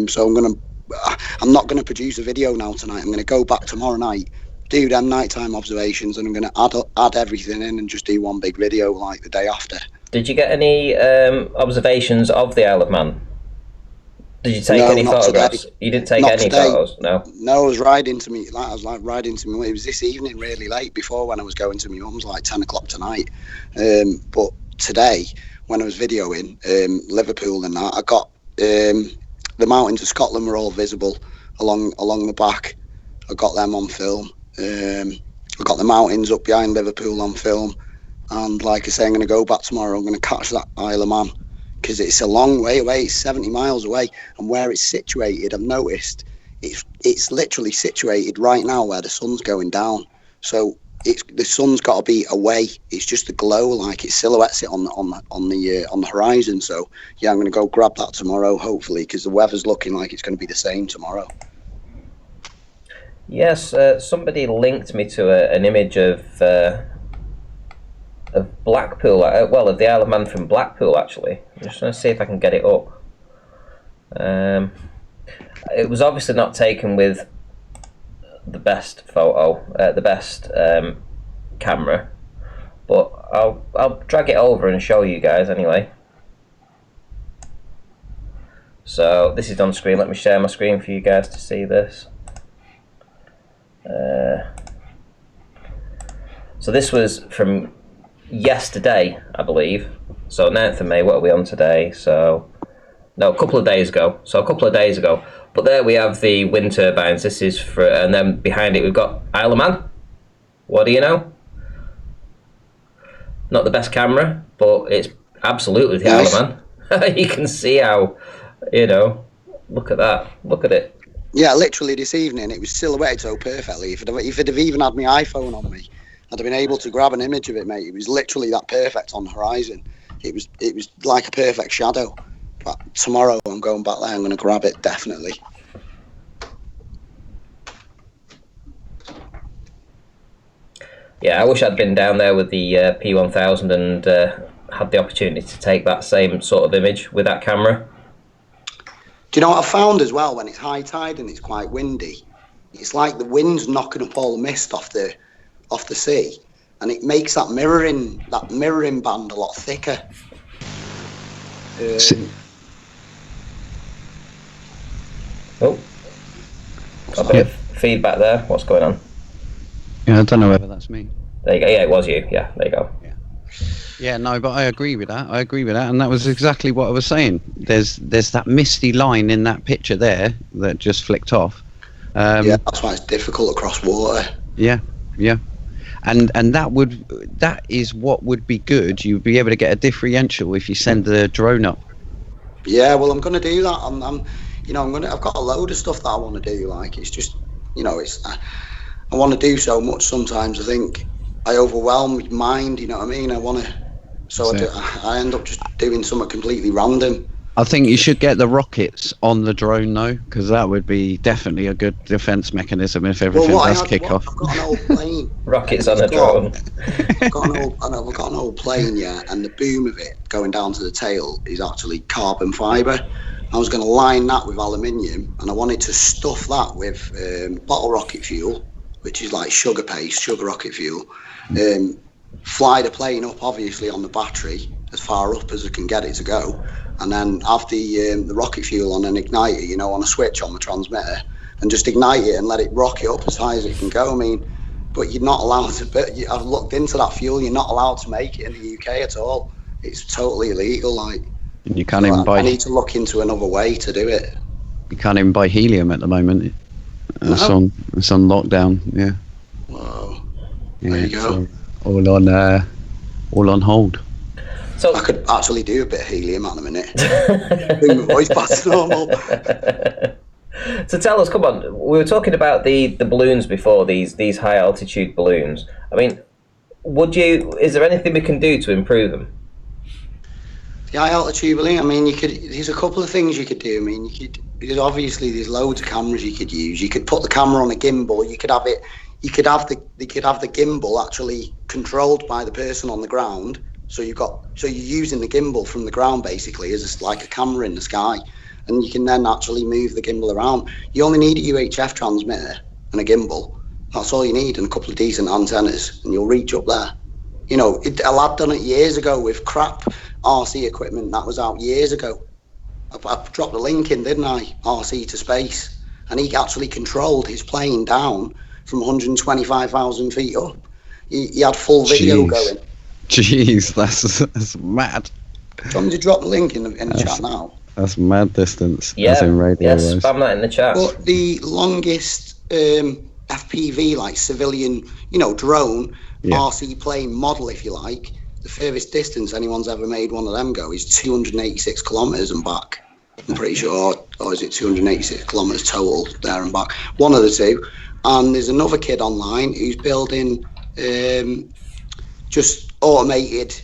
So I'm not going to produce a video now tonight. I'm going to go back tomorrow night, do them nighttime observations, and I'm going to add everything in and just do one big video like the day after. Did you get any observations of the Isle of Man? Did you take any photographs? Today. You didn't take not any today. photos? No. No, I was riding to me. It was this evening, really late, before when I was going to my mum's, like 10 o'clock tonight. But today, when I was videoing Liverpool and that, I got the mountains of Scotland were all visible along the back. I got them on film. I got the mountains up behind Liverpool on film. And like I say, I'm going to go back tomorrow. I'm going to catch that Isle of Man, because it's a long way away. It's 70 miles away, and where it's situated, I've noticed it's literally situated right now where the sun's going down. So the sun's got to be away. It's just the glow, like it silhouettes it on the horizon. So yeah, I'm going to go grab that tomorrow, hopefully, because the weather's looking like it's going to be the same tomorrow. Yes, somebody linked me to an image of Blackpool, of the Isle of Man from Blackpool, actually. I'm just trying to see if I can get it up. It was obviously not taken with the best camera, but I'll drag it over and show you guys anyway. So this is on screen. Let me share my screen for you guys to see this. So this was from yesterday, I believe. So 9th of May, what are we on today? So, no, a couple of days ago. But there we have the wind turbines. This is and then behind it we've got Isle of Man. What do you know? Not the best camera, but it's absolutely the Isle of Man. You can see how, look at that. Look at it. Yeah, literally this evening it was silhouetted so perfectly. If it had even had my iPhone on me, I'd have been able to grab an image of it, mate. It was literally that perfect on the horizon. It was like a perfect shadow. But tomorrow I'm going back there. I'm going to grab it, definitely. Yeah, I wish I'd been down there with the P1000 and had the opportunity to take that same sort of image with that camera. Do you know what I found as well? When it's high tide and it's quite windy, it's like the wind's knocking up all the mist off the sea, and it makes that mirroring band a lot thicker. Got a bit of feedback there. What's going on? Yeah, I don't know whether that's me. There you go. Yeah, it was you. Yeah, there you go. Yeah, no, but I agree with that. And that was exactly what I was saying. There's that misty line in that picture there that just flicked off. Yeah, that's why it's difficult across water. Yeah. And that is what would be good. You'd be able to get a differential if you send the drone up. Yeah, well, I'm going to do that. I've got a load of stuff that I want to do. Like, it's just you know, I want to do so much. Sometimes I think I overwhelm my mind. You know what I mean? I end up just doing something completely random. I think you should get the rockets on the drone though, because that would be definitely a good defense mechanism if everything does kick off. I've got an old plane. Rockets on a drone. I've got an old plane, yeah, and the boom of it going down to the tail is actually carbon fibre. I was going to line that with aluminium, and I wanted to stuff that with bottle rocket fuel, which is like sugar paste, sugar rocket fuel. Fly the plane up, obviously, on the battery as far up as I can get it to go, and then have the rocket fuel on an igniter, you know, on a switch on the transmitter, and just ignite it and let it rocket up as high as it can go. I mean, but you're not allowed to. I've looked into that fuel. You're not allowed to make it in the UK at all. It's totally illegal. Like, you can't even buy. I need to look into another way to do it. You can't even buy helium at the moment. It's on lockdown. Yeah. Wow. Yeah, there you go. All on hold. So I could actually do a bit of helium at a minute. Bring my voice back to normal. So tell us, come on. We were talking about the balloons before, these high altitude balloons. I mean, is there anything we can do to improve them? The high altitude balloon, I mean, there's a couple of things you could do. I mean, there's loads of cameras you could use. You could put the camera on a gimbal. You could have the gimbal actually controlled by the person on the ground. So you're using the gimbal from the ground basically as like a camera in the sky, and you can then actually move the gimbal around. You only need a UHF transmitter and a gimbal. That's all you need, and a couple of decent antennas, and you'll reach up there. You know, a lad done it years ago with crap RC equipment that was out years ago. I dropped the link in, didn't I? RC to space, and he actually controlled his plane down from 125,000 feet up. He had full video going. Jeez, that's mad. Do you want me to drop the link in the chat now? That's mad distance. Yeah, yes, spam that in the chat. But the longest FPV, like civilian, you know, drone, RC plane model, if you like, the furthest distance anyone's ever made one of them go is 286 kilometres and back. I'm pretty sure, or is it 286 kilometres total there and back? One of the two. And there's another kid online who's building just automated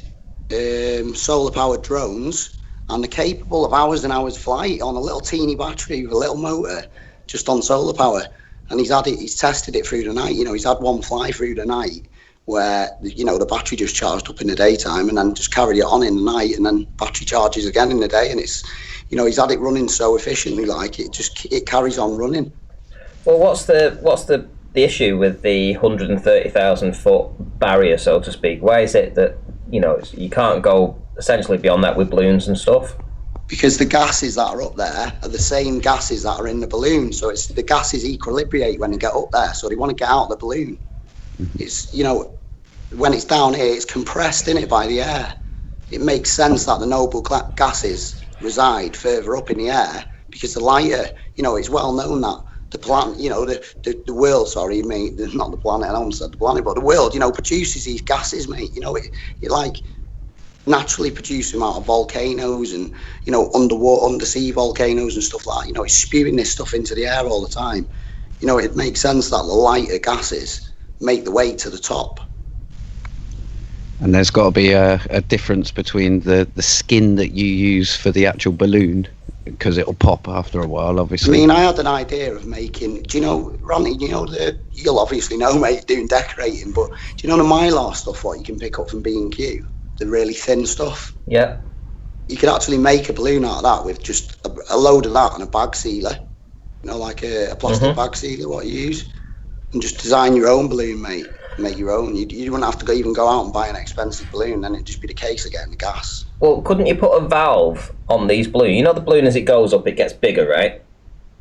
solar powered drones, and they're capable of hours and hours flight on a little teeny battery with a little motor just on solar power. And he's tested it through the night. You know, he's had one fly through the night where, you know, the battery just charged up in the daytime and then just carried it on in the night, and then battery charges again in the day. And it's, you know, he's had it running so efficiently, like it carries on running. Well, what's the issue with the 130,000 foot barrier, so to speak? Why is it that, you know, you can't go essentially beyond that with balloons and stuff? Because the gases that are up there are the same gases that are in the balloon. So it's the gases equilibrate when they get up there. So they want to get out of the balloon. It's, you know, when it's down here, it's compressed in it by the air. It makes sense that the noble gases reside further up in the air because the lighter, you know, it's well known that the planet, you know, the world, sorry, mate, not the planet, I almost said the planet, but the world, you know, produces these gases, mate. You know, it like naturally produces them out of volcanoes and, you know, undersea volcanoes and stuff like that. You know, it's spewing this stuff into the air all the time. You know, it makes sense that the lighter gases make the way to the top. And there's got to be a difference between the skin that you use for the actual balloon, because it'll pop after a while, obviously. I mean, I had an idea of making, do you know, Ronnie, you know, you'll obviously know, mate, doing decorating, but do you know the Mylar stuff, what you can pick up from B&Q? The really thin stuff? Yeah. You could actually make a balloon out of that with just a load of that and a bag sealer. You know, like a plastic bag sealer, what you use. And just design your own balloon, mate. Make your own. You wouldn't have to even go out and buy an expensive balloon, then it'd just be the case of getting the gas. Well, couldn't you put a valve on these balloons? You know, the balloon, as it goes up, it gets bigger, right?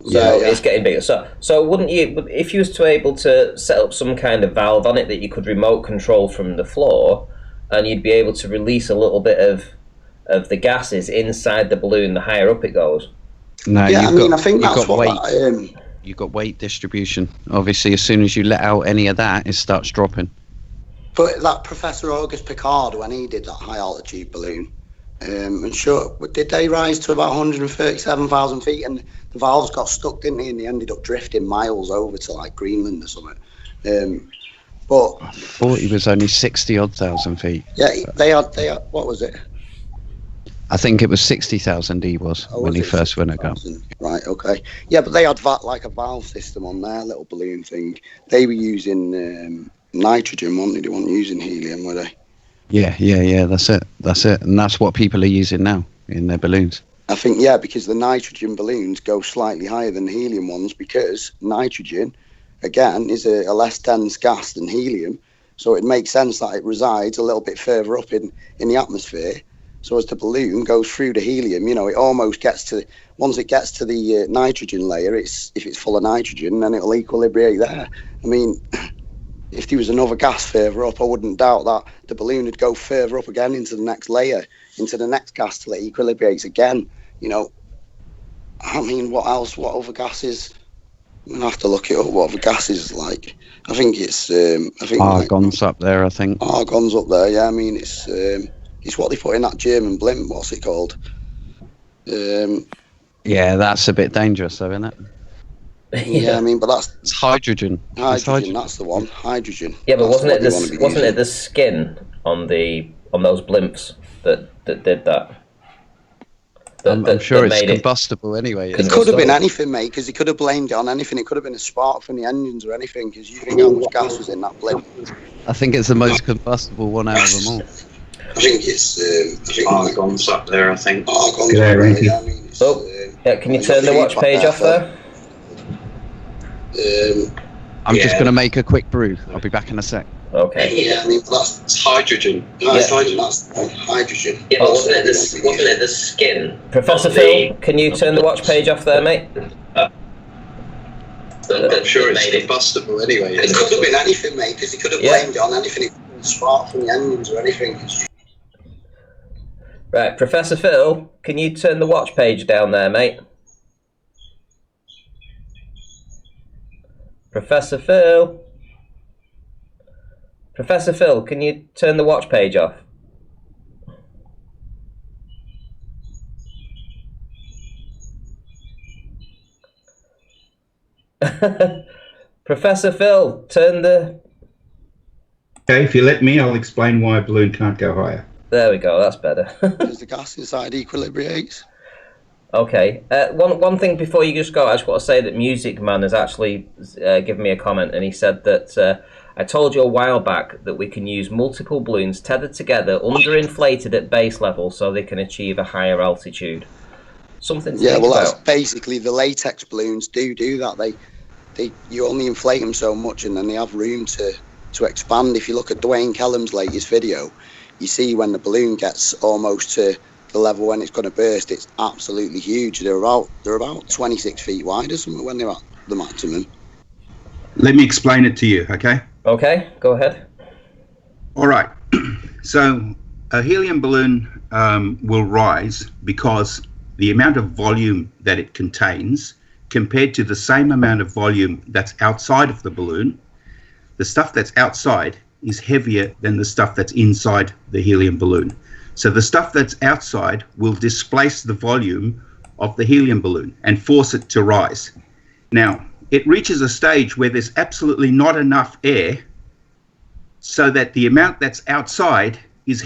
So it's getting bigger. So wouldn't you, if you was to able to set up some kind of valve on it that you could remote control from the floor, and you'd be able to release a little bit of the gases inside the balloon the higher up it goes? No, yeah, I think that's what you've got weight distribution. Obviously, as soon as you let out any of that, it starts dropping. But that Professor Auguste Piccard, when he did that high altitude balloon, And sure, did they rise to about 137,000 feet? And the valves got stuck, didn't they? And they ended up drifting miles over to like Greenland or something. But I thought he was only 60-odd thousand feet. yeah, they had. What was it? I think it was 60,000 he was when he first went again. Right, okay. Yeah, but they had like a valve system on their little balloon thing. They were using nitrogen, weren't they? They weren't using helium, were they? Yeah, that's it. And that's what people are using now in their balloons. I think, yeah, because the nitrogen balloons go slightly higher than the helium ones because nitrogen, again, is a less dense gas than helium. So it makes sense that it resides a little bit further up in the atmosphere. So as the balloon goes through the helium, you know, it almost gets to, once it gets to the nitrogen layer, if it's full of nitrogen, then it'll equilibrate there. I mean, if there was another gas further up, I wouldn't doubt that the balloon would go further up again into the next layer, into the next gas till it equilibrates again. You know, I mean, what else? What other gases? I'm gonna have to look it up. What other gases like? I think it's argon's up there. I think argon's up there. Yeah, I mean it's what they put in that German blimp. What's it called? Yeah, that's a bit dangerous, though, isn't it? Yeah, I mean, but it's hydrogen. Hydrogen, that's the one. Hydrogen. Yeah, but wasn't it the skin on those blimps that did that? I'm sure it's combustible anyway. It could have been anything, mate, because he could have blamed it on anything. It could have been a spark from the engines or anything, because you think how much gas was in that blimp. I think it's the most combustible one out of them all. I think it's argon's up there, I think. Argon's Yeah, up there, right. yeah, I mean, can you turn the watch page off there? I'm just going to make a quick brew. I'll be back in a sec. Okay. Yeah, I mean, that's hydrogen. Hydrogen. Yeah, but wasn't it the skin? Professor Phil, can you turn the watch page off there, mate? I'm sure it's combustible anyway. It could have been anything, mate, because he could have blamed it on anything. It could have been a spark from the engines or anything. Right, Professor Phil, can you turn the watch page down there, mate? Professor Phil, can you turn the watch page off? Professor Phil, turn the... Okay, if you let me, I'll explain why a balloon can't go higher. There we go, that's better. Because the gas inside equilibrates. Okay. One thing before you just go, I just want to say that Music Man has actually given me a comment, and he said that I told you a while back that we can use multiple balloons tethered together, underinflated at base level, so they can achieve a higher altitude. Something to think about. That's basically the latex balloons do that. You only inflate them so much, and then they have room to expand. If you look at Dwayne Kellam's latest video, you see when the balloon gets almost to the level when it's going to burst, it's absolutely huge. They're about 26 feet wide or something when they're at the maximum. Let me explain it to you, okay? Okay, go ahead. All right. So a helium balloon will rise because the amount of volume that it contains compared to the same amount of volume that's outside of the balloon, the stuff that's outside is heavier than the stuff that's inside the helium balloon. So the stuff that's outside will displace the volume of the helium balloon and force it to rise. Now, it reaches a stage where there's absolutely not enough air so that the amount that's outside is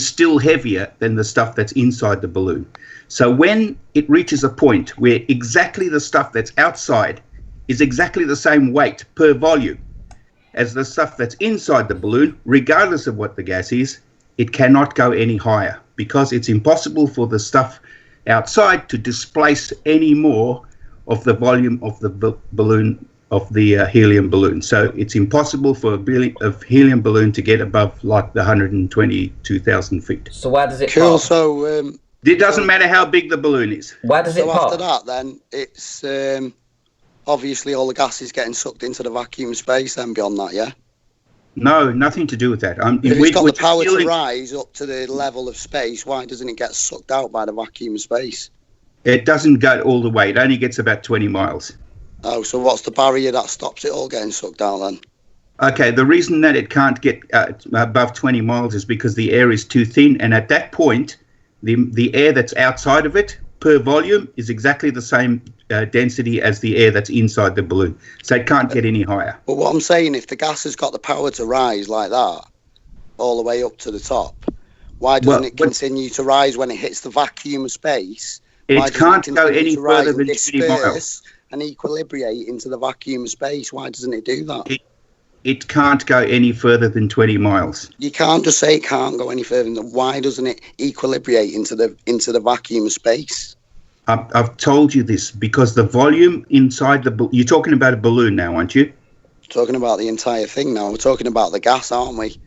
still heavier than the stuff that's inside the balloon. So when it reaches a point where exactly the stuff that's outside is exactly the same weight per volume as the stuff that's inside the balloon, regardless of what the gas is, it cannot go any higher because it's impossible for the stuff outside to displace any more of the volume of the balloon, of the helium balloon. So it's impossible for a helium balloon to get above like the 122,000 feet. So why does it Cool, pop? so... it doesn't matter how big the balloon is. Why does it pop? After that, then, it's obviously all the gas is getting sucked into the vacuum space then beyond that, yeah? No, nothing to do with that. If it's got the power to rise up to the level of space, why doesn't it get sucked out by the vacuum space? It doesn't go all the way. It only gets about 20 miles. Oh, so what's the barrier that stops it all getting sucked out then? Okay, the reason that it can't get above 20 miles is because the air is too thin, and at that point, The air that's outside of it per volume is exactly the same density as the air that's inside the balloon. So it can't get any higher. But what I'm saying, if the gas has got the power to rise like that, all the way up to the top, why doesn't it continue to rise when it hits the vacuum of space? It can't go any further than 20 miles. And equilibrate into the vacuum of space. Why doesn't it do that? It can't go any further than 20 miles. You can't just say it can't go any further than. Why doesn't it equilibrate into the vacuum of space? I've told you this because the volume inside you're talking about a balloon now, aren't you? Talking about the entire thing now. We're talking about the gas, aren't we?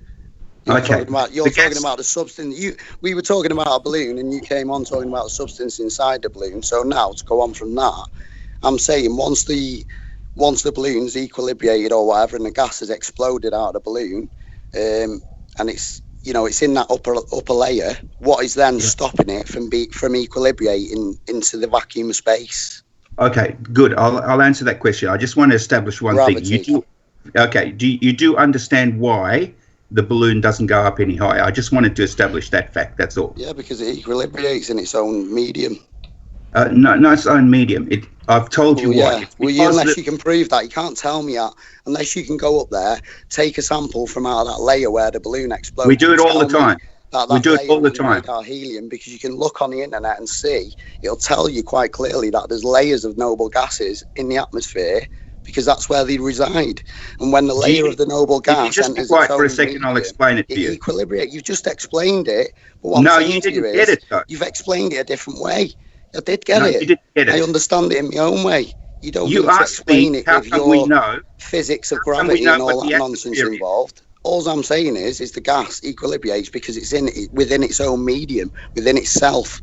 You're talking about the substance. We were talking about a balloon, and you came on talking about the substance inside the balloon. So now, to go on from that, I'm saying once the balloon's equilibrated or whatever, and the gas has exploded out of the balloon, and it's in that upper layer, what is then stopping it from equilibrating into the vacuum of space? Okay, good. I'll answer that question. I just want to establish one thing. You do understand why the balloon doesn't go up any higher? I just wanted to establish that fact. That's all. Yeah, because it equilibrates in its own medium. No, its own medium. I've told you why. Unless you can prove that, you can't tell me that. Unless you can go up there, take a sample from out of that layer where the balloon exploded. We do it all the time. We do it all the time. Our helium, because you can look on the internet and see, it'll tell you quite clearly that there's layers of noble gases in the atmosphere, because that's where they reside. And when the layer of the noble gas just be quiet for a second, medium, I'll explain it to you. Equilibrate. You've just explained it. But no, you didn't get it, though. You've explained it a different way. I did get it. You didn't get it. I understand it in my own way. You don't need to asked me it how with come we know physics of gravity and all that nonsense involved. All I'm saying is the gas equilibrates because it's within its own medium, within itself,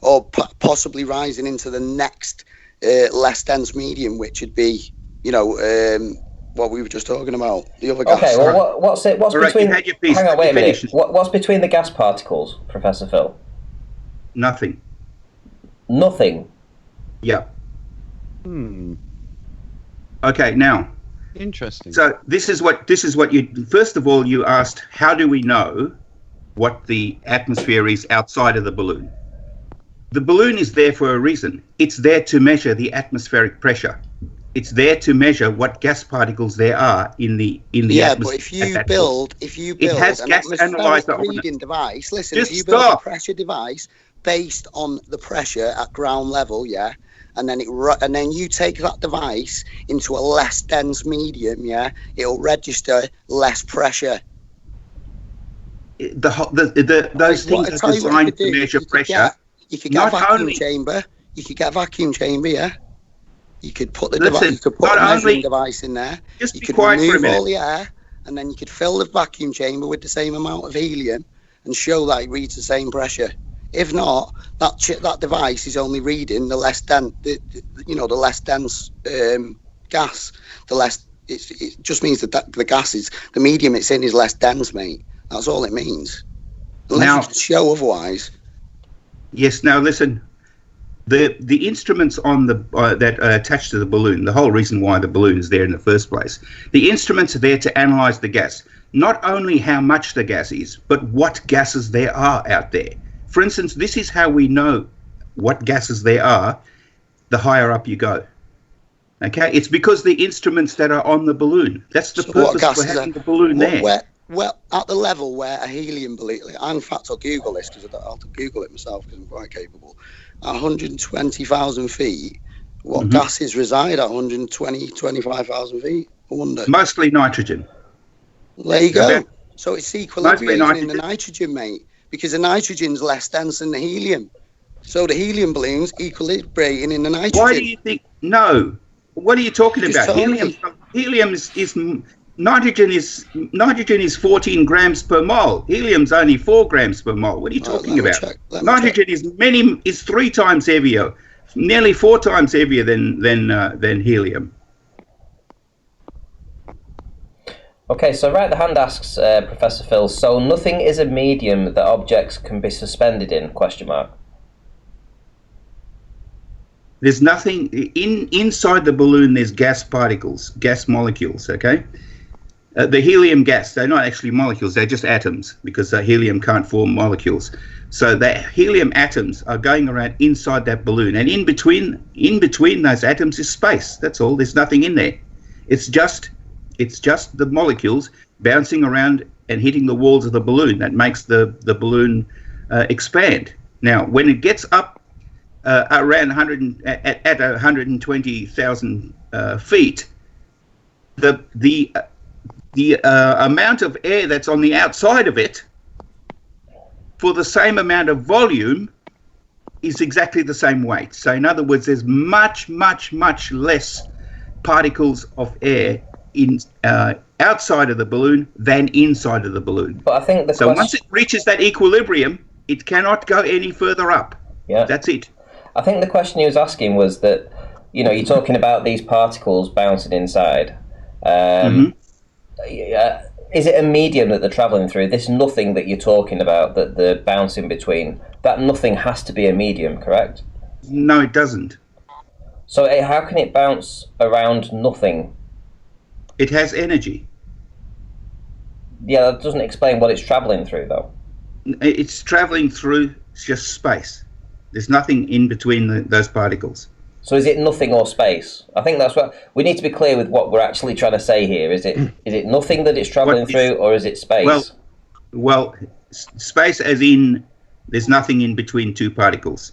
or possibly rising into the next less dense medium, which would be, what we were just talking about, the other gas. Okay, well, what's between? Hang on, wait a minute. What's between the gas particles, Professor Phil? Nothing. Nothing. Yeah. Okay, now. Interesting. So this is what you first of all you asked, how do we know what the atmosphere is outside of the balloon? The balloon is there for a reason. It's there to measure the atmospheric pressure. It's there to measure what gas particles there are in the atmosphere. But if you build it has an gas analyzer reading device, listen, just if you build stop. a pressure device based on the pressure at ground level, and then you take that device into a less dense medium, it'll register less pressure. Those things are designed to measure pressure. You could get a vacuum chamber. You could get a vacuum chamber, You could put the device. You could put a measuring device in there. Just you be could quiet for a remove minute. all the air, and then you could fill the vacuum chamber with the same amount of helium, and show that it reads the same pressure. If not, that device is only reading the less dense, the less dense gas. It just means that the gas is the medium it's in is less dense, mate. That's all it means. Unless you can show otherwise. Yes. Now listen, the instruments on the that are attached to the balloon. The whole reason why the balloon is there in the first place. The instruments are there to analyze the gas. Not only how much the gas is, but what gases there are out there. For instance, this is how we know what gases there are the higher up you go. Okay? It's because the instruments that are on the balloon. That's the purpose for having the balloon there. Well, at the level where a helium balloon, in fact, I'll Google this because I'll Google it myself because I'm quite capable. At 120,000 feet, what gases reside at 25,000 feet? I wonder. Mostly nitrogen. There you go. So it's equilibrating in the nitrogen, mate. Because the nitrogen's less dense than the helium. So the helium balloon's equilibrating in the nitrogen. Why do you think? No. What are you talking about? Helium is nitrogen is 14 grams per mole. Helium's only 4 grams per mole. What are you talking about? Nitrogen is 3 times heavier, nearly 4 times heavier than helium. Okay, so Right the Hand asks Professor Phil, so nothing is a medium that objects can be suspended in, ? There's nothing inside the balloon. There's gas particles, gas molecules. Okay, The helium gas, they're not actually molecules, they're just atoms, because helium can't form molecules. So the helium atoms are going around inside that balloon, and in between those atoms is space. That's all. There's nothing in there. It's just the molecules bouncing around and hitting the walls of the balloon that makes the balloon expand. Now, when it gets up around 120,000 feet, the amount of air that's on the outside of it for the same amount of volume is exactly the same weight. So in other words, there's much, much, much less particles of air in outside of the balloon than inside of the balloon. But I think once it reaches that equilibrium, it cannot go any further up. Yeah, that's it. I think the question he was asking was that, you're talking about these particles bouncing inside. Is it a medium that they're travelling through? This nothing that you're talking about, that they're bouncing between, that nothing has to be a medium, correct? No, it doesn't. So how can it bounce around nothing? It has energy. Yeah, that doesn't explain what it's travelling through, though. It's travelling through just space. There's nothing in between those particles. So is it nothing or space? I think that's what we need to be clear with. What we're actually trying to say here is it nothing that it's travelling through, or is it space? Well, space as in there's nothing in between two particles.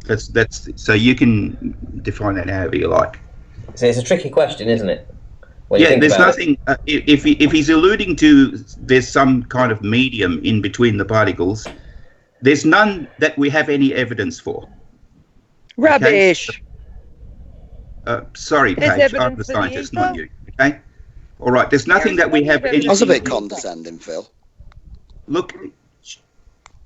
That's so you can define that however you like. So it's a tricky question, isn't it? There's nothing. If he's alluding to there's some kind of medium in between the particles, there's none that we have any evidence for. Rubbish. Okay? Sorry, Paige, I'm the scientist, not you. Okay. All right. There's nothing that we have any. I was a bit condescending, Phil. Look,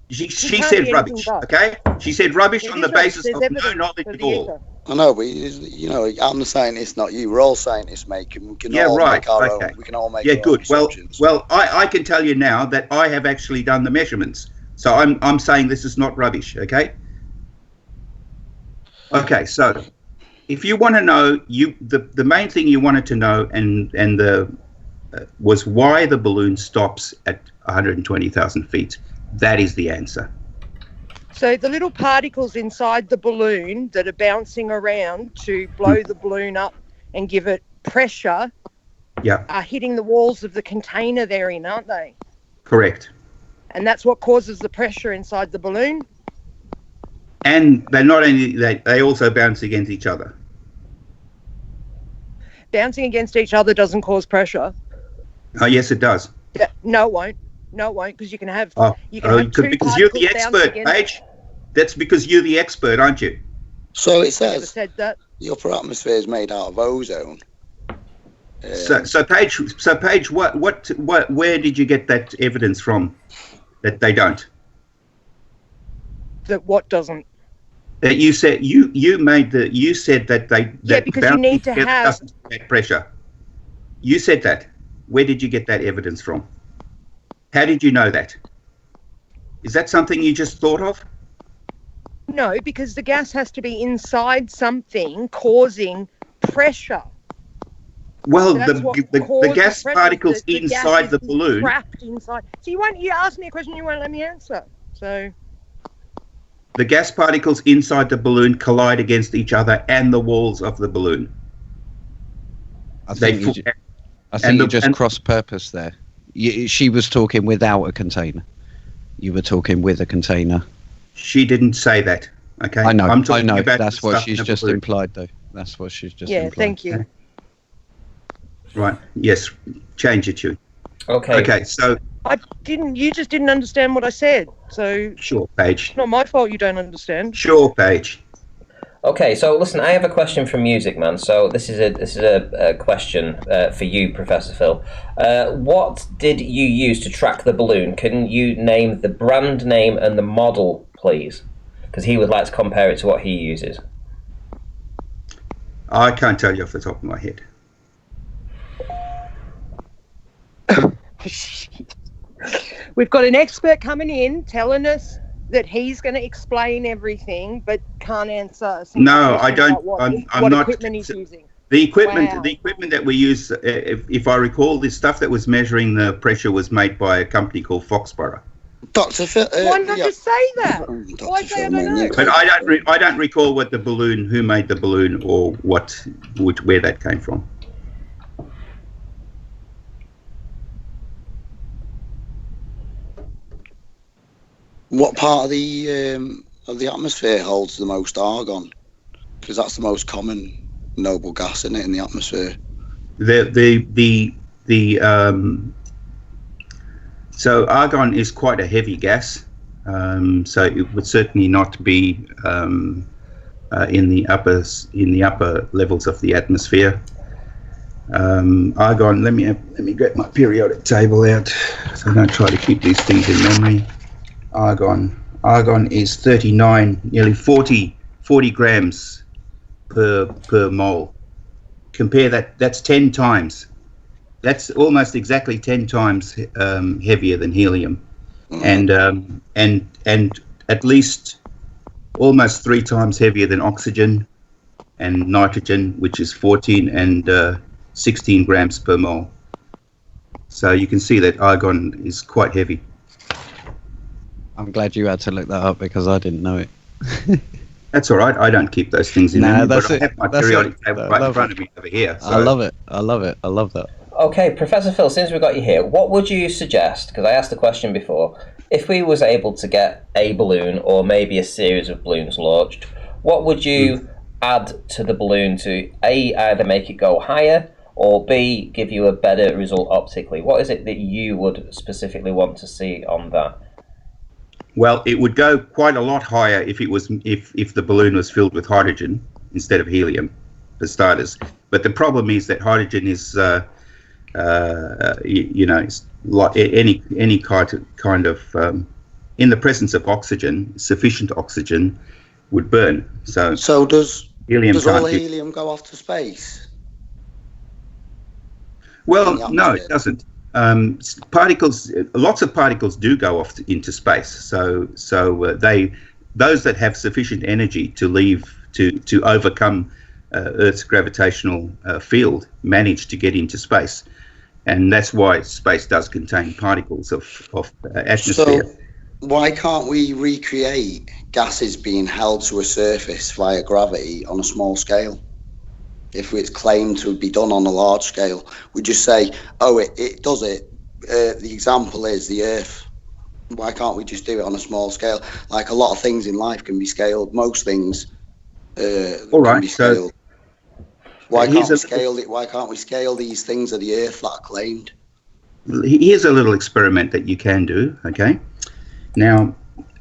she said rubbish. Okay. She said rubbish on the basis of no knowledge at all. I know, but I'm the scientist, not you. We're all scientists, mate. We can all make our own. We can all make our own assumptions. Well, I can tell you now that I have actually done the measurements. So I'm saying this is not rubbish. Okay. Okay. So if you want to know, the main thing you wanted to know was why the balloon stops at 120,000 feet. That is the answer. So the little particles inside the balloon that are bouncing around to blow the balloon up and give it pressure are hitting the walls of the container they're in, aren't they? Correct. And that's what causes the pressure inside the balloon? And they're not only they also bounce against each other. Bouncing against each other doesn't cause pressure. Oh, yes, it does. Yeah, no, it won't. No, it won't, because you can have have two because you're the particles expert, Paige. That's because you're the expert, aren't you? So it says said that. the upper atmosphere is made out of ozone. So Paige, where did you get that evidence from that they don't? That what doesn't? That you said you said that they because you need to have doesn't create pressure. You said that. Where did you get that evidence from? How did you know that? Is that something you just thought of? No, because the gas has to be inside something causing pressure. Well, So the gas particles inside the balloon. Trapped inside. So you asked me a question you won't let me answer. So the gas particles inside the balloon collide against each other and the walls of the balloon. I think you just cross-purpose there. She was talking without a container. You were talking with a container. She didn't say that. Okay. I know. I'm talking about that's what she's just implied, though. That's what she's just implied. Yeah, thank you. Right. Yes. Change it, you. Okay. Okay. So you just didn't understand what I said. So sure, Paige. It's not my fault you don't understand. Sure, Paige. Okay, so listen, I have a question from Music Man. So this is a question for you, Professor Phil. What did you use to track the balloon? Can you name the brand name and the model, please? Because he would like to compare it to what he uses. I can't tell you off the top of my head. We've got an expert coming in telling us that he's going to explain everything, but can't answer. No, I don't. What I'm not. Equipment he's using. The equipment, Wow. the equipment that we use, if I recall, the stuff that was measuring the pressure was made by a company called Foxborough. Dr. Phil. Why not just say that? Dr. Why say I Phil, don't man, know? you But I don't recall what the balloon, who made the balloon, or where that came from. What part of the atmosphere holds the most argon? Because that's the most common noble gas, isn't it, in the atmosphere? So argon is quite a heavy gas, so it would certainly not be in the upper levels of the atmosphere. Argon. Let me get my periodic table out, so I don't try to keep these things in memory. Argon is 39, nearly 40 grams per mole. Compare that. That's 10 times. That's almost exactly 10 times heavier than helium, and at least almost 3 times heavier than oxygen and nitrogen, which is 14 and 16 grams per mole. So you can see that argon is quite heavy. I'm glad you had to look that up because I didn't know it. That's all right. I don't keep those things in Nah, memory, that's but I it. have my That's periodic it. table I right in love front it. of me over here. So. I love it. I love it. I love that. Okay, Professor Phil, since we've got you here, what would you suggest, because I asked the question before, if we was able to get a balloon or maybe a series of balloons launched, what would you add to the balloon to A, either make it go higher, or B, give you a better result optically? What is it that you would specifically want to see on that? Well, it would go quite a lot higher if the balloon was filled with hydrogen instead of helium, for starters. But the problem is that hydrogen is, it's like any kind of in the presence of oxygen, sufficient oxygen would burn. So does helium all can't the do. helium go off to space? Well, the no, atmosphere? it doesn't. Particles, lots of particles do go off into space. So those that have sufficient energy to overcome Earth's gravitational field manage to get into space, and that's why space does contain particles of atmosphere. So why can't we recreate gases being held to a surface via gravity on a small scale? If it's claimed to be done on a large scale, we just say, oh, it does it. The example is the Earth. Why can't we just do it on a small scale? Like a lot of things in life can be scaled. Most things All right, can be so scaled. Why here's can't we scale it? Why can't we scale these things of the Earth that are claimed? Here's a little experiment that you can do. Okay, now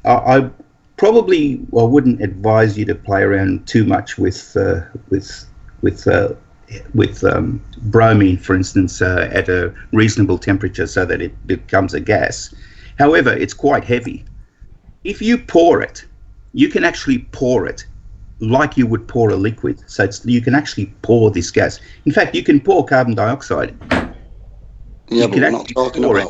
I wouldn't advise you to play around too much with bromine, for instance, at a reasonable temperature so that it becomes a gas. However, it's quite heavy. If you pour it, you can actually pour it like you would pour a liquid. So you can actually pour this gas. In fact, you can pour carbon dioxide. Yeah, You but can we're not actually talking pour it.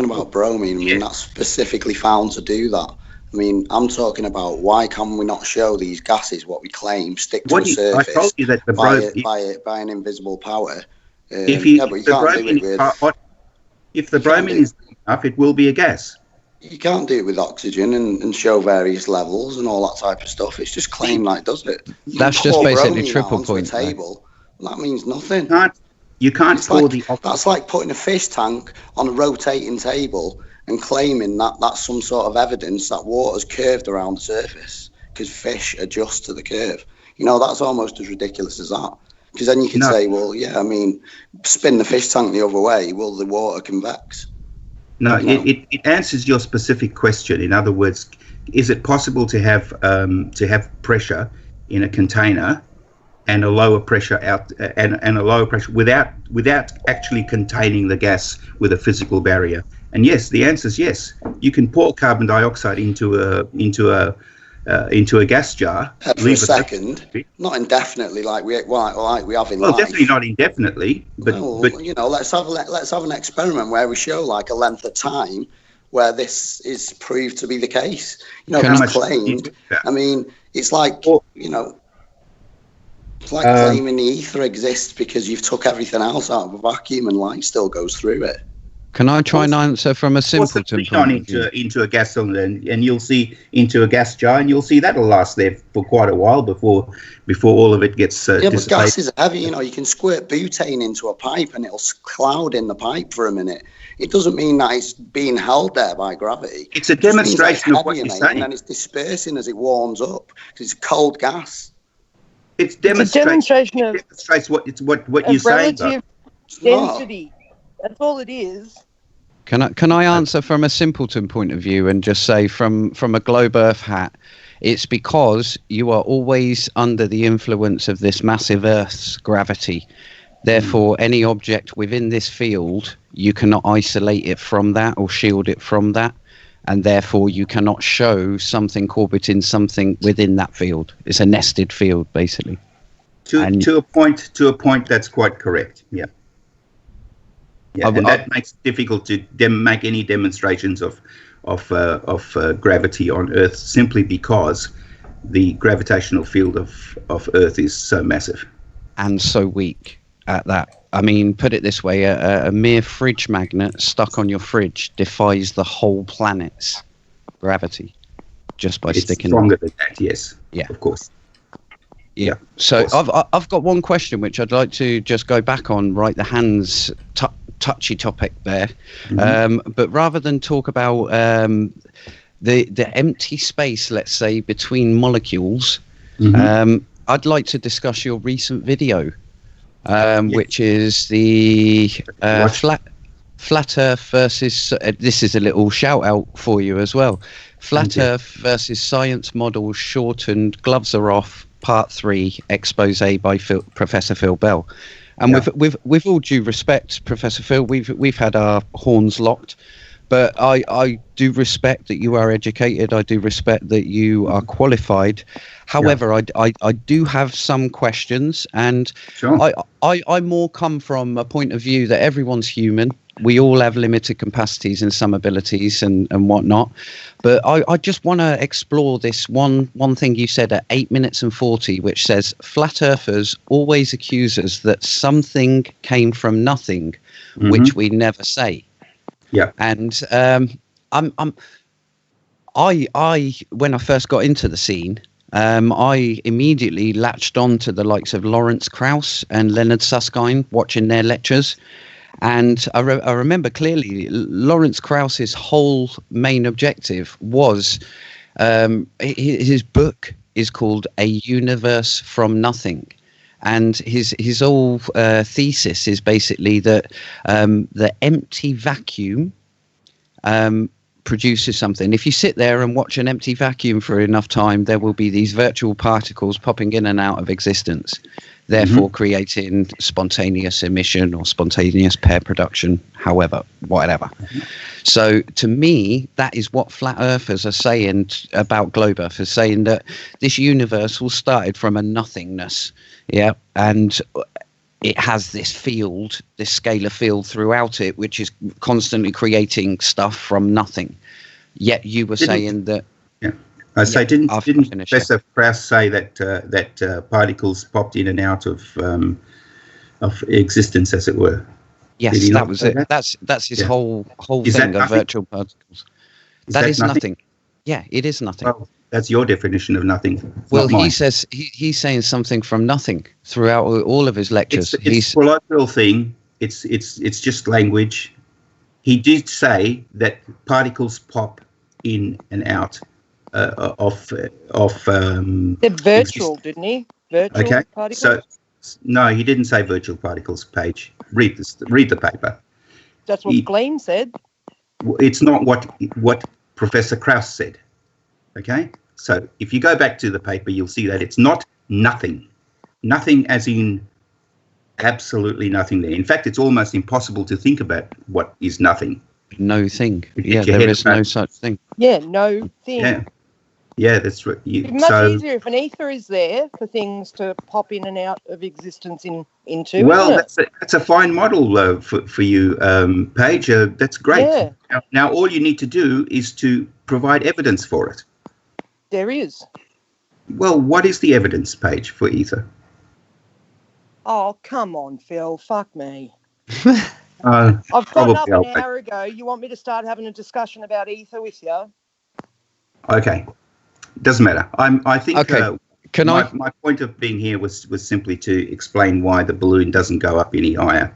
about bromine. I mean, Yeah. that's specifically found to do that. I mean, I'm talking about why can we not show these gases, what we claim, stick to a I surface told you that the by an invisible power. But you the can't do bromine it with. if the you can't bromine do- is enough, it will be a gas. You can't do it with oxygen and show various levels and all that type of stuff. It's just claimed like does it? You That's can just pour basically bromine triple out onto point, a though. table. That means nothing. You can't It's pour like, the oxygen. that's like putting a fish tank on a rotating table and claiming that that's some sort of evidence that water's curved around the surface because fish adjust to the curve. You know, that's almost as ridiculous as that. Because then you could No. say, well, yeah, I mean, spin the fish tank the other way, will the water convex? No, No. it answers your specific question. In other words, is it possible to have pressure in a container and a lower pressure out and a lower pressure without actually containing the gas with a physical barrier? And yes, the answer is yes. You can pour carbon dioxide into a gas jar. For a leave it second, open. not indefinitely like we have in Well, life. definitely not indefinitely, but you know, let's have an experiment where we show like a length of time where this is proved to be the case. You know, How it's much do you claimed. do that? I mean, it's like Well- you know, It's like claiming the ether exists because you've took everything else out of a vacuum and light still goes through it. Can I try and answer from a simpleton point of view? into a gas cylinder, and you'll see into a gas jar, and you'll see that'll last there for quite a while before all of it gets yeah, but dissipated. gas is heavy. You know, you can squirt butane into a pipe, and it'll cloud in the pipe for a minute. It doesn't mean that it's being held there by gravity. It's a demonstration of what you're saying, and then it's dispersing as it warms up because it's cold gas. It's a demonstration of demonstrates what you're saying. Relative density. That's all it is. Can I answer from a simpleton point of view and just say from a globe Earth hat, it's because you are always under the influence of this massive Earth's gravity. Therefore, any object within this field, you cannot isolate it from that or shield it from that. And therefore, you cannot show something orbiting something within that field. It's a nested field, basically. To a point, that's quite correct. Yeah. Yeah, and that makes it difficult to make any demonstrations of gravity on Earth simply because the gravitational field of Earth is so massive and so weak at that. I mean, put it this way: a mere fridge magnet stuck on your fridge defies the whole planet's gravity just by sticking. Stronger than that, yes. Yeah, of course. Yeah. So I've got one question which I'd like to just go back on. Right, the hands touchy topic there, but rather than talk about the empty space, let's say, between molecules, I'd like to discuss your recent video, which is the flat Earth versus. This is a little shout out for you as well. Flat Earth versus science models shortened. Gloves are off. Part 3 expose by Professor Phil Bell. And with all due respect, Professor Phil, we've had our horns locked, but I do respect that you are educated. I do respect that you are qualified. However, I do have some questions, and I more come from a point of view that everyone's human. We all have limited capacities and some abilities and whatnot. But I just want to explore this one thing you said at 8 minutes and 40, which says flat earthers always accuse us that something came from nothing, which we never say. Yeah. And I when I first got into the scene, I immediately latched on to the likes of Lawrence Krauss and Leonard Susskind, watching their lectures. And I remember clearly Lawrence Krauss's whole main objective was his book is called A Universe from Nothing. And his whole thesis is basically that the empty vacuum produces something. If you sit there and watch an empty vacuum for enough time, there will be these virtual particles popping in and out of existence, therefore creating spontaneous emission or spontaneous pair production, whatever. So to me, that is what flat earthers are saying about globe earthers, saying that this universe all started from a nothingness. Yeah. And it has this field, this scalar field throughout it, which is constantly creating stuff from nothing. Yet you were saying that. Yeah. I say, didn't Professor Krauss say that particles popped in and out of existence, as it were? Yes, that was it. That's his whole thing of virtual particles. That is nothing. Yeah, it is nothing. Well, that's your definition of nothing. Well, he says he's saying something from nothing throughout all of his lectures. It's a colloquial thing. It's just language. He did say that particles pop in and out of They're virtual, didn't he? Virtual particles. So no, he didn't say virtual particles. Paige, read the paper. That's what Glenn said. It's not what Professor Krauss said. Okay, so if you go back to the paper, you'll see that it's not nothing. Nothing as in absolutely nothing there. In fact, it's almost impossible to think about what is nothing. No thing. Yeah, there is no such thing. Yeah, no thing. Yeah, that's right. It's much easier if an ether is there for things to pop in and out of existence into. Well, that's a fine model for you, Paige. That's great. Yeah. Now, all you need to do is to provide evidence for it. There is. Well, what is the evidence, Paige, for ether? Oh, come on, Phil. Fuck me. Uh, I've got Probably up I'll an wait. hour ago. You want me to start having a discussion about ether with you? Okay, doesn't matter. I think Okay. Can my, I? my point of being here was simply to explain why the balloon doesn't go up any higher.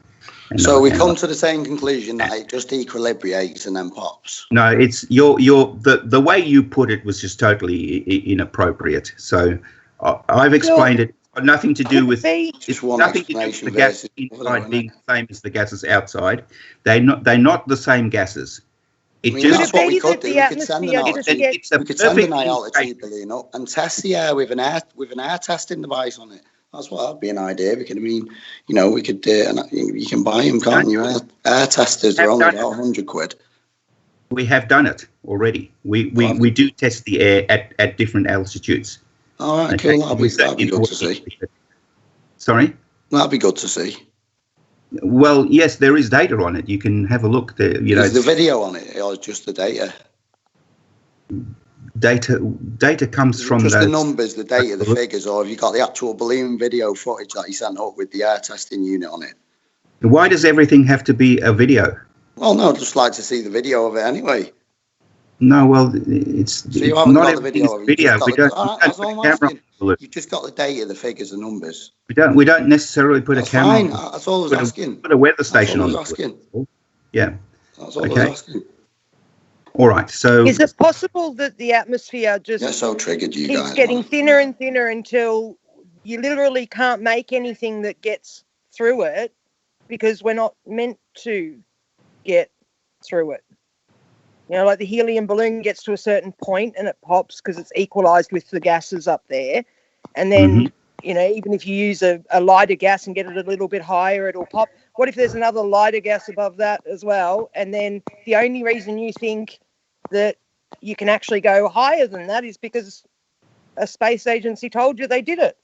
And So we and come to the same conclusion that it just equilibrates and then pops. No, it's the way you put it was just totally inappropriate. So I've explained it. Nothing to do with Just one nothing to do with explanation the gas versus inside another, being the same as the gases outside. They're not the same gases. It I mean, just that's what we could do. We could send an atmosphere altitude. it's a We could send an perfect high altitude balloon up and test the air with an air testing device on it. That's what that'd be an idea. We could, we could do it, and you can buy them, can't you? Air testers, they're only about £100. We have done it already. We do test the air at different altitudes. All right, Okay. cool. That'd be good to see. Sorry? That'd be good to see. Well, yes, there is data on it. You can have a look. Is the video on it or just the data? Data comes from just those, the numbers, the data, the figures, or have you got the actual balloon video footage that you sent up with the air testing unit on it? Why does everything have to be a video? Well, no, I'd just like to see the video of it anyway. No, well, it's So you haven't not got the everything is video. video. We don't That's put all a I'm camera on asking. the balloon. You've just got the data, the figures, the numbers. We don't necessarily put That's a camera. fine. On, That's all I was asking. Put a weather station on. That's all I was asking. Yeah. That's all I was asking. All right. So Is it possible that the atmosphere just You're so triggered, you keeps guys. getting thinner and thinner until you literally can't make anything that gets through it because we're not meant to get through it? You know, like the helium balloon gets to a certain point and it pops because it's equalized with the gases up there. And then, even if you use a lighter gas and get it a little bit higher, it'll pop. What if there's another lighter gas above that as well? And then the only reason you think that you can actually go higher than that is because a space agency told you they did it.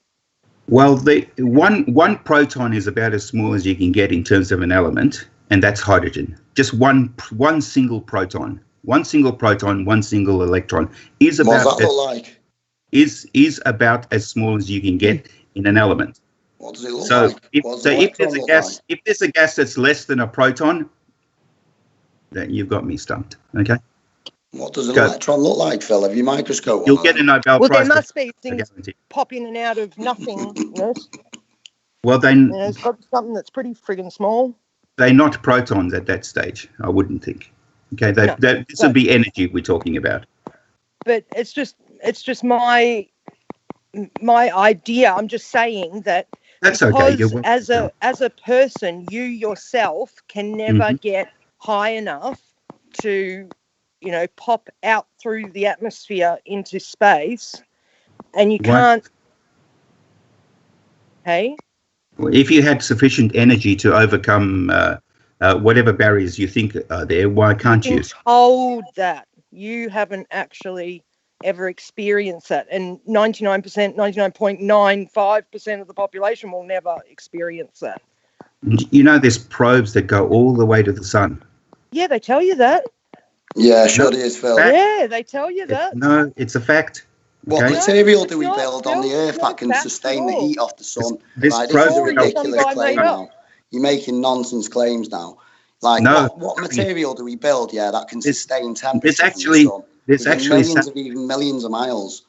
well, the one proton is about as small as you can get in terms of an element, and that's hydrogen. Just one single proton. One single proton, one single electron is about What does that look like? is about as small as you can get in an element. What does it look So like? if there's a gas that's less than a proton, then you've got me stumped. Okay. What does an electron look like, Phil? Have you microscope? You'll get a Nobel Well, Prize. there must be things pop in and out of nothingness. Well, then It's got something that's pretty friggin' small. they're not protons at that stage. I wouldn't think. Okay, this would be energy we're talking about. But it's just my idea. I'm just saying that That's because okay. You're welcome. as a person, you yourself can never get high enough to, pop out through the atmosphere into space, and you can't. Hey. If you had sufficient energy to overcome whatever barriers you think are there, why can't you? You've been told that. You haven't actually ever experienced that. And 99.95% of the population will never experience that. You know, there's probes that go all the way to the sun. Yeah, they tell you that. Yeah, sure it is, Phil. Yeah, they tell you that. No, it's a fact. What Okay? material do we build on the Earth that can sustain the heat off the sun? This This is probe a ridiculous guy claim made up. now. You're making nonsense claims now. Like, No. what material do we build, that can sustain temperature This from actually- the sun? this Within actually millions of even millions of miles.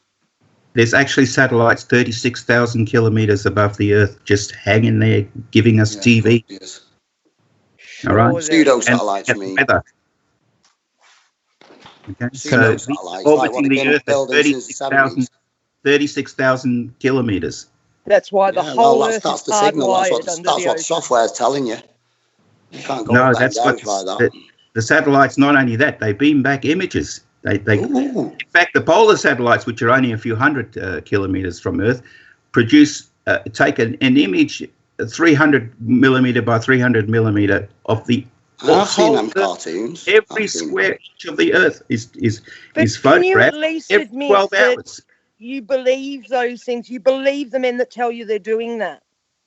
There's actually satellites 36,000 kilometers above the Earth just hanging there, giving us TV. Yes. All right? Pseudo satellites, And you mean? weather. Okay, Pseudo so satellites, orbiting like what the they've been Earth at building since the 36,000 kilometers. That's why the Yeah, whole well, Earth that's is the signal. That's hardwired under what the ocean. software's telling you. You can't go No, up that's and what down like that. the satellites. Not only that, they beam back images. They Ooh. in fact, the polar satellites, which are only a few hundred kilometers from Earth, take an image 300 millimeter by 300 millimeter of the I've seen whole them Earth. cartoons. Every I've seen square inch of the Earth is But can you photographed at least every admit 12 that hours. you believe those things? You believe the men that tell you they're doing that.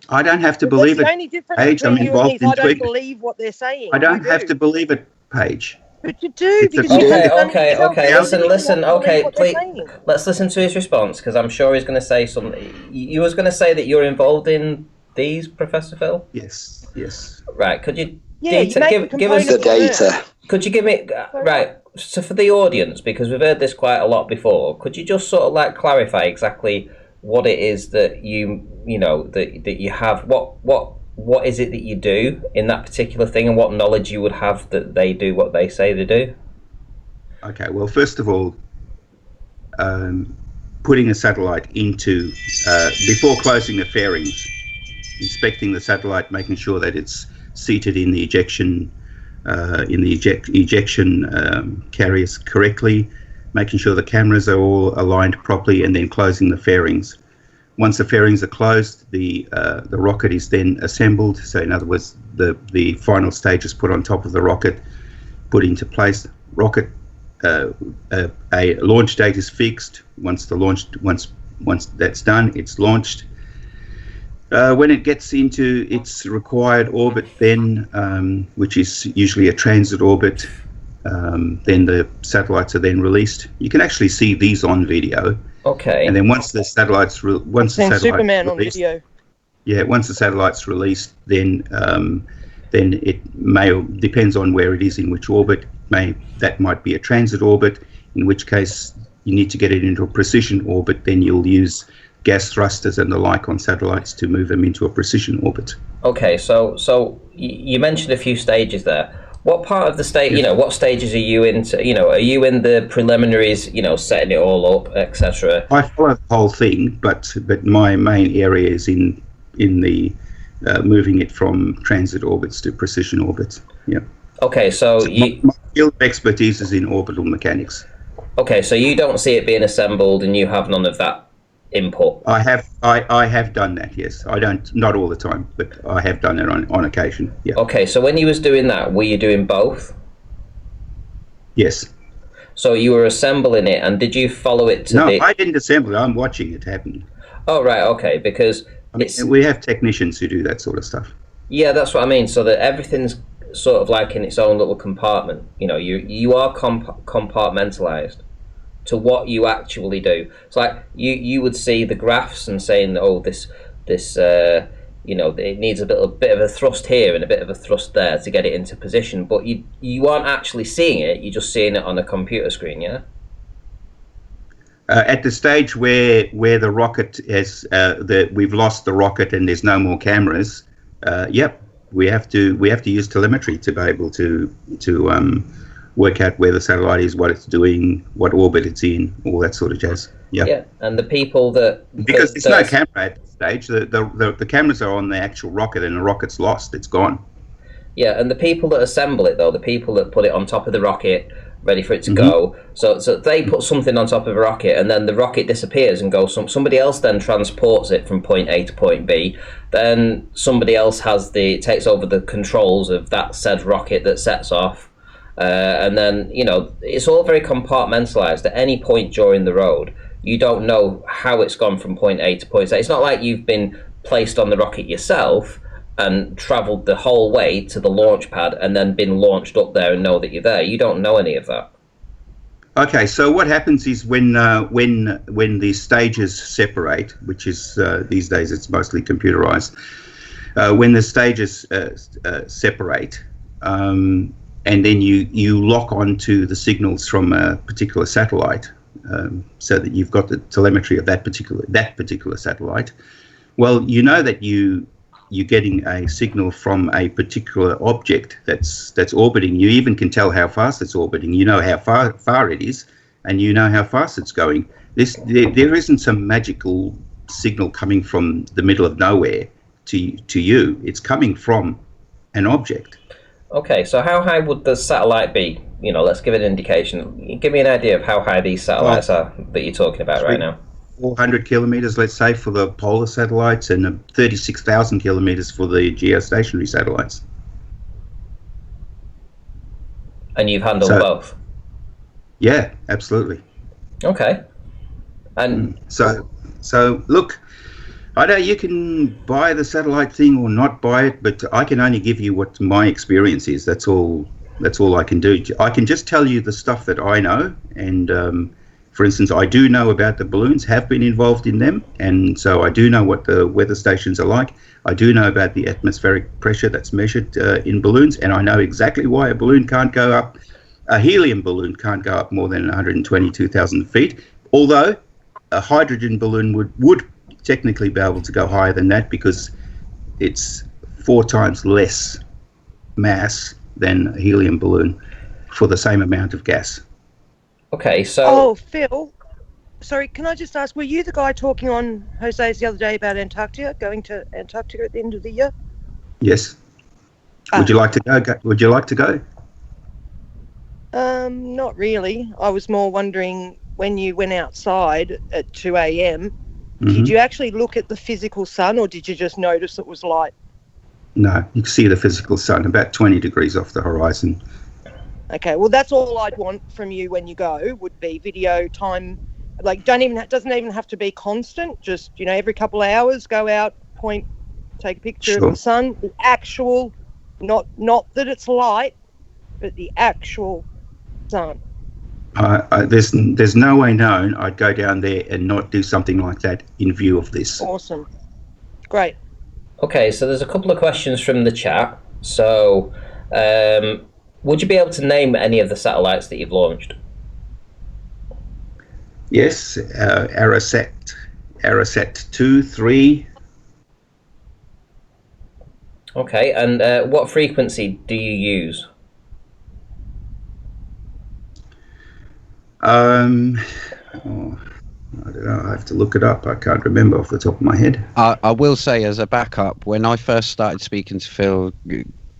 I don't have to But believe that's the it, only difference Paige. I'm between you and me involved is in I don't Twitter. believe what they're saying. I don't You have do. to believe it, Paige. But you do, It's a because you fact. haven't done Okay. it yourself. Listen, You Listen. don't believe Okay, what they're please. saying. Let's listen to his response because I'm sure he's going to say something. You was going to say that you're involved in these, Professor Phil? Yes, yes. Right. Could you Yeah, you make give us The data. Could you give me right? So for the audience, because we've heard this quite a lot before, could you just sort of like clarify exactly what it is that you know that you have? What is it that you do in that particular thing, and what knowledge you would have that they do what they say they do? Okay. Well, first of all, putting a satellite into before closing the fairings, inspecting the satellite, making sure that it's seated in the ejection carriers correctly, making sure the cameras are all aligned properly, and then closing the fairings. Once the fairings are closed, the rocket is then assembled. So in other words, the final stage is put on top of the rocket, put into place. Rocket a launch date is fixed. Once that's done, it's launched. When it gets into its required orbit, then which is usually a transit orbit, then the satellites are then released. You can actually see these on video. Okay. And then once the satellite's Superman on video. Yeah, once the satellite's released, then it may, depends on where it is in which orbit. That might be a transit orbit, in which case you need to get it into a precision orbit. Then you'll use gas thrusters and the like on satellites to move them into a precision orbit. Okay, so you mentioned a few stages there. What part of the state, what stages are you into? Are you in the preliminaries, setting it all up, etc.? I follow the whole thing, but my main area is in the moving it from transit orbits to precision orbits. Yeah. Okay, so my field of expertise is in orbital mechanics. Okay, so you don't see it being assembled, and you have none of that input. I have done that. Yes, I don't, not all the time, but I have done it on occasion. Yeah. Okay, so when you was doing that, were you doing both? Yes. So you were assembling it, and did you follow it to No, I didn't assemble it. I'm watching it happen. Oh right, okay, because we have technicians who do that sort of stuff. Yeah, that's what I mean. So that everything's sort of like in its own little compartment. You are compartmentalized to what you actually do. It's like you would see the graphs and saying, oh, this it needs a bit of a thrust here and a bit of a thrust there to get it into position, but you aren't actually seeing it, you're just seeing it on a computer screen. Yeah. At the stage where the rocket is we've lost the rocket and there's no more cameras, yep, we have to use telemetry to be able to work out where the satellite is, what it's doing, what orbit it's in, all that sort of jazz. Yeah. Yeah, and the people because there's no camera at this stage. The cameras are on the actual rocket, and the rocket's lost. It's gone. Yeah, and the people that assemble it, though, the people that put it on top of the rocket, ready for it to go, so they put something on top of a rocket, and then the rocket disappears and goes. Somebody else then transports it from point A to point B. Then somebody else takes over the controls of that said rocket that sets off. And then, it's all very compartmentalized. At any point during the road, you don't know how it's gone from point A to point Z. It's not like you've been placed on the rocket yourself and traveled the whole way to the launch pad and then been launched up there and know that you're there. You don't know any of that. Okay, so what happens is when the stages separate, which is these days it's mostly computerized, when the stages separate, and then you lock onto the signals from a particular satellite, so that you've got the telemetry of that particular satellite. Well, you know that you're getting a signal from a particular object that's orbiting. You even can tell how fast it's orbiting. You know how far it is, and you know how fast it's going. There isn't some magical signal coming from the middle of nowhere to you. It's coming from an object. Okay, so how high would the satellite be? Let's give it an indication. Give me an idea of how high these satellites are that you're talking about right now. 400 kilometers, let's say, for the polar satellites, and 36,000 kilometers for the geostationary satellites. And you've handled both? Yeah, absolutely. Okay. And so look, I know you can buy the satellite thing or not buy it, but I can only give you what my experience is. That's all I can do. I can just tell you the stuff that I know, and For instance, I do know about the balloons, have been involved in them, and so I do know what the weather stations are like. I do know about the atmospheric pressure that's measured in balloons, and I know exactly why a balloon can't go up, a helium balloon can't go up more than 122,000 feet, although a hydrogen balloon would technically be able to go higher than that because it's 4 times less mass than a helium balloon for the same amount of gas. Okay, so... Oh, Phil, sorry, can I just ask, were you the guy talking on Jose's the other day about Antarctica, going to Antarctica at the end of the year? Yes. Would you like to go? Would you like to go? Not really. I was more wondering, when you went outside at 2 a.m, did you actually look at the physical sun, or did you just notice it was light? No, you can see the physical sun about 20 degrees off the horizon. Okay, well, that's all I'd want from you when you go, would be video time. Like, doesn't even have to be constant. Just, every couple of hours, go out, point, take a picture of the sun, the actual, not that it's light, but the actual sun. There's no way known I'd go down there and not do something like that in view of this. Awesome. Great. Okay, so there's a couple of questions from the chat. So, would you be able to name any of the satellites that you've launched? Yes, Arasat 2, 3. Okay, and what frequency do you use? I don't know. I have to look it up. I can't remember off the top of my head. I will say, as a backup, when I first started speaking to Phil,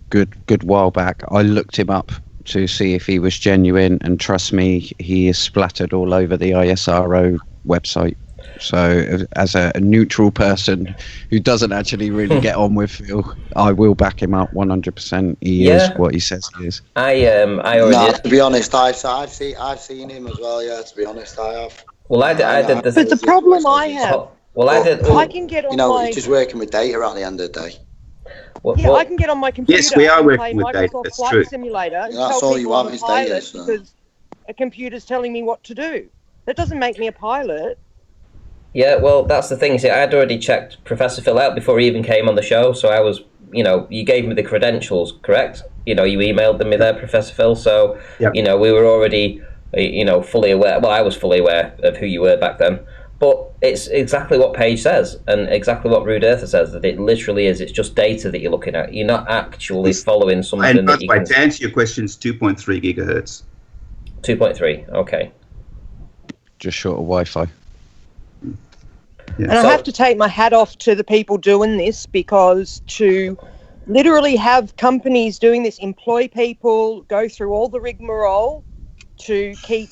good while back, I looked him up to see if he was genuine, and trust me, he is splattered all over the ISRO website. So, as a neutral person who doesn't actually really get on with Phil, I will back him up 100%. He is what he says he is. I already. Nah, to be honest, I've seen him as well. Yeah, to be honest, I have. Well, I did. But the problem I have. Well, I did. I can get on my. He's just working with data at the end of the day. Well, I can get on my computer. Yes, we are and working play with data. Microsoft That's Flight true. Simulator and That's tell all people you have I'm a is data, pilot so. because a computer's telling me what to do. That doesn't make me a pilot. Yeah, well, that's the thing. See, I'd already checked Professor Phil out before he even came on the show, so I was, you gave me the credentials, correct? You emailed them me there, Professor Phil, so, we were already, fully aware. Well, I was fully aware of who you were back then. But it's exactly what Paige says, and exactly what Rude Earther says, that it literally is. It's just data that you're looking at. You're not actually following something And by that the you way, can... to answer your question, it's 2.3 gigahertz. 2.3, okay. Just short of Wi-Fi. Yeah. And I have to take my hat off to the people doing this, because to literally have companies doing this, employ people, go through all the rigmarole to keep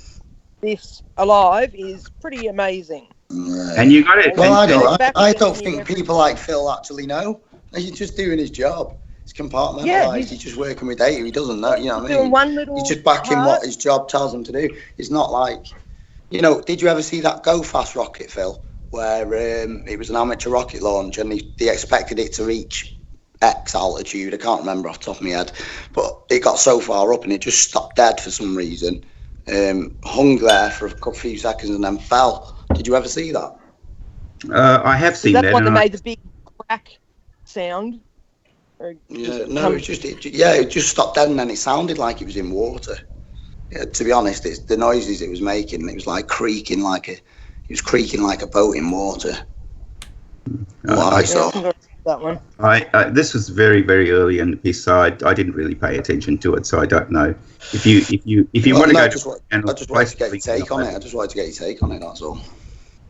this alive is pretty amazing. And you got it. Well, I don't think people like Phil actually know. He's just doing his job. It's compartmentalised. Yeah, he's just working with data. He doesn't know. You know what I doing mean? one little He's just backing part. what his job tells him to do. It's not like, did you ever see that Go Fast rocket, Phil, where it was an amateur rocket launch and they expected it to reach X altitude? I can't remember off the top of my head, but it got so far up and it just stopped dead for some reason. Hung there for a few seconds and then fell. Did you ever see that? I have seen that. That's when they made the big crack sound. It just stopped dead and then it sounded like it was in water. Yeah, to be honest, it's the noises it was making. It was like creaking like a boat in water. I saw. That one. This was very, very early in the piece, so I didn't really pay attention to it, so I don't know. If you want to go to I just wanted to get your take on it. That's all.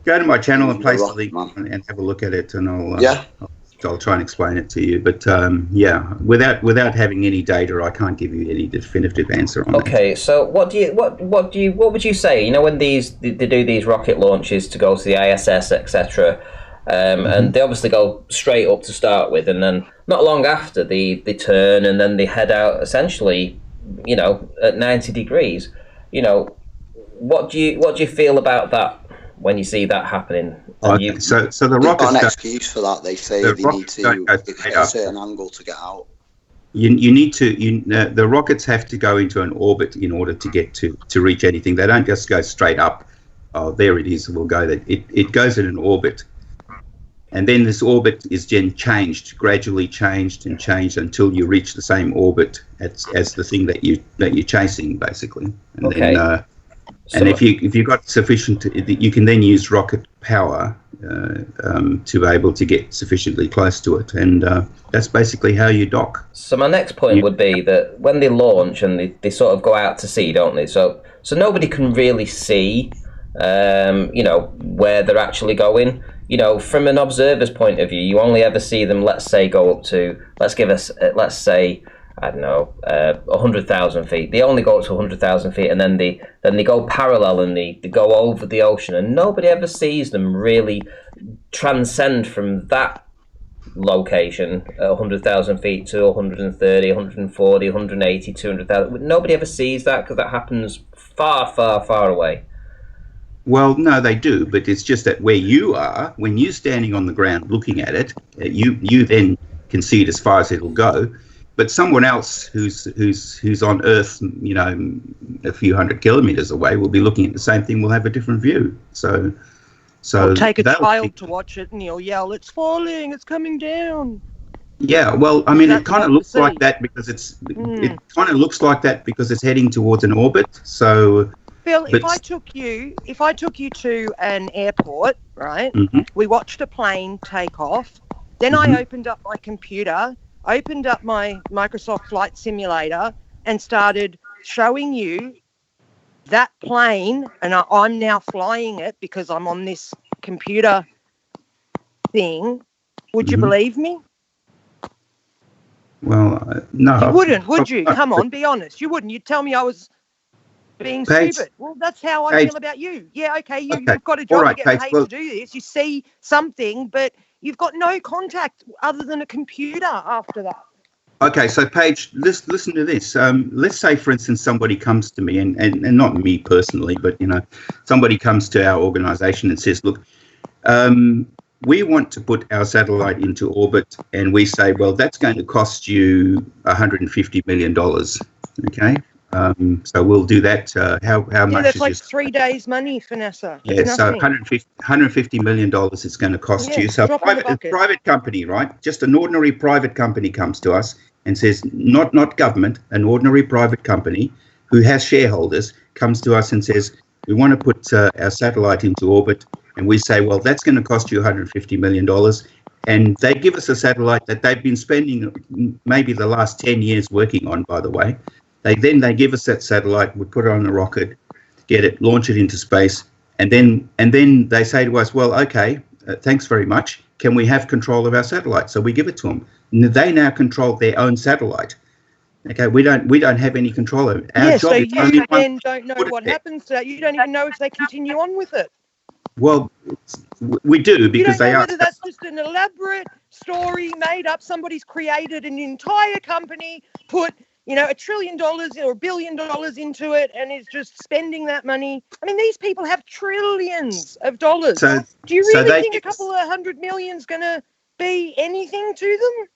Go to my channel and place the link and have a look at it, and I'll try and explain it to you. But without having any data, I can't give you any definitive answer on that. Okay, so what would you say? When they do these rocket launches to go to the ISS, etc. And they obviously go straight up to start with, and then not long after they turn and then they head out essentially, at 90 degrees. What do you feel about that when you see that happening? So the rockets got an excuse for that. They say they need to hit a certain angle to get out. You need to. The rockets have to go into an orbit in order to get to reach anything. They don't just go straight up oh, there it is. We'll go there. It goes in an orbit, and then this orbit is then gradually changed until you reach the same orbit as the thing that you're chasing, basically. And Okay. then and if you got sufficient, you can then use rocket power to be able to get sufficiently close to it, and that's basically how you dock. So my next point would be that when they launch and they sort of go out to sea, don't they? So nobody can really see, where they're actually going. From an observer's point of view, you only ever see them, let's say, go up to, let's say, I don't know, 100,000 feet. They only go up to 100,000 feet, and then they go parallel and they go over the ocean, and nobody ever sees them really transcend from that location at 100,000 feet to 130, 140, 180, 200,000. Nobody ever sees that because that happens far, far, far away. Well, no, they do, but it's just that where you are, when you're standing on the ground looking at it, you then can see it as far as it'll go. But someone else who's on Earth, a few hundred kilometers away, will be looking at the same thing. Will have a different view. So Or take a child to watch it, and he'll yell, "It's falling! It's coming down!" Yeah, well, I mean, it kind of looks like that because it kind of looks like that because it's heading towards an orbit. So, Phil, if I took you to an airport, right? Mm-hmm. We watched a plane take off. Then Mm-hmm. I opened up my computer, opened up my Microsoft Flight Simulator, and started showing you that plane, and I'm now flying it because I'm on this computer thing. Would you believe me? Well, no. You wouldn't, would you? Come on, be honest. You wouldn't. You'd tell me I was being stupid. Well, that's how I feel about you. Yeah, okay, you've got a job, right, you get Paige, paid to do this. You see something, but you've got no contact other than a computer after that. Okay, so Paige, listen to this. Let's say, for instance, somebody comes to me, and not me personally, but somebody comes to our organisation and says, "Look, we want to put our satellite into orbit," and we say, "Well, that's going to cost you $150 million." Okay, so we'll do that. How much? That's is like your 3 days' money, Vanessa. Yeah, so $150 million it's going to cost you. So a private company, right? Just an ordinary private company comes to us and says, not government, an ordinary private company who has shareholders comes to us and says, "We want to put our satellite into orbit." And we say, "Well, that's going to cost you $150 million. And they give us a satellite that they've been spending maybe the last 10 years working on, by the way. They give us that satellite, we put it on a rocket, get it, launch it into space, and then they say to us, "Well, okay, thanks very much. Can we have control of our satellite?" So we give it to them. They now control their own satellite. Okay, we don't have any control over it. Our job so is you only then don't know what happens to that. You don't even know if they continue on with it. Well, we do because they are. are. Whether that's just an elaborate story made up. Somebody's created an entire company, put $1 trillion or $1 billion into it, and is just spending that money. I mean, these people have trillions of dollars. So, do you really think a couple of $100 million is going to be anything to them?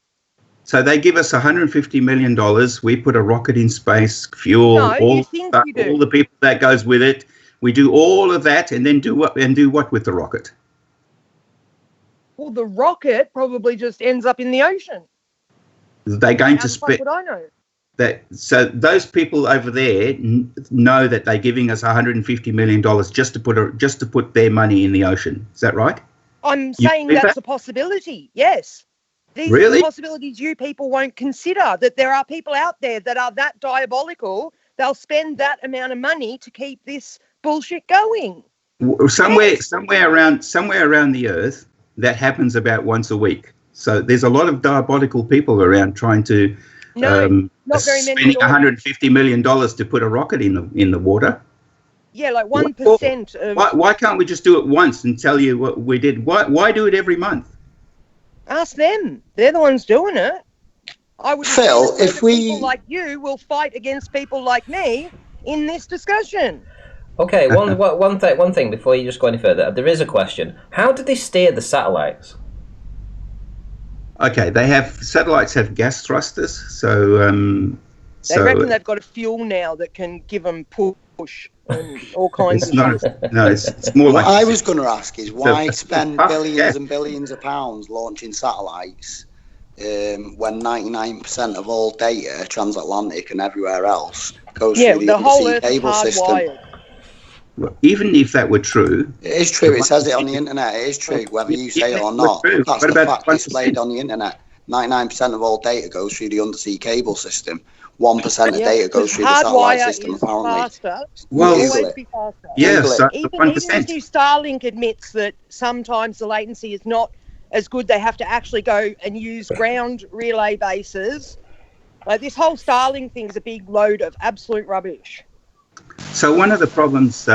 So they give us $150 million. We put a rocket in space, fuel, all the people that goes with it. We do all of that, and then do what with the rocket? Well, the rocket probably just ends up in the ocean. They're going to spend. What I know. So those people over there know that they're giving us $150 million just to put their money in the ocean. Is that right? I'm saying that's a possibility. Yes. These are the possibilities you people won't consider, that there are people out there that are that diabolical. They'll spend that amount of money to keep this bullshit going. Somewhere around the earth, that happens about once a week. So there's a lot of diabolical people around trying to not very many. Spending $150 million to put a rocket in the water. Yeah, like 1% of. Why can't we just do it once and tell you what we did? Why do it every month? Ask them. They're the ones doing it. I would. Phil, if people like you will fight against people like me in this discussion. Okay, one thing before you just go any further. There is a question. How did they steer the satellites? Okay, satellites have gas thrusters, so they reckon they've got a fuel now that can give them pull bush and all kinds It's of not. shit. No, it's more What like. I was going to ask is why spend Yeah. billions and billions of pounds launching satellites when 99% of all data, transatlantic and everywhere else, goes Yeah, through the the whole undersea Earth is cable system? hardwired. Well, even if that were true, It is true. It says it on the internet. It is true, whether you say it or not. True. That's What the about fact displayed on the internet. 99% of all data goes through the undersea cable system. 1% of Yeah, data goes because through the satellite hardwire system, is apparently. faster. Well, Will Google always it. be faster. yeah, Google so it. the Even if 1%. Starlink admits that sometimes the latency is not as good, they have to actually go and use ground relay bases. Like this whole Starlink thing is a big load of absolute rubbish. So one of the problems,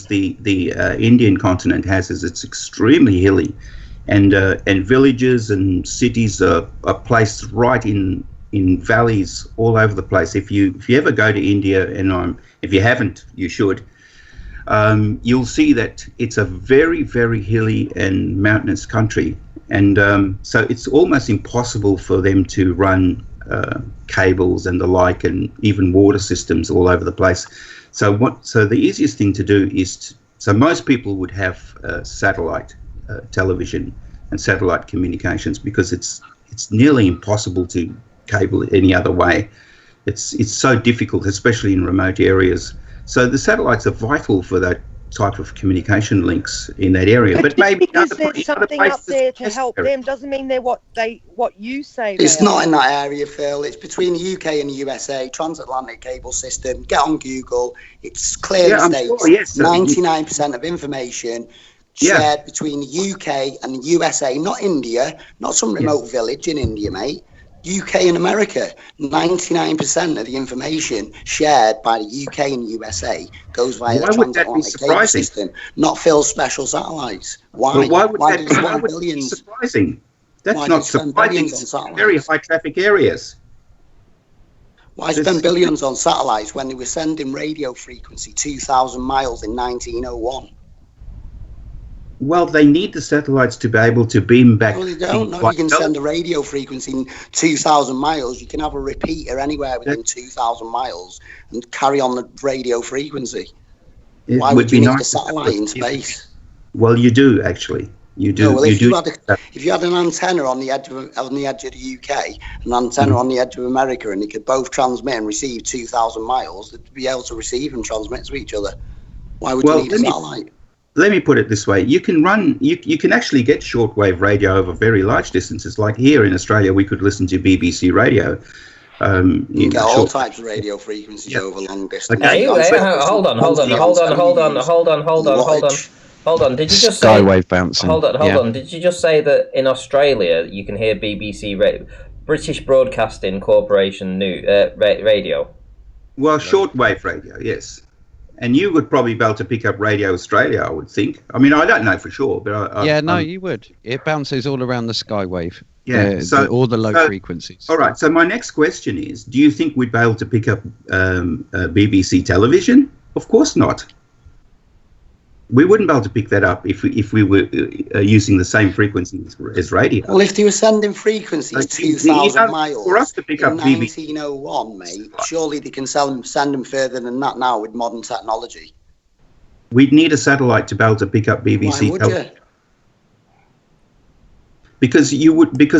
the Indian continent has is it's extremely hilly, and villages and cities are placed right in valleys all over the place. If you ever go to India, and if you haven't, you should. You'll see that it's a very, very hilly and mountainous country, and so it's almost impossible for them to run cables and the like, and even water systems all over the place. So the easiest thing to do is so most people would have satellite television and satellite communications, because it's nearly impossible to cable it any other way. It's so difficult, especially in remote areas. So the satellites are vital for that type of communication links in that area. But maybe because there's something up there to help them doesn't mean they're what you say. It's not in that area, Phil. It's between the UK and the USA, transatlantic cable system. Get on Google. It's clearly states 99% of information shared between the UK and the USA, not India, not some remote village in India, mate. UK and America, 99% of the information shared by the UK and USA goes via the transatlantic cable system, not Phil's special satellites. Why? Well, why would that be surprising? That's not surprising. It's very high traffic areas. Why spend billions on satellites when they were sending radio frequency 2,000 miles in 1901? Well, they need the satellites to be able to beam back. Well, they don't. No, you can send a radio frequency 2,000 miles. You can have a repeater anywhere within 2,000 miles and carry on the radio frequency. Why would you need a satellite in space? Well, you do actually. You do. No, well, if you had an antenna on the edge of the UK, an antenna on the edge of America, and they could both transmit and receive 2,000 miles, they'd be able to receive and transmit to each other. Why would you need a satellite? Let me put it this way: you can actually get shortwave radio over very large distances. Like here in Australia, we could listen to BBC radio. You can get all types of radio frequencies over long distance. Hold on. Did you just say Skywave bouncing? Hold on. Did you just say that in Australia you can hear BBC British Broadcasting Corporation radio? Well, shortwave radio, yes. And you would probably be able to pick up Radio Australia, I would think. I mean, I don't know for sure, but you would. It bounces all around the skywave. Yeah, all the low frequencies. All right. So my next question is: do you think we'd be able to pick up BBC television? Of course not. We wouldn't be able to pick that up if we were using the same frequency as radio. Well, if they were sending frequencies 2,000 miles for us to pick up in 1901, mate, surely they can send them further than that now with modern technology. We'd need a satellite to be able to pick up BBC. Why would you? Because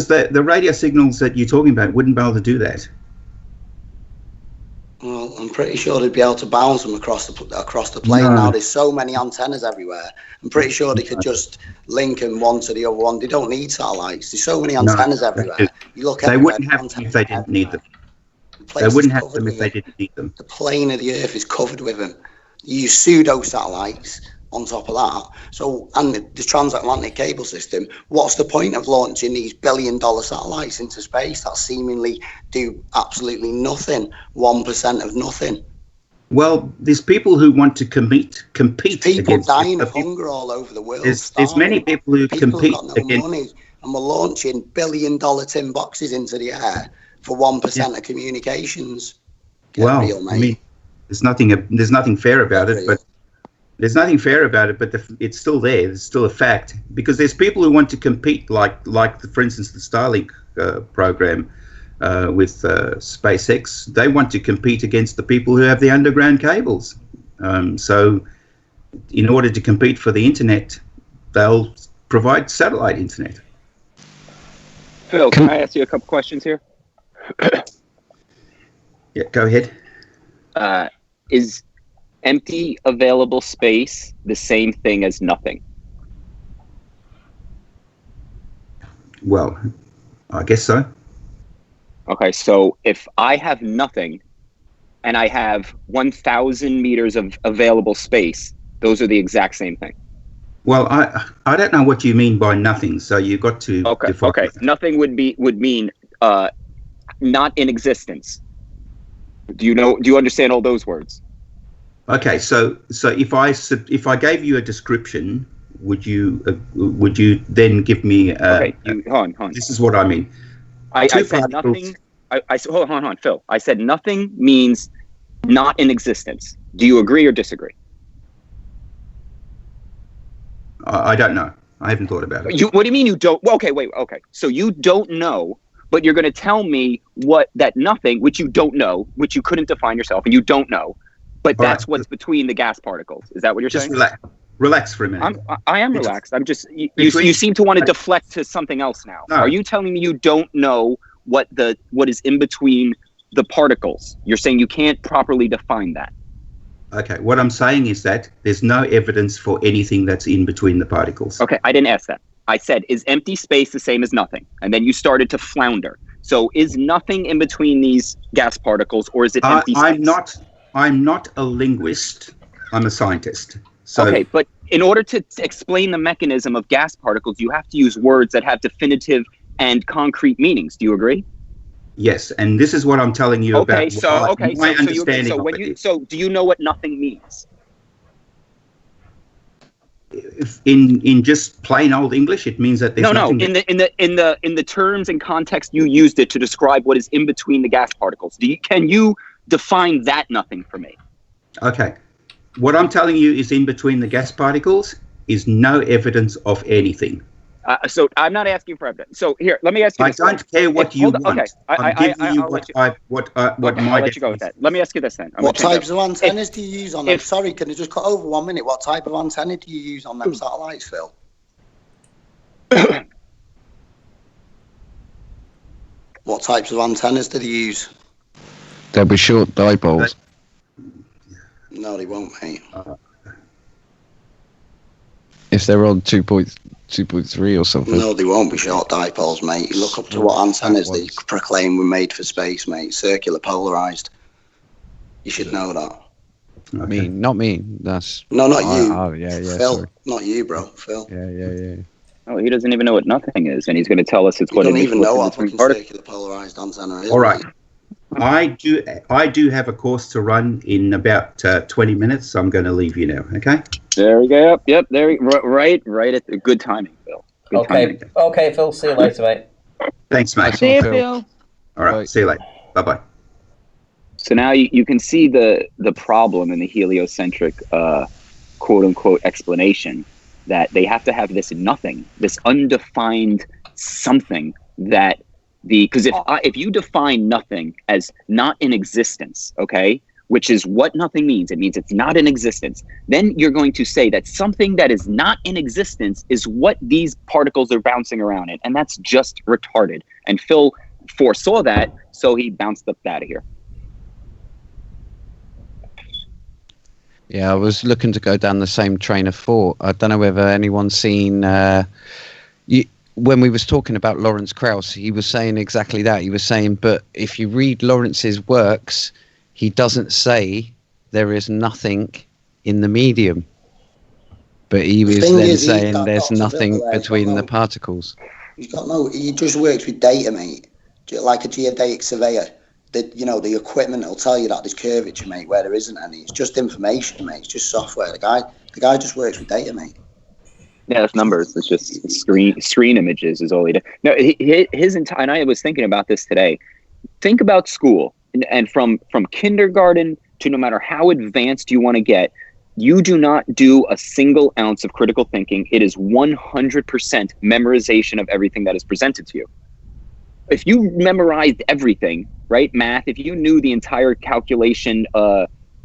the radio signals that you're talking about wouldn't be able to do that. Well, I'm pretty sure they'd be able to bounce them across the plane. No. Now there's so many antennas everywhere. I'm pretty sure they could just link them one to the other one. They don't need satellites. There's so many antennas everywhere. You look. They wouldn't have them if they didn't need them. They wouldn't have them if they didn't need them. The plane of the Earth is covered with them. You use pseudo satellites on top of that. So, and the transatlantic cable system, what's the point of launching these billion-dollar satellites into space that seemingly do absolutely nothing, 1% of nothing? Well, there's people who want to compete. People dying of hunger all over the world. There's many people who compete got no money, and we're launching billion-dollar tin boxes into the air for 1% of communications. Well, I mean, there's nothing fair about it, but. There's nothing fair about it, but it's still there. It's still a fact, because there's people who want to compete, like for instance, the Starlink program. with SpaceX, they want to compete against the people who have the underground cables. So in order to compete for the internet, they'll provide satellite internet. Phil, can I ask you a couple questions here? Yeah, go ahead. Is empty available space the same thing as nothing? Well, I guess so. Okay, so if I have nothing and I have 1,000 meters of available space, those are the exact same thing. Well, I don't know what you mean by nothing, so you've got to define. Okay. Nothing would mean not in existence. Do you understand all those words? Okay, so if I gave you a description, would you then give me? Okay, hold on. This is what I mean. I said nothing. Hold on, Phil. I said nothing means not in existence. Do you agree or disagree? I don't know. I haven't thought about it. What do you mean you don't? Well, okay, wait. Okay, so you don't know, but you're going to tell me that nothing, which you don't know, which you couldn't define yourself, and you don't know, but All that's right. what's between the gas particles. Is that what you're Just saying? relax for a minute. I am relaxed. I'm just you seem to want to deflect to something else now. No. Are you telling me you don't know what is in between the particles? You're saying you can't properly define that. Okay, what I'm saying is that there's no evidence for anything that's in between the particles. Okay, I didn't ask that. I said, is empty space the same as nothing? And then you started to flounder. So is nothing in between these gas particles, or is it empty space? I'm not a linguist. I'm a scientist. So, okay, but in order to explain the mechanism of gas particles, you have to use words that have definitive and concrete meanings. Do you agree? Yes, and this is what I'm telling you about my understanding of it. So do you know what nothing means? In just plain old English, it means that there's nothing. In the terms and context you used it to describe what is in between the gas particles. Can you define that nothing for me? Okay, what I'm telling you is in between the gas particles is no evidence of anything. So I'm not asking for evidence. So here, let me ask you. I don't care what you want. Okay, I'm giving you what my. I'll let you go with that. Let me ask you this then. What types of antennas do you use on them? Sorry, can you just cut over 1 minute? What type of antenna do you use on them satellites, Phil? What types of antennas do they use? They'll be short dipoles. No, they won't, mate. If they're on 2.3 or something. No, they won't be short dipoles, mate. You look up to what antennas they proclaim were made for space, mate. Circular polarized. You should know that. Me, not me. That's no, not you. Oh, yeah, Phil, sorry. not you, bro. Phil. Yeah. Oh, he doesn't even know what nothing is, and he's going to tell us it's what. You don't even know what fucking circular polarized antenna is. All right. I do have a course to run in about 20 minutes, so I'm going to leave you now. Okay. There we go. Yep. There. Right at the good timing, Phil. Good timing. Okay, Phil. See you later, mate. Thanks, mate. See you, Phil. All right. See you later. Bye-bye. So now you can see the problem in the heliocentric quote unquote explanation that they have to have this nothing, this undefined something that because if you define nothing as not in existence, okay, which is what nothing means, it means it's not in existence, then you're going to say that something that is not in existence is what these particles are bouncing around in, and that's just retarded. And Phil foresaw that, so he bounced up out of here. Yeah, I was looking to go down the same train of thought. I don't know whether anyone's seen when we was talking about Lawrence Krauss, he was saying exactly that. He was saying, but if you read Lawrence's works, he doesn't say there is nothing in the medium. But he was then saying there's nothing between the particles. He just works with data, mate. Like a geodetic surveyor. The equipment will tell you that there's curvature, mate, where there isn't any. It's just information, mate. It's just software. The guy just works with data, mate. Yeah, it's numbers. It's just screen images is all he does. No, his entire. And I was thinking about this today. Think about school, and from kindergarten to no matter how advanced you want to get, you do not do a single ounce of critical thinking. It is 100% memorization of everything that is presented to you. if you memorized everything, right? Math, if you knew the entire calculation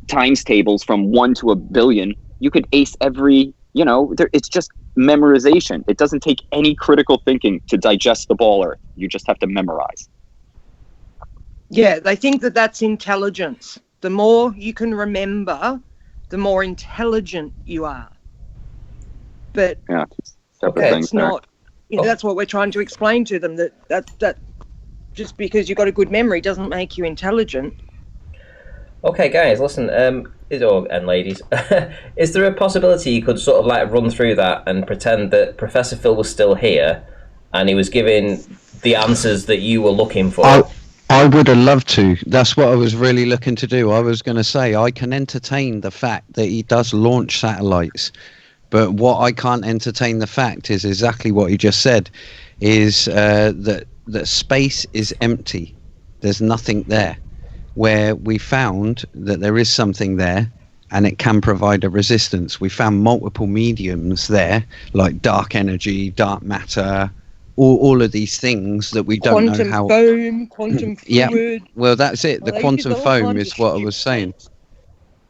times tables from 1 to 1,000,000,000, you could ace every, it's just memorization. It doesn't take any critical thinking to digest the ball earth. You just have to memorize. Yeah, they think that that's intelligence. The more you can remember, the more intelligent you are. But yeah, separate things it's not, that's what we're trying to explain to them, that just because you've got a good memory doesn't make you intelligent. Okay, guys, listen, and ladies, is there a possibility you could sort of like run through that and pretend that Professor Phil was still here and he was giving the answers that you were looking for? I would have loved to. That's what I was really looking to do. I was going to say I can entertain the fact that he does launch satellites, but what I can't entertain the fact is exactly what he just said, is that space is empty. There's nothing there. Where we found that there is something there and it can provide a resistance. We found multiple mediums there, like dark energy, dark matter, all of these things that we don't know how. Quantum foam, quantum fluid. Yeah, well, that's it. The Well, quantum foam is what I was saying.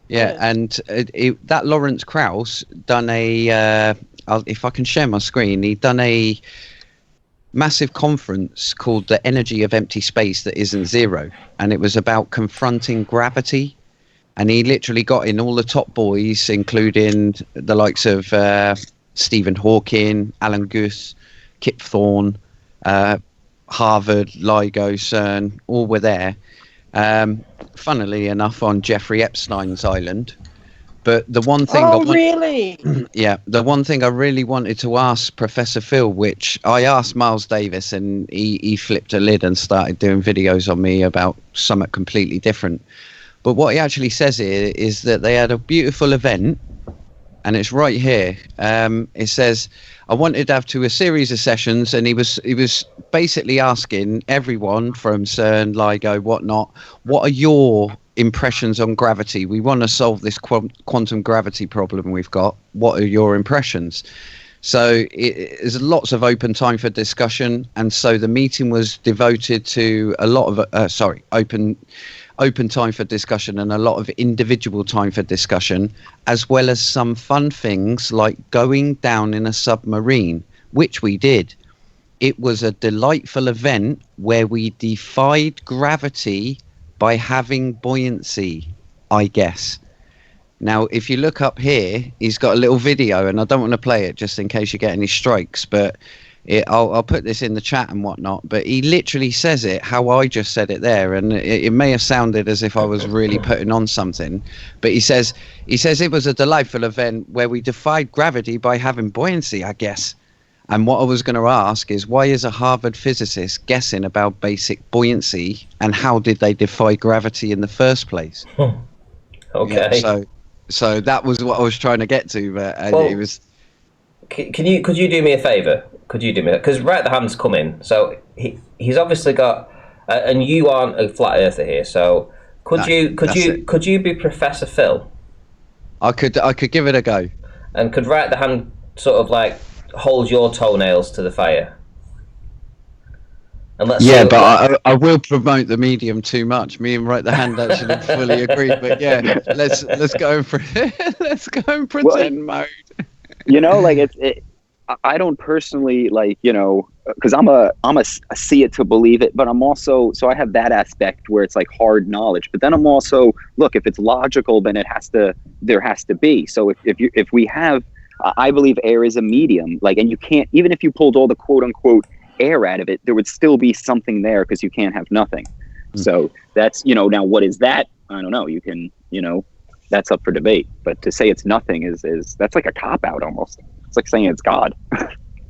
Yeah, and that Lawrence Krauss done a, if I can share my screen, he done a massive conference called The Energy of Empty Space That Isn't Zero, and it was about confronting gravity, and he literally got in all the top boys, including the likes of Stephen Hawking, Alan Guth, Kip Thorne, Harvard, LIGO, CERN, all were there, funnily enough on Jeffrey Epstein's island. But the one thing really? Yeah, the one thing I really wanted to ask Professor Phil, which I asked Miles Davis, and he flipped a lid and started doing videos on me about something completely different. But what he actually says here is that they had a beautiful event, and it's right here. It says, I wanted to have a series of sessions, and he was basically asking everyone from CERN, LIGO, whatnot, what are your impressions on gravity? We want to solve this quantum gravity problem we've got. What are your impressions? So there's lots of open time for discussion, and so the meeting was devoted to a lot of open time for discussion and a lot of individual time for discussion, as well as some fun things like going down in a submarine, which we did. It was a delightful event where we defied gravity by having buoyancy, I guess. Now, if you look up here, he's got a little video, and I don't want to play it just in case you get any strikes, but I'll put this in the chat and whatnot. But he literally says it how I just said it there, and it may have sounded as if I was really putting on something, but he says it was a delightful event where we defied gravity by having buoyancy, I guess. And what I was going to ask is, why is a Harvard physicist guessing about basic buoyancy, and how did they defy gravity in the first place? Okay. Yeah, so that was what I was trying to get to, but it was. Could you do me a favour? Could you do me, because Right the Hand's come in, so he's obviously got, and you aren't a flat earther here, so could you be Professor Phil? I could give it a go. And could Right the Hand sort of like hold your toenails to the fire? And but I will promote the medium too much. Me and Right the Hand actually fully agree. But yeah, let's go and pretend mode. I don't personally because I'm a see it to believe it, but I'm also, so I have that aspect where it's like hard knowledge. But then I'm also, look, if it's logical, then there has to be. So if we have, I believe air is a medium, and you can't, even if you pulled all the quote unquote air out of it, there would still be something there, because you can't have nothing. So that's, now what is that? I don't know. You can, that's up for debate. But to say it's nothing is that's like a cop out almost. It's like saying it's God.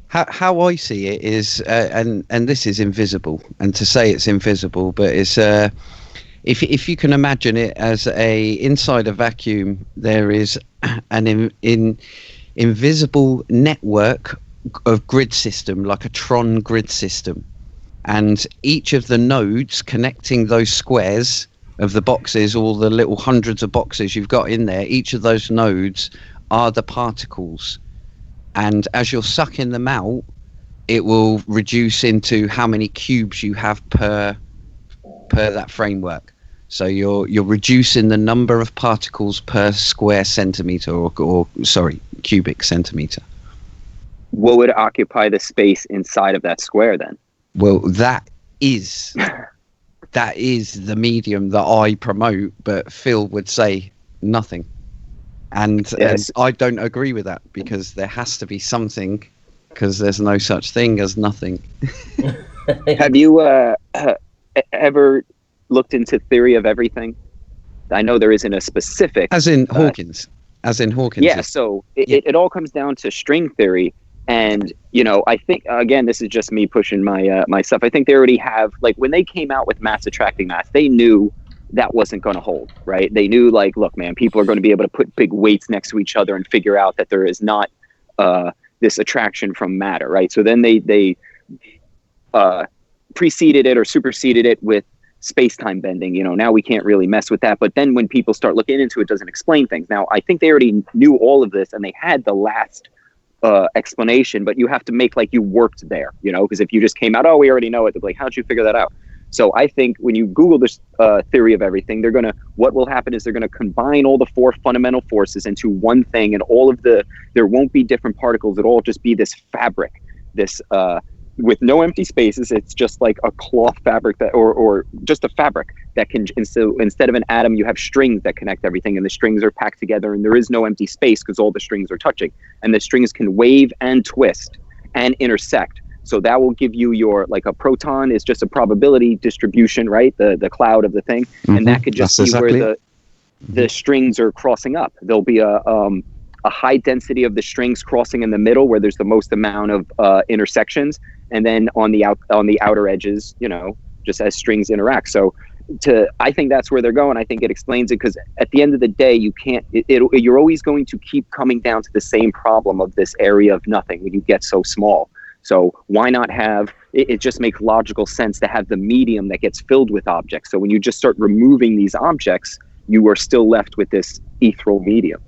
How I see it is, and this is invisible, and to say it's invisible, but it's if you can imagine it as inside a vacuum, there is an invisible network of grid system, like a Tron grid system, and each of the nodes connecting those squares of the boxes, all the little hundreds of boxes you've got in there, each of those nodes are the particles. And as you're sucking them out, it will reduce into how many cubes you have per that framework. So you're reducing the number of particles per square centimeter, or sorry, cubic centimeter. What would occupy the space inside of that square then? Well, that is the medium that I promote, but Phil would say nothing. And I don't agree with that, because there has to be something, because there's no such thing as nothing. Have you ever looked into theory of everything? I know there isn't a specific... As in Hawkins. Yeah, so it all comes down to string theory. And, you know, I think, again, this is just me pushing my stuff. I think they already have, like, when they came out with mass attracting mass, they knew that wasn't going to hold, right? They knew, like, look, man, people are going to be able to put big weights next to each other and figure out that there is not this attraction from matter, right? So then they preceded it or superseded it with space-time bending. You know, now we can't really mess with that. But then when people start looking into it, it doesn't explain things. Now, I think they already knew all of this, and they had the last explanation, but you have to make like you worked there, you know, because if you just came out, oh, we already know it, they're like, how'd you figure that out? So I think when you Google this theory of everything, what will happen is they're going to combine all the four fundamental forces into one thing, and there won't be different particles. It'll all just be this fabric, this with no empty spaces. It's just like a cloth fabric that, or just a fabric that can, instead of an atom, you have strings that connect everything, and the strings are packed together, and there is no empty space because all the strings are touching, and the strings can wave and twist and intersect. So that will give you like a proton is just a probability distribution, right? The cloud of the thing. Mm-hmm. And that could just be where the strings are crossing up. There'll be a high density of the strings crossing in the middle where there's the most amount of intersections. And then on the outer edges, you know, just as strings interact. So I think that's where they're going. I think it explains it, because at the end of the day, you can't, you're always going to keep coming down to the same problem of this area of nothing when you get so small. So why not have, it just makes logical sense to have the medium that gets filled with objects. So when you just start removing these objects, you are still left with this ethereal medium.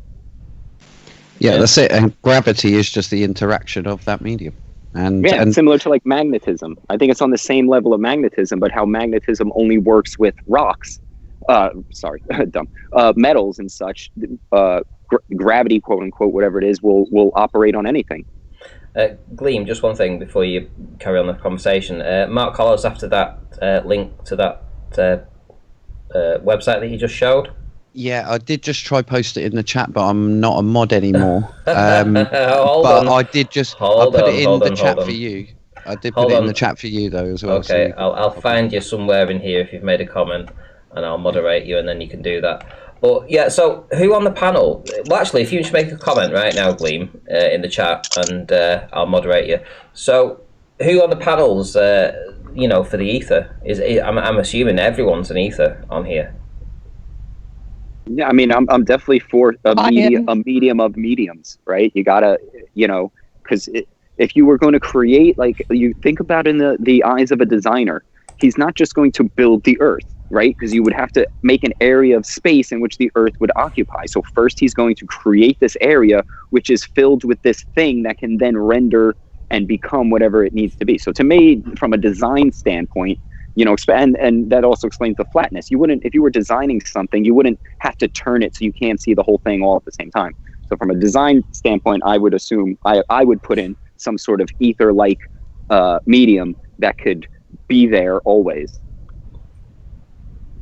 Yeah, that's it. And gravity is just the interaction of that medium. And similar to like magnetism. I think it's on the same level of magnetism, but how magnetism only works with rocks, metals and such. Gravity, quote unquote, whatever it is, will operate on anything. Gleam, just one thing before you carry on the conversation. Mark Collins, after that link to that website that you just showed. Yeah, I did just try post it in the chat, but I'm not a mod anymore. I did just put it in the chat for you. I did put it in the chat for you though as well. Okay, so I'll find you somewhere in here if you've made a comment, and I'll moderate you, and then you can do that. But yeah, so who on the panel? Well, actually, if you just make a comment right now, Gleam, in the chat, and I'll moderate you. So who on the panels, you know, for the ether I'm assuming everyone's an ether on here. Yeah, I mean, I'm definitely for a medium of mediums, right? You gotta, you know, because if you were going to create, like, you think about in the eyes of a designer, he's not just going to build the earth, right? Because you would have to make an area of space in which the earth would occupy. So first he's going to create this area which is filled with this thing that can then render and become whatever it needs to be. So to me, from a design standpoint, you know, and that also explains the flatness. You wouldn't, if you were designing something, you wouldn't have to turn it so you can't see the whole thing all at the same time. So from a design standpoint, I would assume I would put in some sort of ether-like medium that could be there always.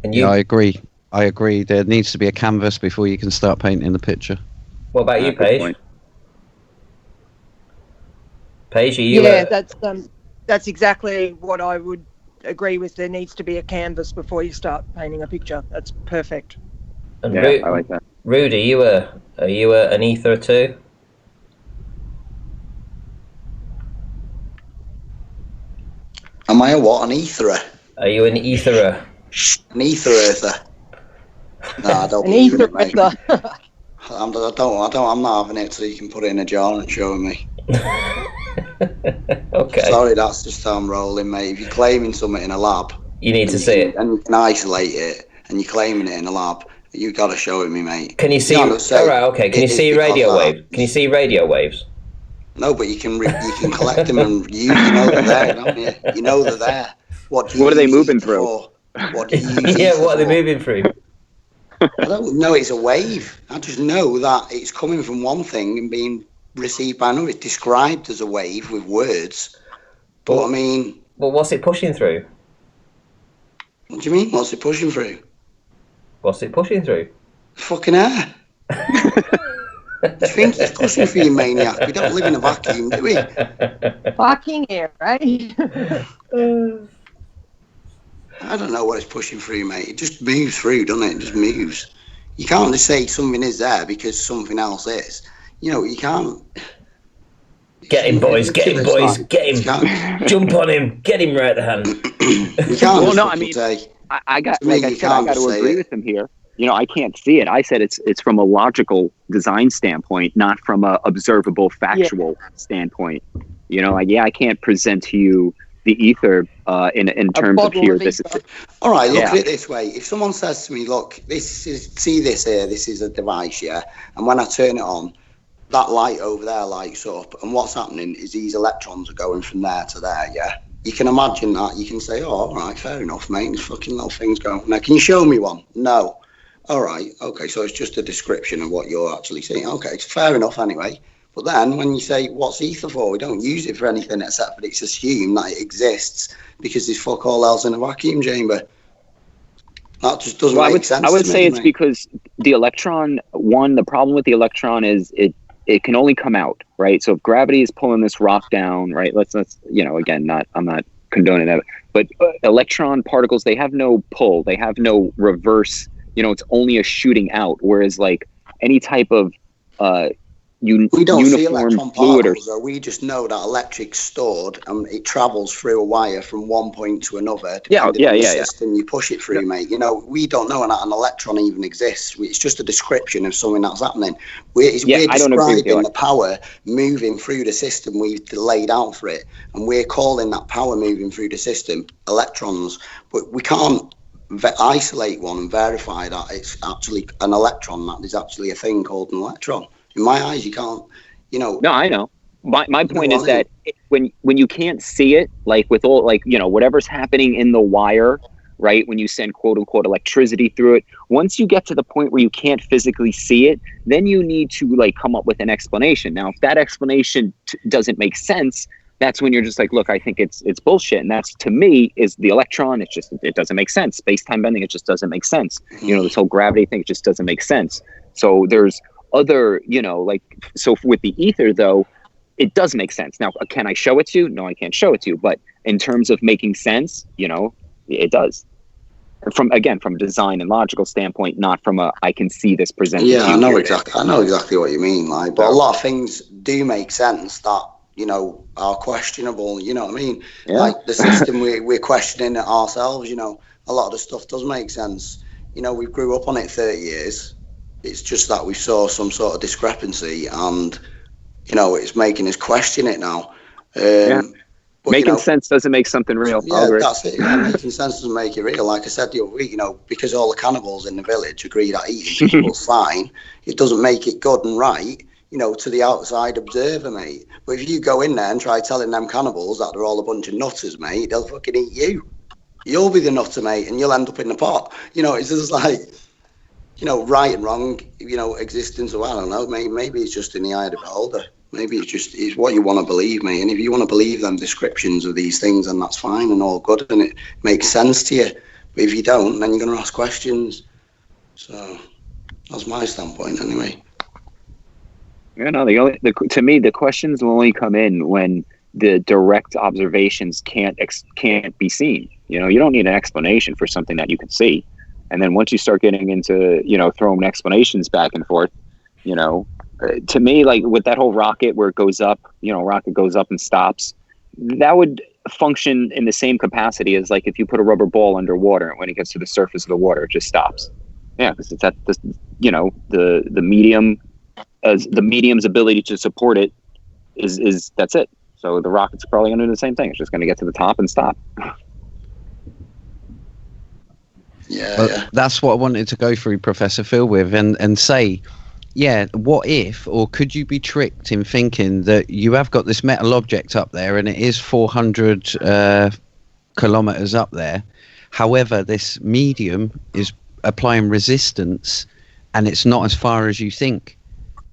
Yeah, I agree. There needs to be a canvas before you can start painting the picture. What about you, Paige? Paige, are you? Yeah, that's exactly what I would agree with. There needs to be a canvas before you start painting a picture. That's perfect. And yeah, I like that. Rudy, are you an ether too? Am I a what? An etherer? Are you an etherer? An ether-earther? No, I don't. An ether-earther. I'm not having it, so you can put it in a jar and show me. Okay. Sorry, that's just how I'm rolling, mate. If you're claiming something in a lab, you need to see it, and you can isolate it, and you're claiming it in a lab, you got to show it me, mate. Can you see? All right, okay. Can you see radio waves? Can you see radio waves? No, but you can collect them and you know they're there, don't you? You know they're there. What do you What are they use moving ether through? for? What do you use Yeah, ether what are they for? moving through? I don't know. It's a wave. I just know that it's coming from one thing and being received by another. It's described as a wave with words. But I mean, well, what's it pushing through? What do you mean? What's it pushing through? What's it pushing through? Fucking air. You think it's pushing through, you maniac? We don't live in a vacuum, do we? Fucking air, right? I don't know what it's pushing through, mate. It just moves through, doesn't it? It just moves. You can't just say something is there because something else is. You know, you can't. Get him, boys! Get him, boys! Get him! Jump on him! Get him right the hand. You can't. Well, no, I mean, I got, to me, like I you said, I can't got to say agree it. with him here. You know, I can't see it. I said it's from a logical design standpoint, not from a observable, factual standpoint. You know, like, yeah, I can't present to you the ether in terms of here. This is All right, look at it this way. If someone says to me, look, see this here, this is a device, yeah? And when I turn it on, that light over there lights up. And what's happening is these electrons are going from there to there, yeah? You can imagine that. You can say, oh, all right, fair enough, mate. There's fucking little things going. Now, can you show me one? No. All right, okay, so it's just a description of what you're actually seeing. Okay, it's fair enough anyway. But then when you say, what's ether for? We don't use it for anything except that it's assumed that it exists because there's fuck all else in a vacuum chamber. That just doesn't make sense. I would to say me, it's mate. because the electron, the problem with the electron is it can only come out, right? So if gravity is pulling this rock down, right? Let's you know, again, I'm not condoning that, but electron particles, they have no pull, they have no reverse. You know, it's only a shooting out. Whereas like any type of we don't see uniform electron fluid or particles, though. We just know that electric's stored and it travels through a wire from one point to another, depending on the system you push it through, mate. You know, we don't know that an electron even exists. It's just a description of something that's happening. We're describing the power moving through the system we've laid out for it, and we're calling that power moving through the system electrons. But we can't isolate one and verify that it's actually an electron, that there's actually a thing called an electron. In my eyes, you can't, you know. No, I know. My point is that when you can't see it, like with all, like, you know, whatever's happening in the wire, right? When you send quote unquote electricity through it, once you get to the point where you can't physically see it, then you need to like come up with an explanation. Now, if that explanation doesn't make sense, that's when you're just like, look, I think it's bullshit. And that's, to me, is the electron. It's just, it doesn't make sense. Space-time bending, it just doesn't make sense. You know, this whole gravity thing, it just doesn't make sense. So there's other, you know, like, so with the ether, though, it does make sense. Now, can I show it to you? No, I can't show it to you. But in terms of making sense, you know, it does. From a design and logical standpoint, not from I can see this presented to you. I know exactly what you mean, like, but a lot of things do make sense that, you know, are questionable, you know what I mean? Yeah. Like the system we're questioning it ourselves, you know, a lot of the stuff does make sense. You know, we grew up on it 30 years. It's just that we saw some sort of discrepancy and, you know, it's making us question it now. But, making sense doesn't make something real. Yeah, that's it. Yeah, making sense doesn't make it real. Like I said the other week, you know, because all the cannibals in the village agree that eating people's fine, it doesn't make it good and right, you know, to the outside observer, mate. But if you go in there and try telling them cannibals that they're all a bunch of nutters, mate, they'll fucking eat you. You'll be the nutter, mate, and you'll end up in the pot. You know, it's just like, you know, right and wrong, you know, existence, or I don't know, maybe it's just in the eye of the beholder. Maybe it's what you want to believe, mate. And if you want to believe them descriptions of these things, then that's fine and all good, and it makes sense to you. But if you don't, then you're going to ask questions. So that's my standpoint, anyway. You know, to me, the questions will only come in when the direct observations can't be seen. You know, you don't need an explanation for something that you can see. And then once you start getting into, you know, throwing explanations back and forth, you know, to me, like with that whole rocket where it goes up, you know, rocket goes up and stops, that would function in the same capacity as like if you put a rubber ball underwater and when it gets to the surface of the water, it just stops. Yeah, because it's at this, you know, the medium, as the medium's ability to support it is that's it. So the rocket's probably going to do the same thing. It's just going to get to the top and stop. Yeah, that's what I wanted to go through, Professor Phil, with and say, yeah, what if, or could you be tricked in thinking that you have got this metal object up there and it is 400 kilometers up there? However, this medium is applying resistance and it's not as far as you think.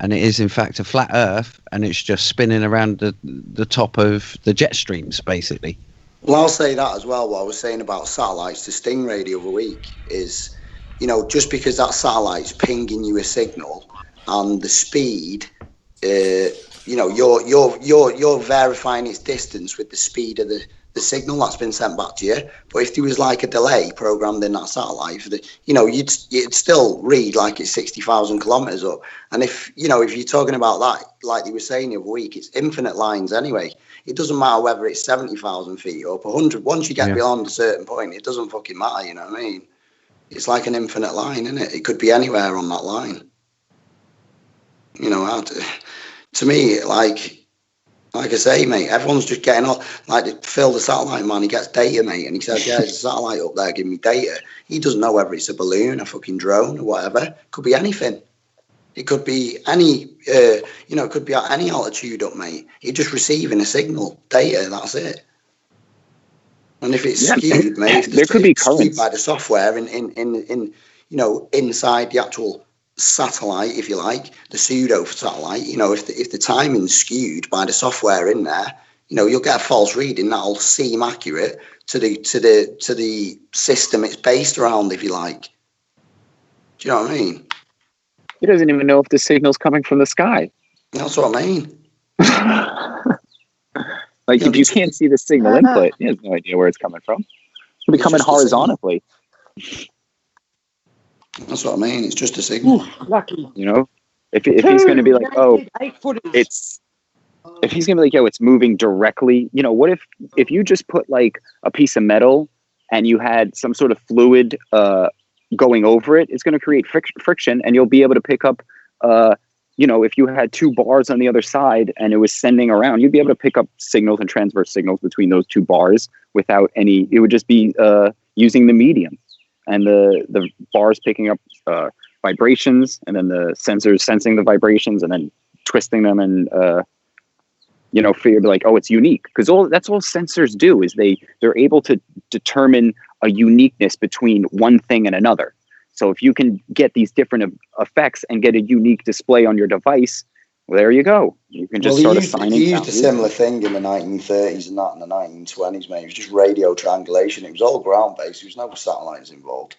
And it is, in fact, a flat Earth, and it's just spinning around the top of the jet streams, basically. Well, I'll say that as well. What I was saying about satellites to Stingray the other week is, you know, just because that satellite's pinging you a signal and the speed, you know, you're verifying its distance with the speed of the signal that's been sent back to you. But if there was like a delay programmed in that satellite, for the, you know, you'd still read like it's 60,000 kilometers up. And if, you know, if you're talking about that, like you were saying the other week, it's infinite lines anyway. It doesn't matter whether it's 70,000 feet up, 100. Once you get beyond a certain point, it doesn't fucking matter. You know what I mean? It's like an infinite line, isn't it? It could be anywhere on that line. You know, to me, like I say, mate, everyone's just getting on. Like Phil, the satellite man, he gets data, mate, and he says, "Yeah, there's a satellite up there, giving me data." He doesn't know whether it's a balloon, a fucking drone, or whatever. It could be anything. It could be any, you know, it could be at any altitude up, mate. You're just receiving a signal, data, that's it. And if it's skewed, mate, there could be currents by the software in you know, inside the actual satellite, if you like, the pseudo satellite, you know, if the timing's skewed by the software in there, you know, you'll get a false reading that'll seem accurate to the system it's based around, if you like. Do you know what I mean? He doesn't even know if the signal's coming from the sky. That's what I mean. Like, if you can't see the signal input, he has no idea where it's coming from. It's going to be coming horizontally. That's what I mean. It's just a signal. Lucky. You know, if he's going to be like, oh, it's, if he's going to be like, yo, it's moving directly. You know, what if you just put like a piece of metal and you had some sort of fluid going over it, it's going to create friction, and you'll be able to pick up, you know, if you had two bars on the other side and it was sending around, you'd be able to pick up signals and transverse signals between those two bars without any, it would just be using the medium. And the bars picking up vibrations, and then the sensors sensing the vibrations and then twisting them and, you know, figure like, oh, it's unique. Because that's all sensors do, is they're able to determine a uniqueness between one thing and another. So if you can get these different effects and get a unique display on your device, well, there you go. You can just start assigning. He used a similar thing in the 1930s and that in the 1920s, mate. It was just radio triangulation. It was all ground-based. There was no satellites involved.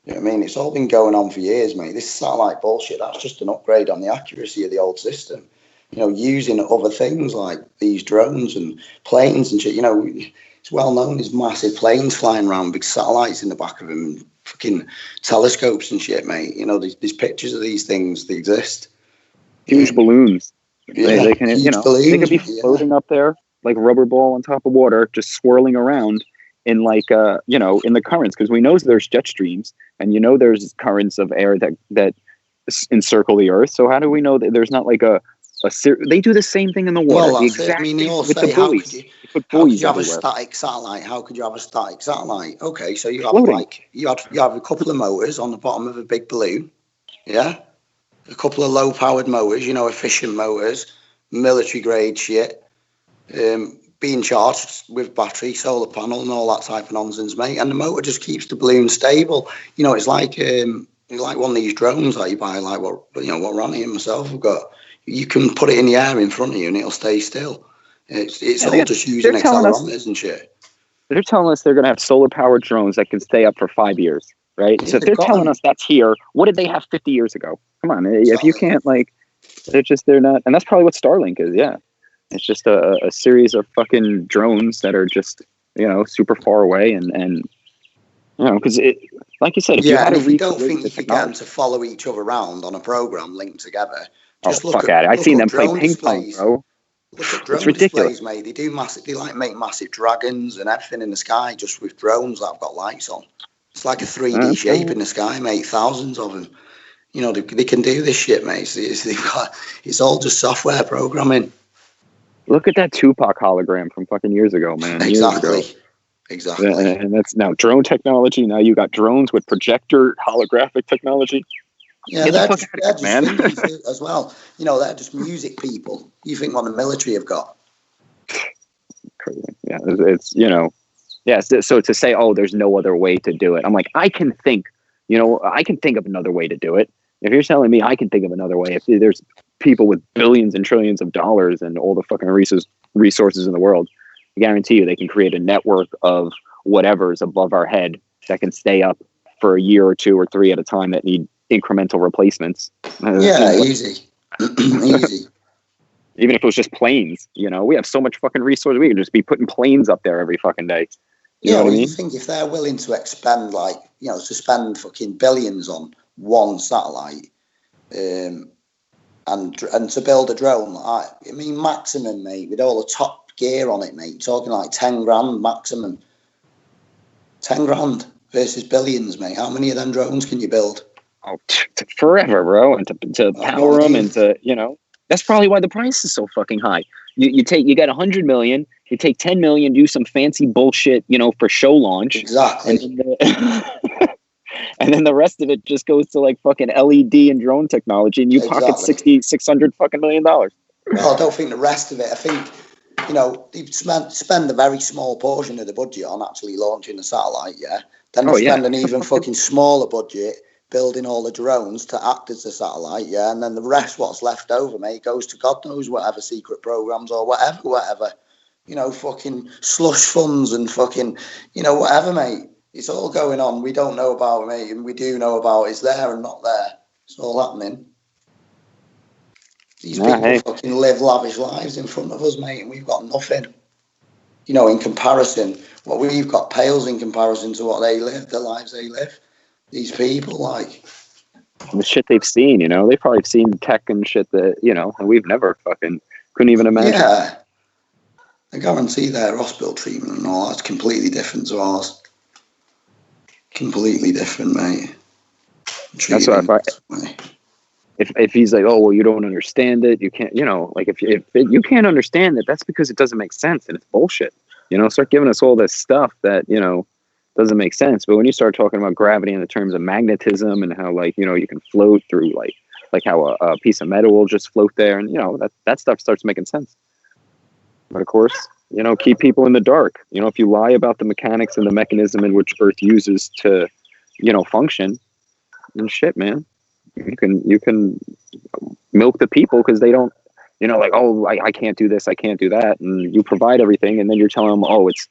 You know what I mean? It's all been going on for years, mate. This satellite bullshit, that's just an upgrade on the accuracy of the old system. You know, using other things like these drones and planes and shit. You know, it's well known there's massive planes flying around, big satellites in the back of them, and fucking telescopes and shit, mate. You know, there's pictures of these things that exist. Huge balloons. Yeah, they can, you know, balloons, they could be floating up there like a rubber ball on top of water, just swirling around in like, you know, in the currents, because we know there's jet streams, and you know there's currents of air that encircle the Earth. So how do we know that there's not like they do the same thing in the water? Well, the exact I mean, they all with say, the how buoys. could you have a static satellite? How could you have a static satellite? Okay, so you have like you have a couple of motors on the bottom of a big balloon, yeah, a couple of low-powered motors, you know, efficient motors, military-grade shit, being charged with battery, solar panel, and all that type of nonsense, mate. And the motor just keeps the balloon stable. You know, it's like one of these drones that you buy, like what Ronnie and myself have got. You can put it in the air in front of you and it'll stay still. It's all just using accelerometers and shit. They're telling us they're going to have solar-powered drones that can stay up for 5 years, right? Yeah, so if they're telling us that's here, what did they have 50 years ago? Come on, if you can't, like, they're not, and that's probably what Starlink is, yeah. It's just a series of fucking drones that are just, you know, super far away, and you know, because it, like you said, if you don't think you can get them to follow each other around on a program linked together, just look at it. I've seen them play ping pong, bro. Look at drone displays, mate. They do make massive dragons and everything in the sky just with drones that have got lights on. It's like a 3D shape in the sky, mate. Thousands of them. You know, they can do this shit, mate. It's all just software programming. Look at that Tupac hologram from fucking years ago, man. Exactly. And that's now drone technology. Now you got drones with projector holographic technology. Yeah, Get the they're fuck just, out they're of here, just man. thinking as well. You know, they're just music people. You think what the military have got? Crazy. Yeah, it's you know, yeah. So to say, oh, there's no other way to do it, I'm like, I can think of another way to do it. If you're telling me I can think of another way, if there's people with billions and trillions of dollars and all the fucking resources in the world, I guarantee you they can create a network of whatever is above our head that can stay up for a year or two or three at a time that need incremental replacements. Yeah, easy. Easy. Even if it was just planes, you know, we have so much fucking resource. We could just be putting planes up there every fucking day. You know what I mean? You think if they're willing to expend, like, you know, to spend fucking billions on one satellite, and to build a drone, like, I mean, maximum, mate, with all the top gear on it, mate, talking like 10 grand maximum. 10 grand versus billions, mate. How many of them drones can you build? Oh, forever, bro, and to power them, and to, you know, that's probably why the price is so fucking high. You get 100 million, you take 10 million, do some fancy bullshit, you know, for show launch, Exactly, and then the rest of it just goes to like fucking LED and drone technology, and you pocket $600 fucking million. Well, I don't think the rest of it. I think, you know, they spend a very small portion of the budget on actually launching the satellite. Yeah, then they spend an even fucking smaller budget building all the drones to act as the satellite, yeah, and then the rest, what's left over, mate, goes to God knows whatever secret programs or whatever, you know, fucking slush funds and fucking, you know, whatever, mate. It's all going on. We don't know about it, mate, and we do know about it's there and not there. It's all happening. These people fucking live lavish lives in front of us, mate, and we've got nothing. You know, in comparison, what we've got pales in comparison to what they live, the lives they live. These people, like, the shit they've seen, you know, they've probably seen tech and shit that, you know, and we've never fucking couldn't even imagine. Yeah, I guarantee their hospital treatment and all that's completely different to ours. Completely different, mate. That's what if he's like, oh well, you don't understand it, you can't, you know, like if you can't understand it, that's because it doesn't make sense and it's bullshit. You know, start giving us all this stuff that, you know, doesn't make sense. But when you start talking about gravity in the terms of magnetism and how, like, you know, you can float through like how a piece of metal will just float there, and, you know, that stuff starts making sense. But of course, you know, keep people in the dark. You know, if you lie about the mechanics and the mechanism in which Earth uses to, you know, function, then shit, man, you can milk the people because they don't, you know, like, oh, I can't do this, I can't do that, and you provide everything, and then you're telling them, oh, it's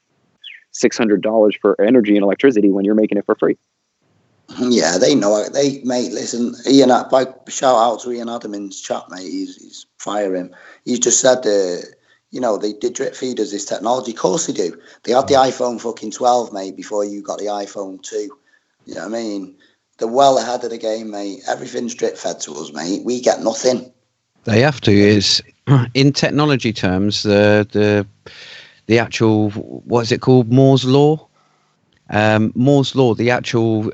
$600 for energy and electricity when you're making it for free. Yeah, they know it. Mate, listen, Ian, shout out to Ian Adamins chat, mate. He's fire him. He's just said, you know, they drip feed us this technology. Of course they do. They had the iPhone fucking 12, mate, before you got the iPhone 2. You know what I mean? They're well ahead of the game, mate. Everything's drip fed to us, mate. We get nothing. They have to. Is in technology terms, the actual, what is it called, Moore's law? Moore's law, the actual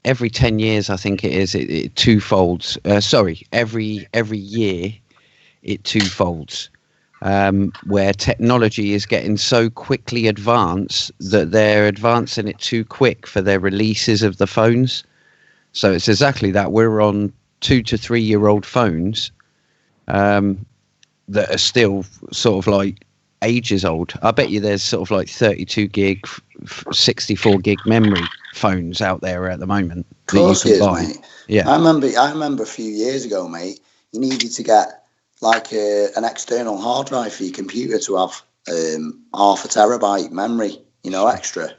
every 10 years, I think it is, it twofolds. Every year it twofolds. Where technology is getting so quickly advanced that they're advancing it too quick for their releases of the phones. So it's exactly that. We're on 2 to 3 year old phones that are still sort of like ages old. I bet you there's sort of like 32 gig, 64 gig memory phones out there at the moment that you can buy. Mate. Yeah, I remember a few years ago, mate, you needed to get like an external hard drive for your computer to have half a terabyte memory, you know, extra.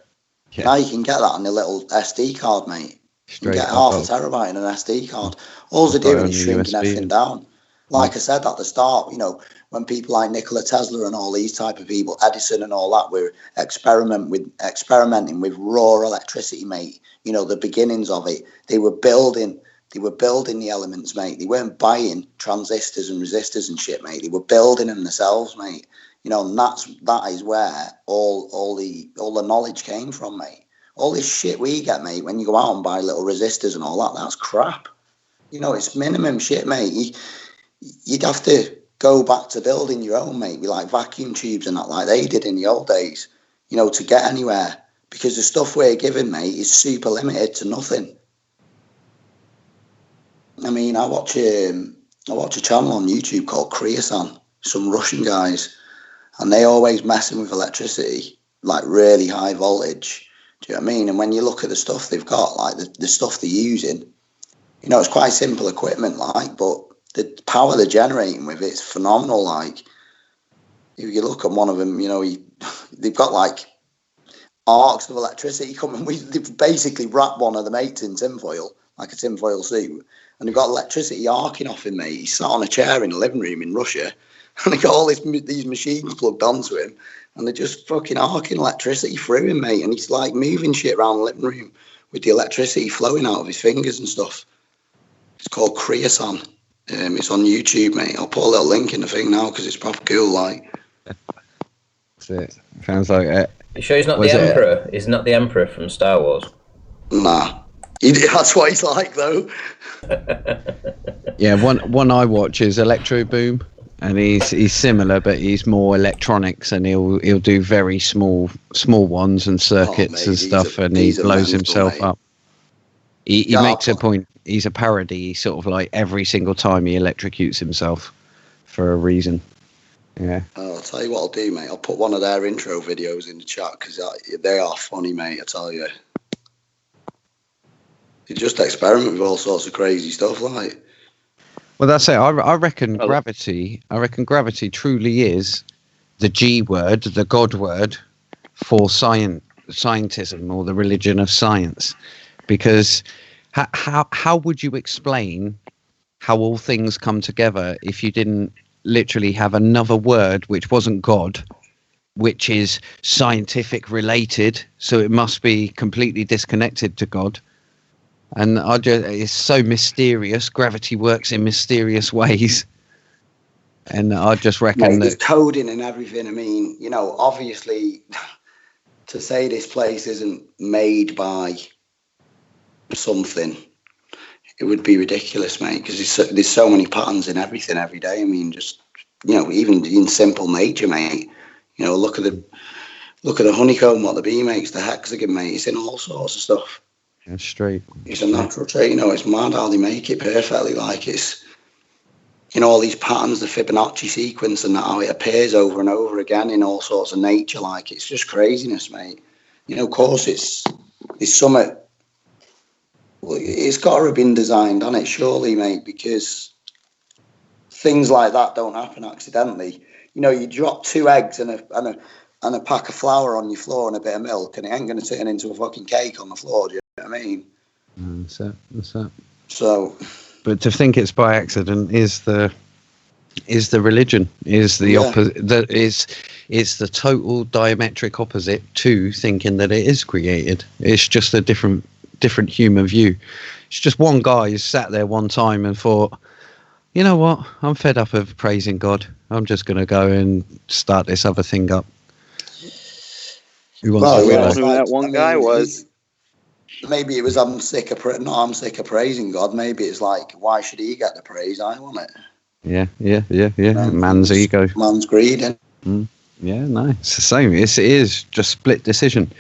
Yeah. Now you can get that on a little SD card, mate. You get half a terabyte in an SD card. All they're doing is shrinking everything down. Like I said at the start, you know, when people like Nikola Tesla and all these type of people, Edison and all that, were experimenting with raw electricity, mate. You know, the beginnings of it. They were building the elements, mate. They weren't buying transistors and resistors and shit, mate. They were building them themselves, mate. You know, and that is where all the knowledge came from, mate. All this shit we get, mate, when you go out and buy little resistors and all that, that's crap. You know, it's minimum shit, mate. You'd have to go back to building your own, mate, with like vacuum tubes and that, like they did in the old days, you know, to get anywhere. Because the stuff we're given, mate, is super limited to nothing. mean, I watch a channel on YouTube called Kriasan, some Russian guys, and they always messing with electricity, like really high voltage. Do you know what I mean? And when you look at the stuff they've got, like the stuff they're using, you know, it's quite simple equipment, like, but the power they're generating with it's phenomenal. Like, if you look at one of them, you know, they've got like arcs of electricity coming. They've basically wrapped one of the mates in tinfoil, like a tinfoil suit, and they've got electricity arcing off him, mate. He's sat on a chair in a living room in Russia, and they got all these machines plugged onto him, and they're just fucking arcing electricity through him, mate. And he's like moving shit around the living room with the electricity flowing out of his fingers and stuff. It's called Kriasan. It's on YouTube, mate. I'll put a little link in the thing now because it's proper cool. Like, that's it. Sounds like it. You sure he's not the Emperor? He's not the Emperor from Star Wars. Nah, that's what he's like, though. Yeah, one I watch is Electro Boom, and he's similar, but he's more electronics, and he'll do very small ones and circuits and stuff, and he blows himself up. He makes a point. He's a parody, sort of like every single time he electrocutes himself for a reason. Yeah. I'll tell you what I'll do, mate. I'll put one of their intro videos in the chat because they are funny, mate. I tell you. You just experiment with all sorts of crazy stuff, like. Well, that's it. I reckon gravity. I reckon gravity truly is the G word, the God word for scientism or the religion of science, because. How would you explain how all things come together if you didn't literally have another word which wasn't God, which is scientific related, so it must be completely disconnected to God? And it's so mysterious. Gravity works in mysterious ways. And I just reckon there's coding and everything. I mean, you know, obviously to say this place isn't made by something, it would be ridiculous, mate, because there's so many patterns in everything every day. I mean, just, you know, even in simple nature, mate, you know, look at the honeycomb, what the bee makes, the hexagon, mate, it's in all sorts of stuff. Yeah, straight. It's a natural trait, you know, it's mad how they make it perfectly. Like, it's, you know, all these patterns, the Fibonacci sequence and that, how it appears over and over again in all sorts of nature. Like, it's just craziness, mate. You know, of course it's something. Well, it's got to have been designed on it, surely, mate, because things like that don't happen accidentally. You know, you drop 2 eggs and a pack of flour on your floor and a bit of milk, and it ain't going to turn into a fucking cake on the floor. Do you know what I mean? That's it. So, but to think it's by accident is the religion, is the opposite. It's the total diametric opposite to thinking that it is created. It's just a different human view. It's just one guy who sat there one time and thought, you know what, I'm fed up of praising God. I'm just going to go and start this other thing up. We all know who that one guy was. Maybe it was I'm sick of praising God. Maybe it's like, why should he get the praise? I want it. Yeah. Man's ego. Man's greed. Yeah, no, it's the same. It is just split decision.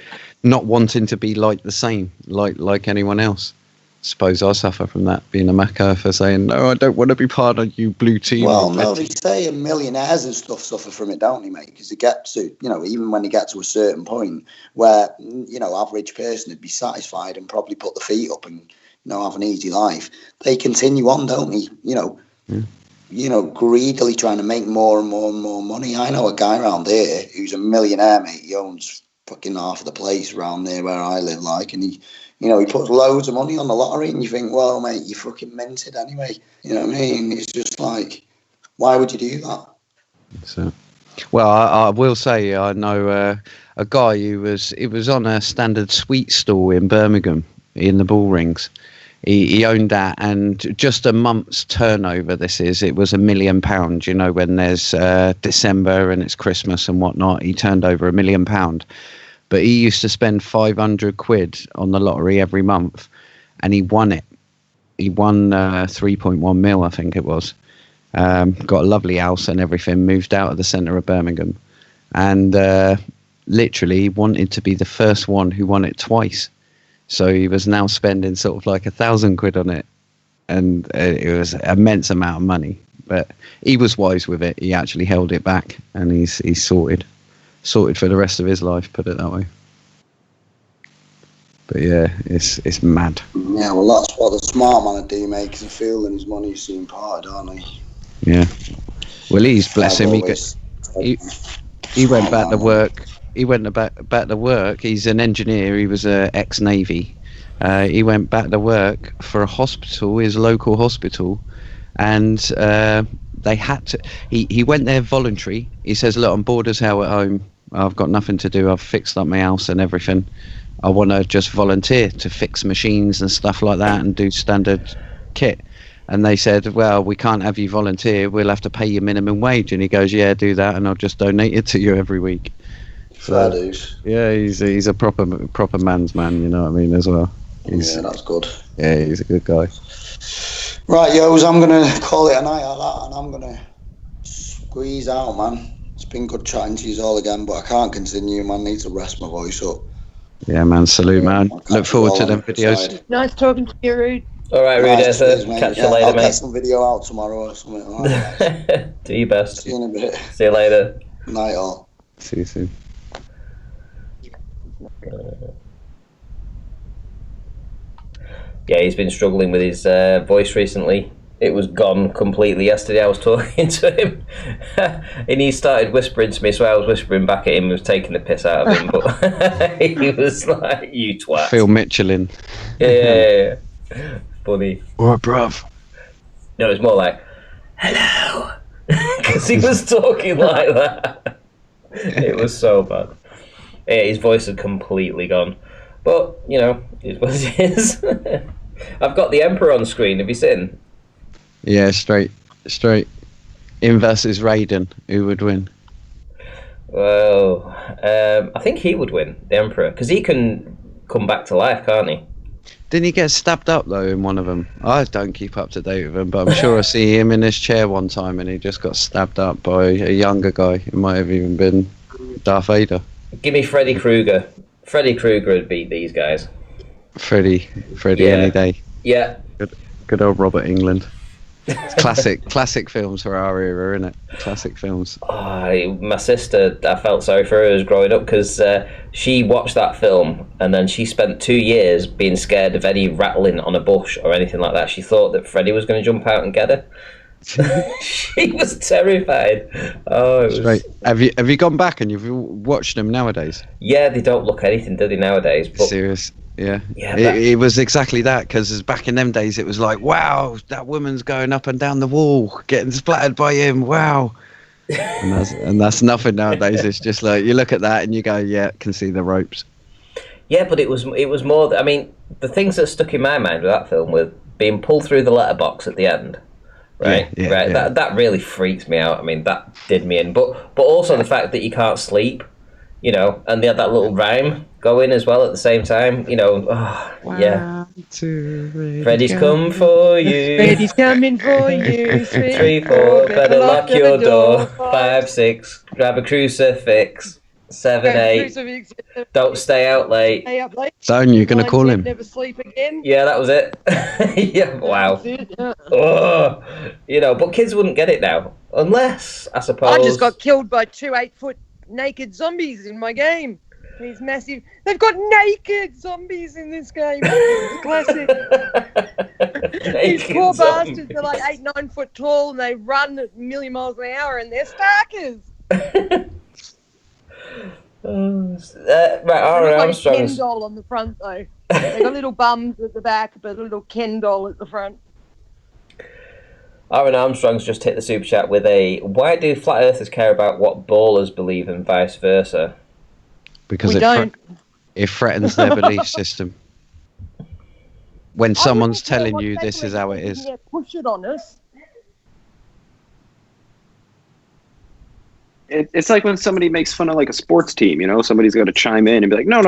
Not wanting to be like the same, like anyone else. Suppose I suffer from that, being a Mac Earther, saying, no, I don't want to be part of you blue team. Well, no, they say millionaires and stuff suffer from it, don't they, mate? Because they get to, you know, even when they get to a certain point where, you know, average person would be satisfied and probably put the feet up and, you know, have an easy life. They continue on, don't they? You know, greedily trying to make more and more and more money. I know a guy around here who's a millionaire, mate. He owns fucking half of the place around there where I live, like, and he puts loads of money on the lottery, and you think, well, mate, you fucking minted anyway. You know what I mean? It's just like, why would you do that? So, well, I will say I know a guy who was on a standard sweet stall in Birmingham in the Bull Rings. He owned that, and just a month's turnover. It was £1 million. You know, when there's December and it's Christmas and whatnot, he turned over £1 million. But he used to spend 500 quid on the lottery every month, and he won it. He won 3.1 mil, I think it was. Got a lovely house and everything, moved out of the centre of Birmingham, and literally wanted to be the first one who won it twice. So he was now spending sort of like 1,000 quid on it. and it was an immense amount of money. But he was wise with it. He actually held it back, and he's sorted for the rest of his life. Put it that way. But yeah, it's mad. Yeah, well, that's what the smart man would do, mate, because feeling his money soon parted, aren't he? Yeah. Well, he's bless him. He went back to work. He went back to work. He's an engineer. He was ex-Navy. He went back to work for a hospital, his local hospital, and they had to. He went there voluntary. He says, "Look, I'm bored as hell at home. I've got nothing to do. I've fixed up my house and everything. I want to just volunteer to fix machines and stuff like that and do standard kit." And they said, "Well, we can't have you volunteer. We'll have to pay you minimum wage." And he goes, "Yeah, do that, and I'll just donate it to you every week." Fair dues. Yeah, he's a proper man's man. You know what I mean, as well. Yeah, that's good. Yeah, he's a good guy. Right, yos, I'm gonna call it a night like that, and I'm gonna squeeze out, man. It's been good chatting to you all again, but I can't continue, man. Need to rest my voice up. Yeah, man. Salute, man. Look forward to them videos. Side. Nice talking to you, Rude. All right, Rude. Nice, cheers, mate. Catch you later, I'll mate. get some video out tomorrow or something. All right, guys. Do your best. See you in a bit. See you later. Night all. See you soon. Yeah, he's been struggling with his voice recently. It was gone completely yesterday. I was talking to him and he started whispering to me, so I was whispering back at him and was taking the piss out of him, but he was like, "You twat." Phil Michelin. Yeah. Funny. What, bruv? No, it's more like, "Hello," because he was talking like that. It was so bad. Yeah, his voice had completely gone. But, you know, it's what it is. I've got the Emperor on screen. Have you seen? Yeah, straight. Him versus Raiden. Who would win? Well, I think he would win, the Emperor, because he can come back to life, can't he? Didn't he get stabbed up, though, in one of them? I don't keep up to date with him, but I'm sure I see him in his chair one time and he just got stabbed up by a younger guy. It might have even been Darth Vader. Give me Freddy Krueger. Freddy Krueger would beat these guys. Freddy, Yeah. any day. Yeah. Good old Robert England. It's classic films for our era, isn't it? Classic films. Oh, my sister, I felt sorry for her as growing up because she watched that film and then she spent 2 years being scared of any rattling on a bush or anything like that. She thought that Freddy was going to jump out and get her. She was terrified. Oh, it was... Right. Have you gone back and you've watched them nowadays? Yeah, they don't look anything, do they, nowadays? But... Serious. Yeah, Yeah, it was exactly that, because back in them days it was like, wow, that woman's going up and down the wall, getting splattered by him, wow. and that's nothing nowadays. It's just like, you look at that and you go, yeah, can see the ropes. Yeah, but it was more, I mean, the things that stuck in my mind with that film were being pulled through the letterbox at the end. Right, Yeah. That really freaked me out. I mean, that did me in. But also the fact that you can't sleep, you know, and they had that little rhyme going as well at the same time, you know. Yeah. Freddy's come for you. Freddy's coming for you. 3, 4, better lock your door. 5, 6, grab a crucifix. 7, 8, don't stay out late. Stay up late. Son, you're going to call him. Never sleep again. Yeah, that was it. Yeah, wow. That's it, yeah. Oh, you know, but kids wouldn't get it now. Unless, I suppose... I just got killed by 2 8-foot naked zombies in my game. These massive... They've got naked zombies in this game. It's classic. These poor bastards, they're like 8, 9 foot tall and they run at a million miles an hour and they're starkers. Right, Aaron Armstrong. Ken doll on the front though. They got little bums at the back, but a little Ken doll at the front. Aaron Armstrong's just hit the super chat with a, why do flat earthers care about what ballers believe and vice versa? Because We don't. it threatens their belief system. When someone's telling you this is how it is. Yeah, push it on us. It's like when somebody makes fun of like a sports team, you know, somebody's got to chime in and be like, no,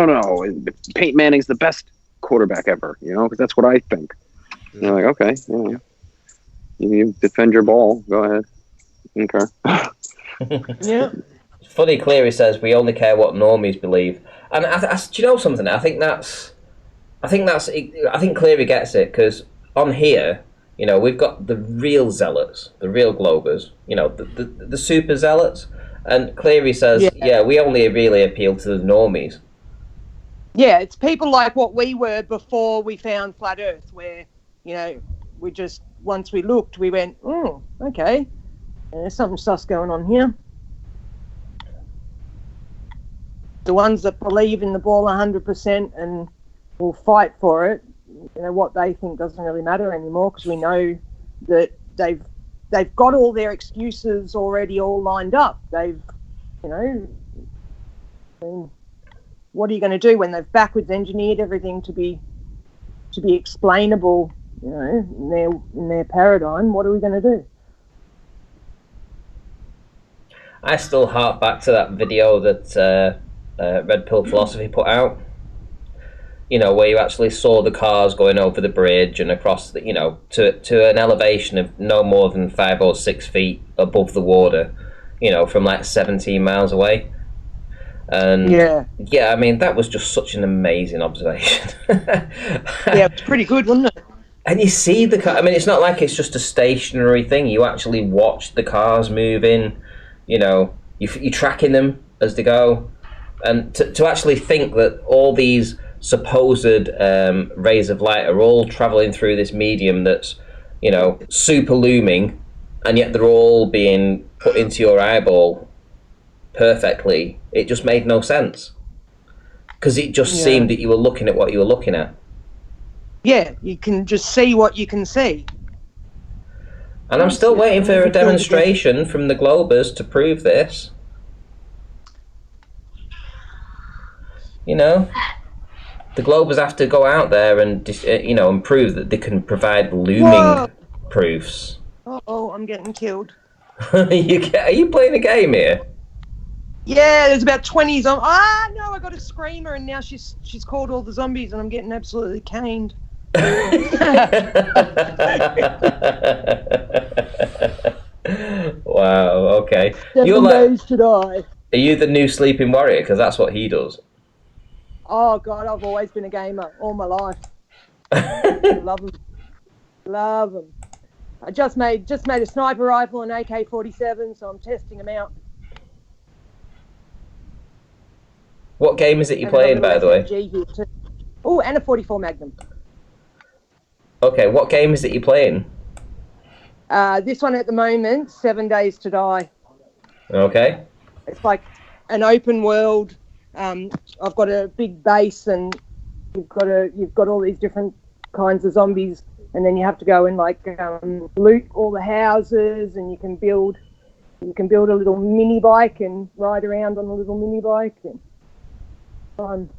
Peyton Manning's the best quarterback ever, you know, because that's what I think. And they're like, okay, yeah, you defend your ball, go ahead. Okay. Yeah. Funny, Cleary says we only care what normies believe, and do you know something? I think Cleary gets it because on here You know, we've got the real zealots, the real Globers, you know, the super zealots. And Cleary says, yeah, we only really appeal to the normies. Yeah, it's people like what we were before we found Flat Earth, where, you know, we just, once we looked, we went, oh, okay, there's something sus going on here. The ones that believe in the ball 100% and will fight for it, you know, what they think doesn't really matter anymore, because we know that they've got all their excuses already all lined up. They've, you know, I mean, what are you going to do when they've backwards engineered everything to be explainable, you know, in their paradigm? What are we going to do? I still hark back to that video that Red Pill Philosophy put out. You know, where you actually saw the cars going over the bridge and across the, you know, to an elevation of no more than 5 or 6 feet above the water, you know, from like 17 miles away. And yeah, I mean, that was just such an amazing observation. Yeah, it's pretty good, wasn't it? And you see the car. I mean, it's not like it's just a stationary thing. You actually watch the cars moving. You know, you're tracking them as they go, and to actually think that all these supposed rays of light are all traveling through this medium that's, you know, super looming, and yet they're all being put into your eyeball perfectly. It just made no sense, because it just seemed that you were looking at what you were looking at. Yeah, you can just see what you can see. And I'm still waiting for a demonstration from the Globers to prove this. You know, the Globers have to go out there and, you know, and prove that they can provide looming proofs. Oh, I'm getting killed. Are you playing a game here? Yeah, there's about 20 zombies. Ah, no, I got a screamer, and now she's called all the zombies, and I'm getting absolutely caned. Wow, okay. 7 days to die. Are you the new sleeping warrior? Because that's what he does. Oh, God, I've always been a gamer all my life. Love them. Love them. I just made a sniper rifle and AK-47, so I'm testing them out. What game is it you're playing, by the way? Oh, and a 44 Magnum. Okay, what game is it you're playing? This one at the moment, 7 Days to Die. Okay. It's like an open world. I've got a big base, and you've got all these different kinds of zombies, and then you have to go and like loot all the houses, and you can build a little mini bike and ride around on a little mini bike. And fun.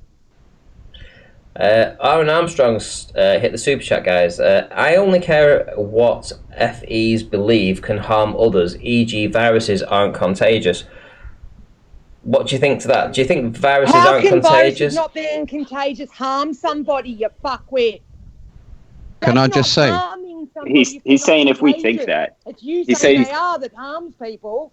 Aaron Armstrong's hit the super chat, guys. I only care what FEs believe can harm others, e.g. viruses aren't contagious. What do you think to that? Do you think viruses aren't contagious? How can viruses not being contagious harm somebody, you fuckwit? Can I just say? He's saying if we think that. It's you saying they are that harms people.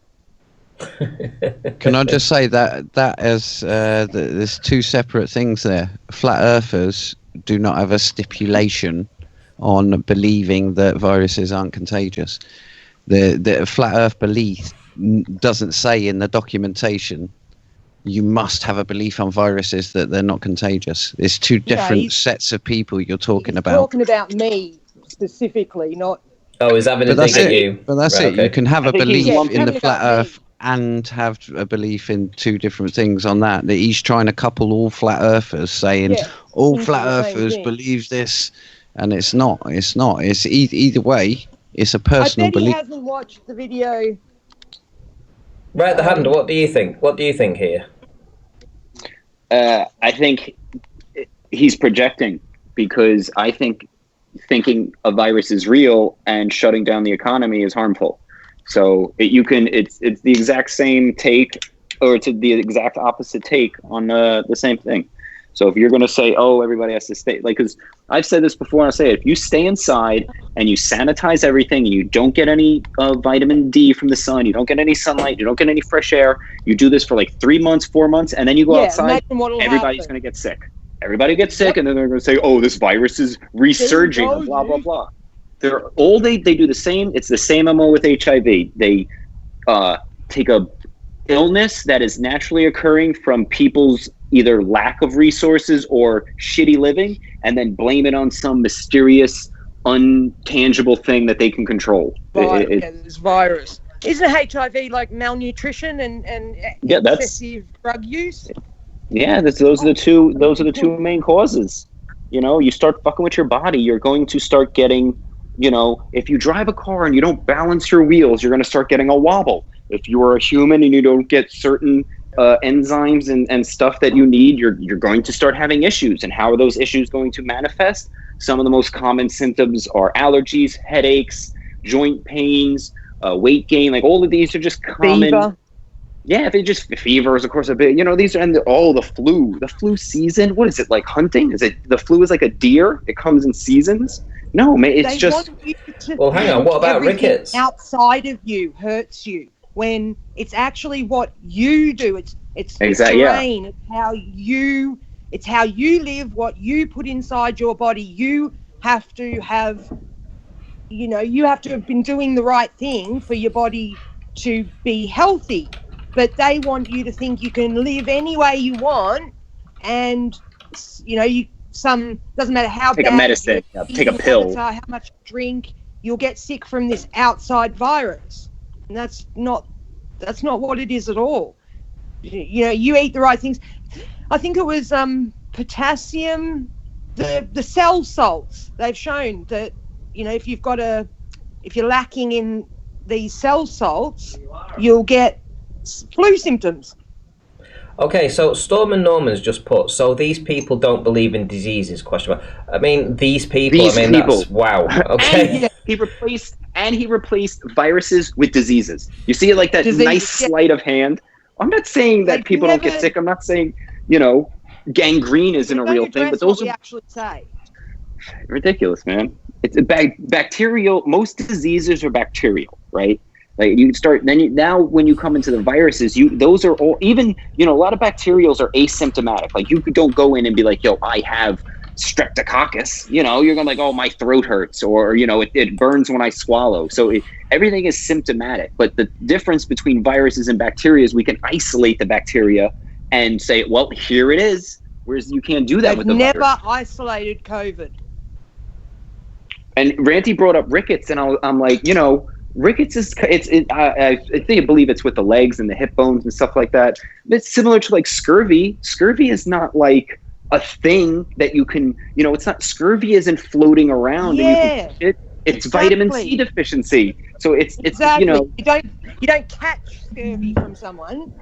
Can I just say that as there's two separate things there. Flat earthers do not have a stipulation on believing that viruses aren't contagious. The flat earth belief doesn't say in the documentation you must have a belief on viruses that they're not contagious. It's two different sets of people you're talking about. Talking about me specifically, not. Oh, is having a dig at you? But that's it. Okay. You can have a belief in the flat earth and have a belief in two different things on that. That he's trying to couple all flat earthers, saying all flat earthers believe this, and it's not. It's not. It's either way. It's a personal belief. I bet he hasn't watched the video. Right, the hand. What do you think? What do you think here? I think he's projecting, because I think thinking a virus is real and shutting down the economy is harmful. So it's the exact same take, or to the exact opposite take on the same thing. So if you're going to say, oh, everybody has to stay, like, because I've said this before, and I'll say it, if you stay inside and you sanitize everything and you don't get any vitamin D from the sun, you don't get any sunlight, you don't get any fresh air, you do this for like 3 months, 4 months, and then you go outside, everybody's going to get sick. Everybody gets sick, and then they're going to say, oh, this virus is resurging, blah, blah, blah. They do the same. It's the same MO with HIV. They take a illness that is naturally occurring from people's either lack of resources or shitty living, and then blame it on some mysterious, untangible thing that they can control. This virus. Isn't HIV like malnutrition and excessive drug use? Yeah, those are the two main causes. You know, you start fucking with your body, you're going to start getting, you know, if you drive a car and you don't balance your wheels, you're going to start getting a wobble. If you are a human and you don't get certain enzymes and stuff that you need, you're going to start having issues. And how are those issues going to manifest? Some of the most common symptoms are allergies, headaches, joint pains, weight gain. Like all of these are just common. Fever. Yeah, fever is of course a bit, you know, these are, and the flu season. What is it, like hunting? Is it, the flu is like a deer? It comes in seasons? No, man, it's just. Well, hang on. What about rickets? Outside of you hurts you when it's actually what you do. It's exactly, terrain. Yeah. It's how you live, what you put inside your body. You have to have, you know, you have to have been doing the right thing for your body to be healthy. But they want you to think you can live any way you want, and you know, doesn't matter how take bad a medicine, take a pill, how much you drink, you'll get sick from this outside virus, and that's not what it is at all. You know, you eat the right things. I think it was potassium, the cell salts. They've shown that, you know, if you're lacking in these cell salts, you'll get flu symptoms. Okay, so Storm and Norman's just put, so these people don't believe in diseases, question mark. I mean, these people. That's, wow. Okay. And he replaced viruses with diseases. You see it like that nice sleight of hand. I'm not saying that people don't get sick. I'm not saying, you know, gangrene isn't a real thing, but those are actually say. Ridiculous, man. It's bacterial. Most diseases are bacterial, right? Like you start, now when you come into the viruses, those are all, even, you know, a lot of bacterials are asymptomatic. Like you don't go in and be like, yo, I have streptococcus. You know, you're going to like, oh, my throat hurts, or, you know, it burns when I swallow. So everything is symptomatic. But the difference between viruses and bacteria is we can isolate the bacteria and say, well, here it is. Whereas you can't do that with the virus. Never isolated COVID. And Ranty brought up rickets, and I'm like, you know, rickets is I believe it's with the legs and the hip bones and stuff like that. It's similar to like scurvy. Scurvy is not like a thing that you can, you know, it's not, scurvy isn't floating around. Yeah. And it's vitamin C deficiency. So it's exactly. You know, you don't catch scurvy from someone.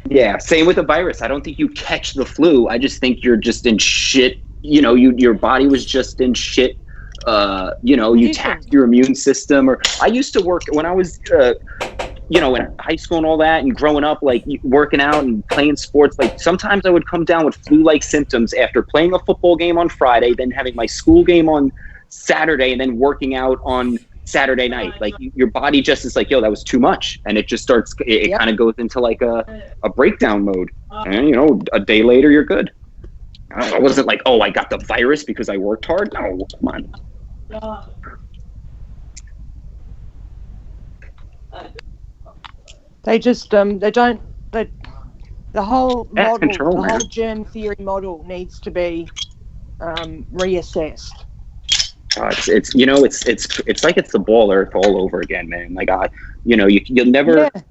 Yeah, same with a virus. I don't think you catch the flu. I just think you're just in shit. You know, your body was just in shit. You know, you taxed your immune system. Or I used to work when I was, you know, in high school and all that, and growing up, like working out and playing sports. Like sometimes I would come down with flu-like symptoms after playing a football game on Friday, then having my school game on Saturday, and then working out on Saturday night. Like your body just is like, yo, that was too much, and it just starts. It kind of goes into like a breakdown mode, and you know, a day later you're good. I wasn't like, oh, I got the virus because I worked hard. No, come on. They just the whole model, the whole germ theory model needs to be reassessed. It's you know, it's like it's the ball earth all over again, man. Like you know, you'll never. Yeah.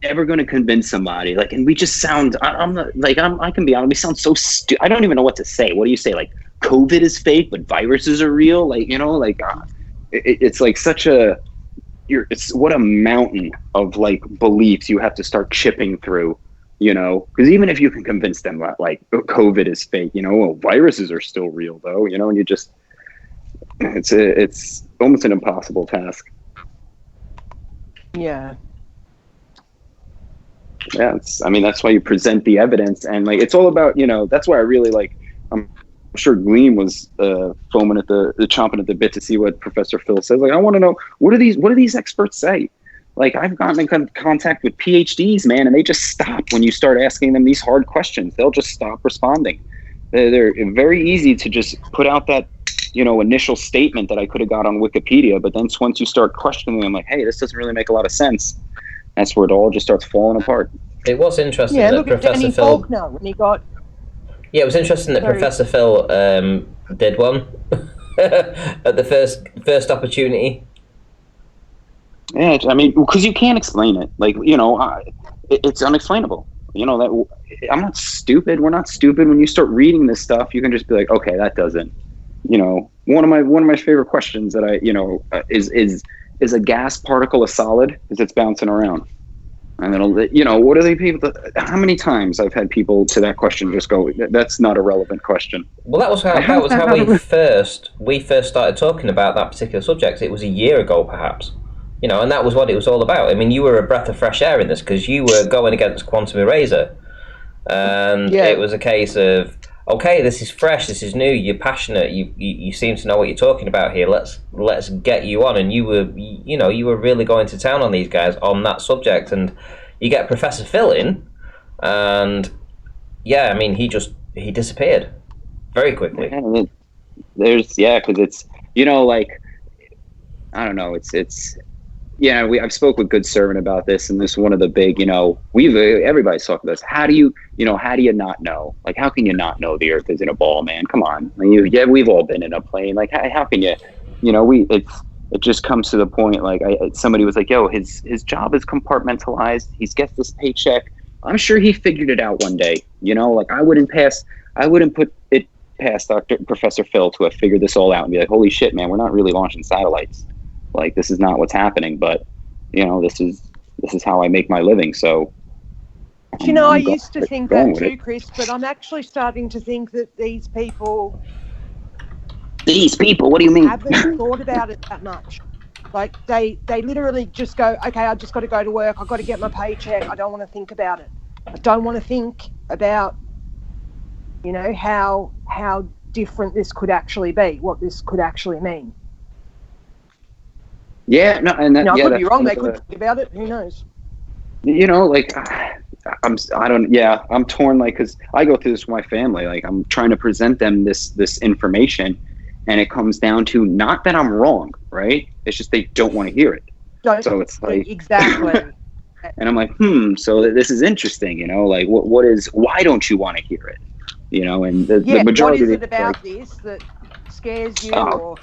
Never going to convince somebody, like, and we just sound, I can be honest, we sound so stupid. I don't even know what to say. What do you say? Like, COVID is fake, but viruses are real? Like, you know, like, it's like such it's what a mountain of like beliefs you have to start chipping through, you know, because even if you can convince them that like COVID is fake, you know, well, viruses are still real though, you know, and you just, it's almost an impossible task. Yeah. Yeah, I mean, that's why you present the evidence, and like it's all about, you know, that's why I really like, I'm sure Gleam was foaming at the chomping at the bit to see what Professor Phil says. Like, I want to know, what do these experts say? Like, I've gotten in contact with PhDs, man, and they just stop when you start asking them these hard questions. They'll just stop responding. They're very easy to just put out that, initial statement that I could have got on Wikipedia. But then once you start questioning, I'm like, hey, this doesn't really make a lot of sense. That's where it all just starts falling apart. It was interesting Yeah, that look at Professor Danny Phil. Faulkner when he got. Yeah, it was interesting that Sorry. Professor Phil did one at the first opportunity. Yeah, I mean, because you can't explain it. Like, it's unexplainable. That I'm not stupid. We're not stupid. When you start reading this stuff, you can just be like, okay, that doesn't. One of my favorite questions that I is a gas particle a solid? Because it's bouncing around. And then, what are they people? How many times I've had people to that question just go, that's not a relevant question. Well, that was how we first started talking about that particular subject. It was a year ago, perhaps. And that was what it was all about. I mean, you were a breath of fresh air in this because you were going against Quantum Eraser, and it was a case of, okay, this is fresh, this is new. You're passionate. You seem to know what you're talking about here. Let's get you on. And you were really going to town on these guys on that subject. And you get Professor Phil in, and I mean, he disappeared very quickly. Because it's I don't know. I've spoke with Good Servant about this, and this is one of the big, everybody's talking about this. How do you not know? Like, how can you not know the Earth is in a ball, man? Come on. I mean, we've all been in a plane. Like, how can you, it just comes to the point. Like, somebody was like, yo, his job is compartmentalized. He gets this paycheck. I'm sure he figured it out one day. Like, I wouldn't put it past Professor Phil to have figured this all out and be like, holy shit, man, we're not really launching satellites. Like, this is not what's happening, but this is how I make my living. So, I used to think that too, Chris, but I'm actually starting to think that these people, what do you mean? Haven't thought about it that much. Like, they literally just go, okay, I just got to go to work. I've got to get my paycheck. I don't want to think about it. I don't want to think about, how different this could actually be, what this could actually mean. Yeah, no, and I could be wrong. They could think about it. Who knows? I'm torn. Like, because I go through this with my family. Like, I'm trying to present them this information, and it comes down to not that I'm wrong, right? It's just they don't want to hear it. So it's like exactly. And I'm like, so this is interesting. Like, why don't you want to hear it? And the majority. What is it about this that scares you?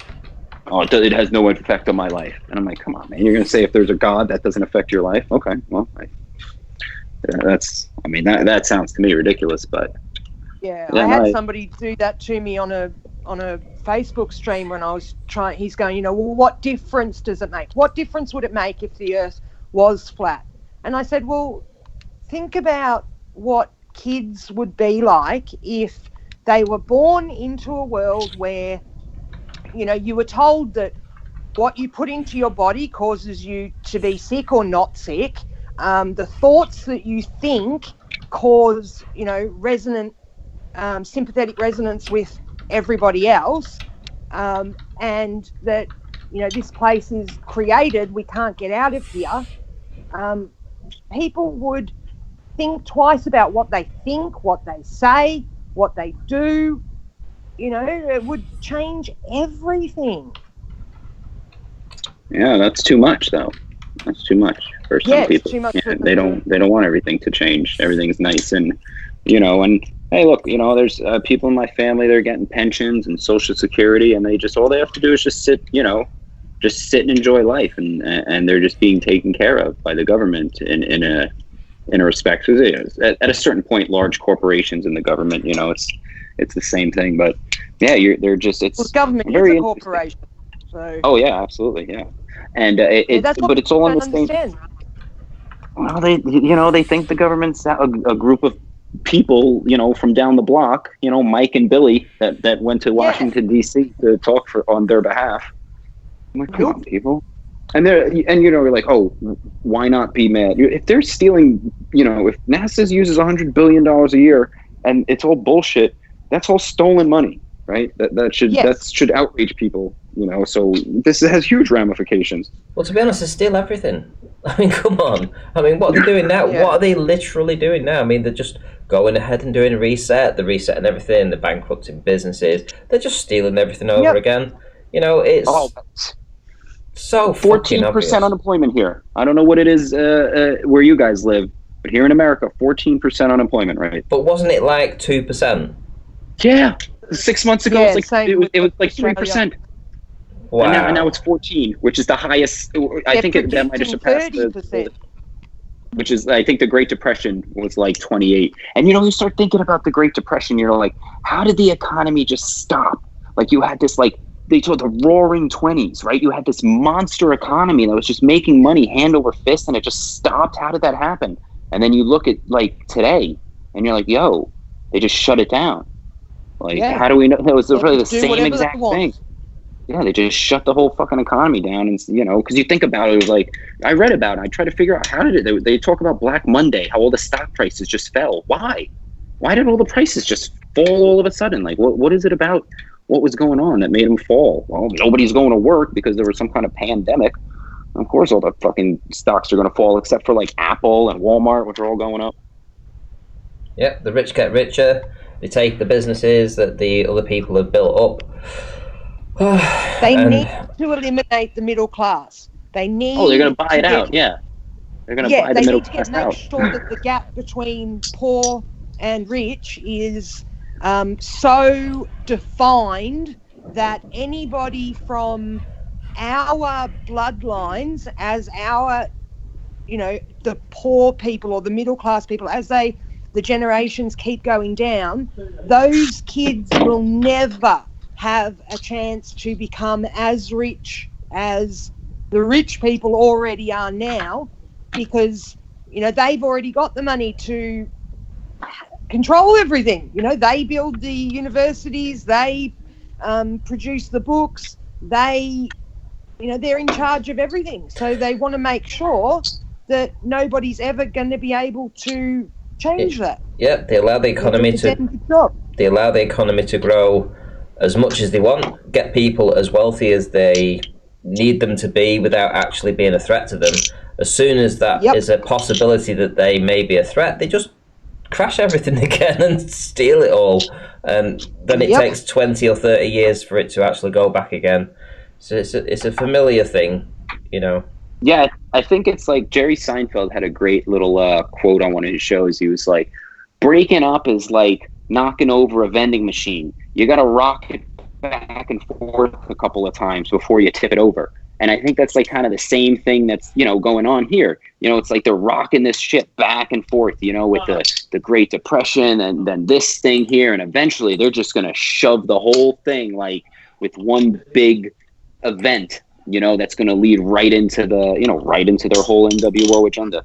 It has no effect on my life. And I'm like, come on, man. You're going to say if there's a God that doesn't affect your life? Okay, well, that sounds to me ridiculous, but. Yeah, I had somebody do that to me on a Facebook stream when I was trying. He's going, well, what difference does it make? What difference would it make if the Earth was flat? And I said, well, think about what kids would be like if they were born into a world where you were told that what you put into your body causes you to be sick or not sick. The thoughts that you think cause, resonant, sympathetic resonance with everybody else. And that, this place is created, we can't get out of here. People would think twice about what they think, what they say, what they do. It would change everything. Yeah, that's too much, though. That's too much for some people. Too much for they don't want everything to change. Everything's nice and and hey, look, there's people in my family, they're getting pensions and Social Security, and they just all they have to do is just sit and enjoy life, and they're just being taken care of by the government in a respect. At a certain point, large corporations and the government, it's the same thing, but they're just government is a corporation. So. Oh yeah, absolutely, yeah, and but it's all on the same. Well, they think the government's a group of people, from down the block, Mike and Billy that went to Washington D.C. to talk on their behalf. I'm like, come on, people, and you're like, oh, why not be mad if they're stealing? If NASA uses $100 billion a year and it's all bullshit. That's all stolen money, right? That should outrage people, So this has huge ramifications. Well, to be honest, they steal everything. I mean, come on. I mean, what are they doing now? Yeah. What are they literally doing now? I mean, they're just going ahead and doing a reset. They're resetting everything. They're bankrupting businesses. They're just stealing everything over again. You know, it's so fucking 14% obvious. unemployment here. I don't know what it is where you guys live, but here in America, 14% unemployment rate. But wasn't it like 2%? Yeah, 6 months ago, Yeah, it was like 3%. Wow. And now it's 14, which is the highest. I think that might have surpassed 30%. which is, I think the Great Depression was like 28. And, you start thinking about the Great Depression, you're like, how did the economy just stop? Like you had this, like, they told the roaring 20s, right? You had this monster economy that was just making money hand over fist, and it just stopped. How did that happen? And then you look at like today and you're like, yo, they just shut it down. Like, how do we know? That was really the same exact thing. Yeah, they just shut the whole fucking economy down. And, because you think about it, it was like, I read about it. I tried to figure out how did it, they talk about Black Monday, how all the stock prices just fell. Why? Why did all the prices just fall all of a sudden? Like, what is it about? What was going on that made them fall? Well, nobody's going to work because there was some kind of pandemic. Of course, all the fucking stocks are going to fall, except for like Apple and Walmart, which are all going up. Yep, the rich get richer. They take the businesses that the other people have built up. They need to eliminate the middle class. They need. Oh, they're going to buy it out. Yeah, they're going to buy the middle class out. Make sure that the gap between poor and rich is so defined that anybody from our bloodlines, as our, the poor people or the middle class people, as the generations keep going down, those kids will never have a chance to become as rich as the rich people already are now, because they've already got the money to control everything. They build the universities, they produce the books, they're in charge of everything. So they want to make sure that nobody's ever going to be able to change that. Yep, they allow the economy to grow as much as they want, get people as wealthy as they need them to be without actually being a threat to them. As soon as that is a possibility that they may be a threat, they just crash everything again and steal it all. And then it takes 20 or 30 years for it to actually go back again. So it's a familiar thing, Yeah, I think it's like Jerry Seinfeld had a great little quote on one of his shows. He was like, breaking up is like knocking over a vending machine. You got to rock it back and forth a couple of times before you tip it over. And I think that's like kind of the same thing that's, going on here. It's like they're rocking this shit back and forth, with the Great Depression and then this thing here. And eventually they're just going to shove the whole thing like with one big event, that's going to lead right into right into their whole NWO agenda.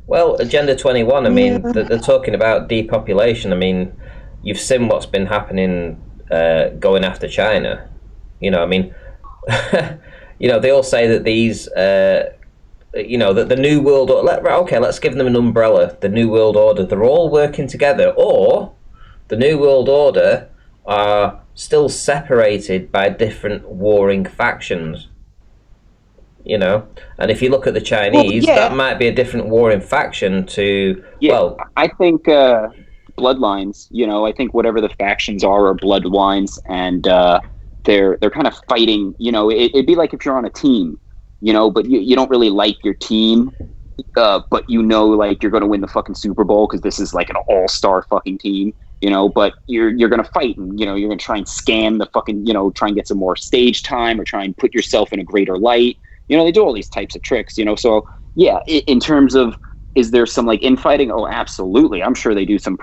Well, Agenda 21, I mean, they're talking about depopulation. I mean, you've seen what's been happening going after China. I mean, they all say that these, that the New World Order, okay, let's give them an umbrella, the New World Order, they're all working together, or the New World Order are still separated by different warring factions. And if you look at the Chinese, that might be a different warring faction to, I think bloodlines, I think whatever the factions are bloodlines, and they're kind of fighting, it'd be like if you're on a team, but you don't really like your team, but like you're going to win the fucking Super Bowl because this is like an all-star fucking team, but you're going to fight and, you're going to try and scam the fucking, try and get some more stage time or try and put yourself in a greater light. They do all these types of tricks, so yeah, in terms of, is there some like infighting? Oh, absolutely. I'm sure they do some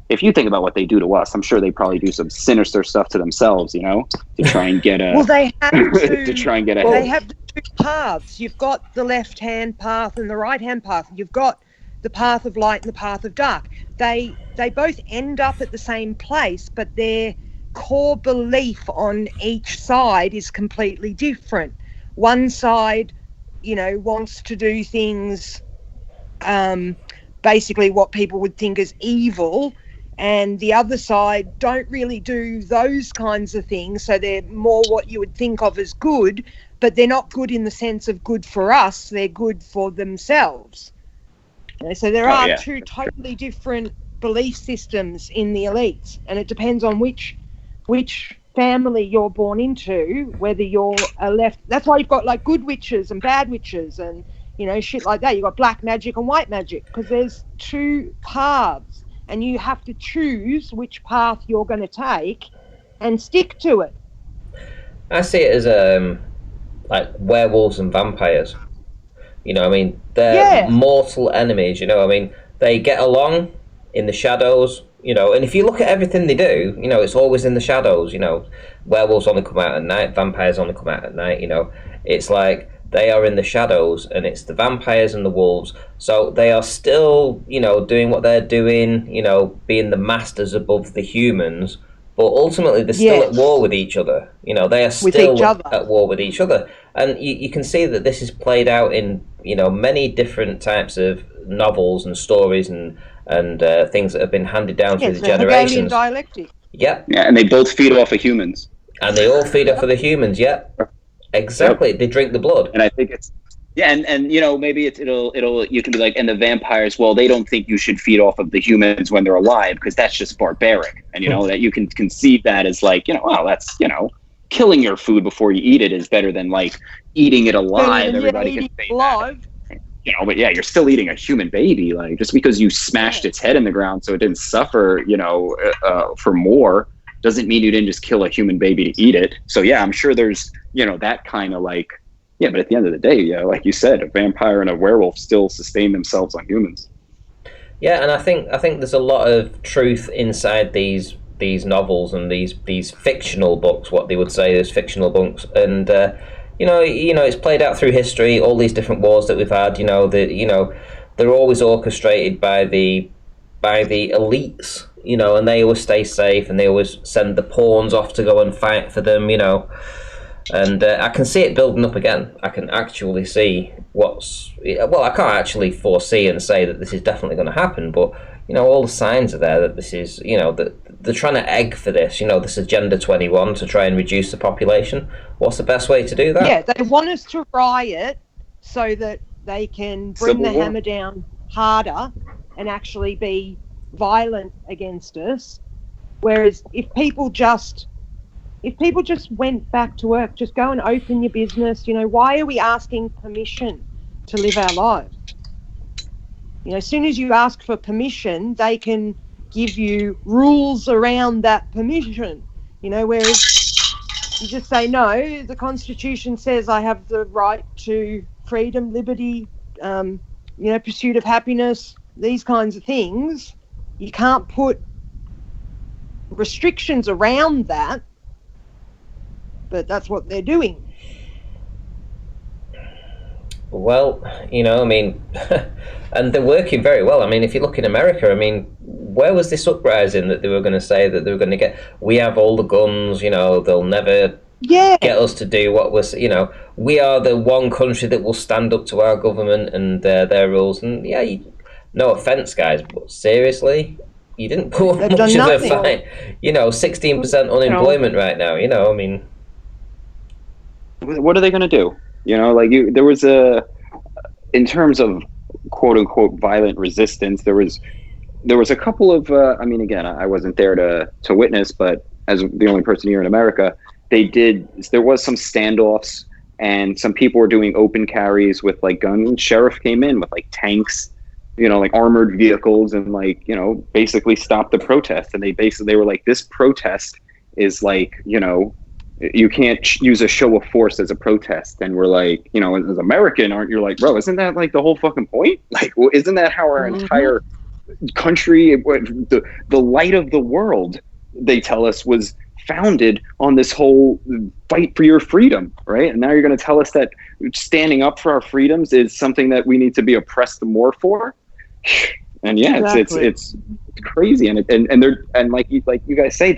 if you think about what they do to us, I'm sure they probably do some sinister stuff to themselves, to try and get well, they have to try and get ahead. They have the two paths. You've got the left-hand path and the right-hand path. You've got the path of light and the path of dark. They both end up at the same place, but their core belief on each side is completely different. One side, wants to do things, basically what people would think is evil, and the other side don't really do those kinds of things. So they're more what you would think of as good, but they're not good in the sense of good for us. They're good for themselves. So there are two totally different belief systems in the elites, and it depends on which family you're born into, whether you're a left. That's why you've got like good witches and bad witches and, you know, shit like that. You've got black magic and white magic, because there's two paths, and you have to choose which path you're going to take and stick to it. I see it as like werewolves and vampires. You know, I mean, they're mortal enemies. You know, I mean, they get along in the shadows. You know, and if you look at everything they do, you know, it's always in the shadows. You know, werewolves only come out at night, vampires only come out at night. You know, it's like they are in the shadows, and it's the vampires and the wolves. So they are still, you know, doing what they're doing. You know, being the masters above the humans. But ultimately, they're still at war with each other. You know, they are still at war with each other. And you can see that this is played out in, you know, many different types of novels and stories and things that have been handed down through the generations. Dialectic. Yeah. Yeah, and they both feed off of humans. And they all feed off of the humans, yeah. Exactly. They drink the blood. And I think it's and you know, maybe it'll you can be like, and the vampires, well, they don't think you should feed off of the humans when they're alive because that's just barbaric. And you know, that you can conceive that as like, you know, well, that's, you know, killing your food before you eat it is better than like eating it alive. Everybody can say that. You know, but yeah, you're still eating a human baby. Like, just because you smashed its head in the ground so it didn't suffer, you know, for more, doesn't mean you didn't just kill a human baby to eat it. So yeah, I'm sure there's, you know, that kind of like, yeah, but at the end of the day, yeah, like you said, a vampire and a werewolf still sustain themselves on humans. Yeah, and I think there's a lot of truth inside these novels and these fictional books, what they would say is fictional books, and you know, it's played out through history. All these different wars that we've had, you know, they're always orchestrated by the elites, you know, and they always stay safe, and they always send the pawns off to go and fight for them, you know. And I can see it building up again. I can actually see I can't actually foresee and say that this is definitely going to happen, but, you know, all the signs are there that this is, you know, that they're trying to egg for this, you know, this Agenda 21 to try and reduce the population. What's the best way to do that? Yeah, they want us to riot so that they can bring the hammer down harder and actually be violent against us. Whereas if people just went back to work, just go and open your business, you know, why are we asking permission to live our lives? You know, as soon as you ask for permission, they can give you rules around that permission, you know, whereas you just say, no, the Constitution says I have the right to freedom, liberty, you know, pursuit of happiness, these kinds of things. You can't put restrictions around that. But that's what they're doing. Well, you know, I mean, and they're working very well. I mean, if you look in America, I mean, where was this uprising that they were going to say that they were going to get? We have all the guns, you know, they'll never get us to do what was, you know, we are the one country that will stand up to our government and their rules. And yeah, no offense, guys, but seriously, you didn't put much of a fight. You know, 16% unemployment right now. You know, I mean. What are they going to do? You know, like there was in terms of quote unquote violent resistance, there was a couple of, I mean, again, I wasn't there to witness, but as the only person here in America, there was some standoffs and some people were doing open carries with like guns. Sheriff came in with like tanks, you know, like armored vehicles and like, you know, basically stopped the protest. And they were like, this protest is like, you know, you can't use a show of force as a protest. And we're like, you know, as American, aren't you like, bro, isn't that like the whole fucking point? Like, well, isn't that how our entire country, the light of the world, they tell us, was founded on this whole fight for your freedom, right? And now you're going to tell us that standing up for our freedoms is something that we need to be oppressed more for? And yeah, exactly. it's crazy, and they're like you guys say,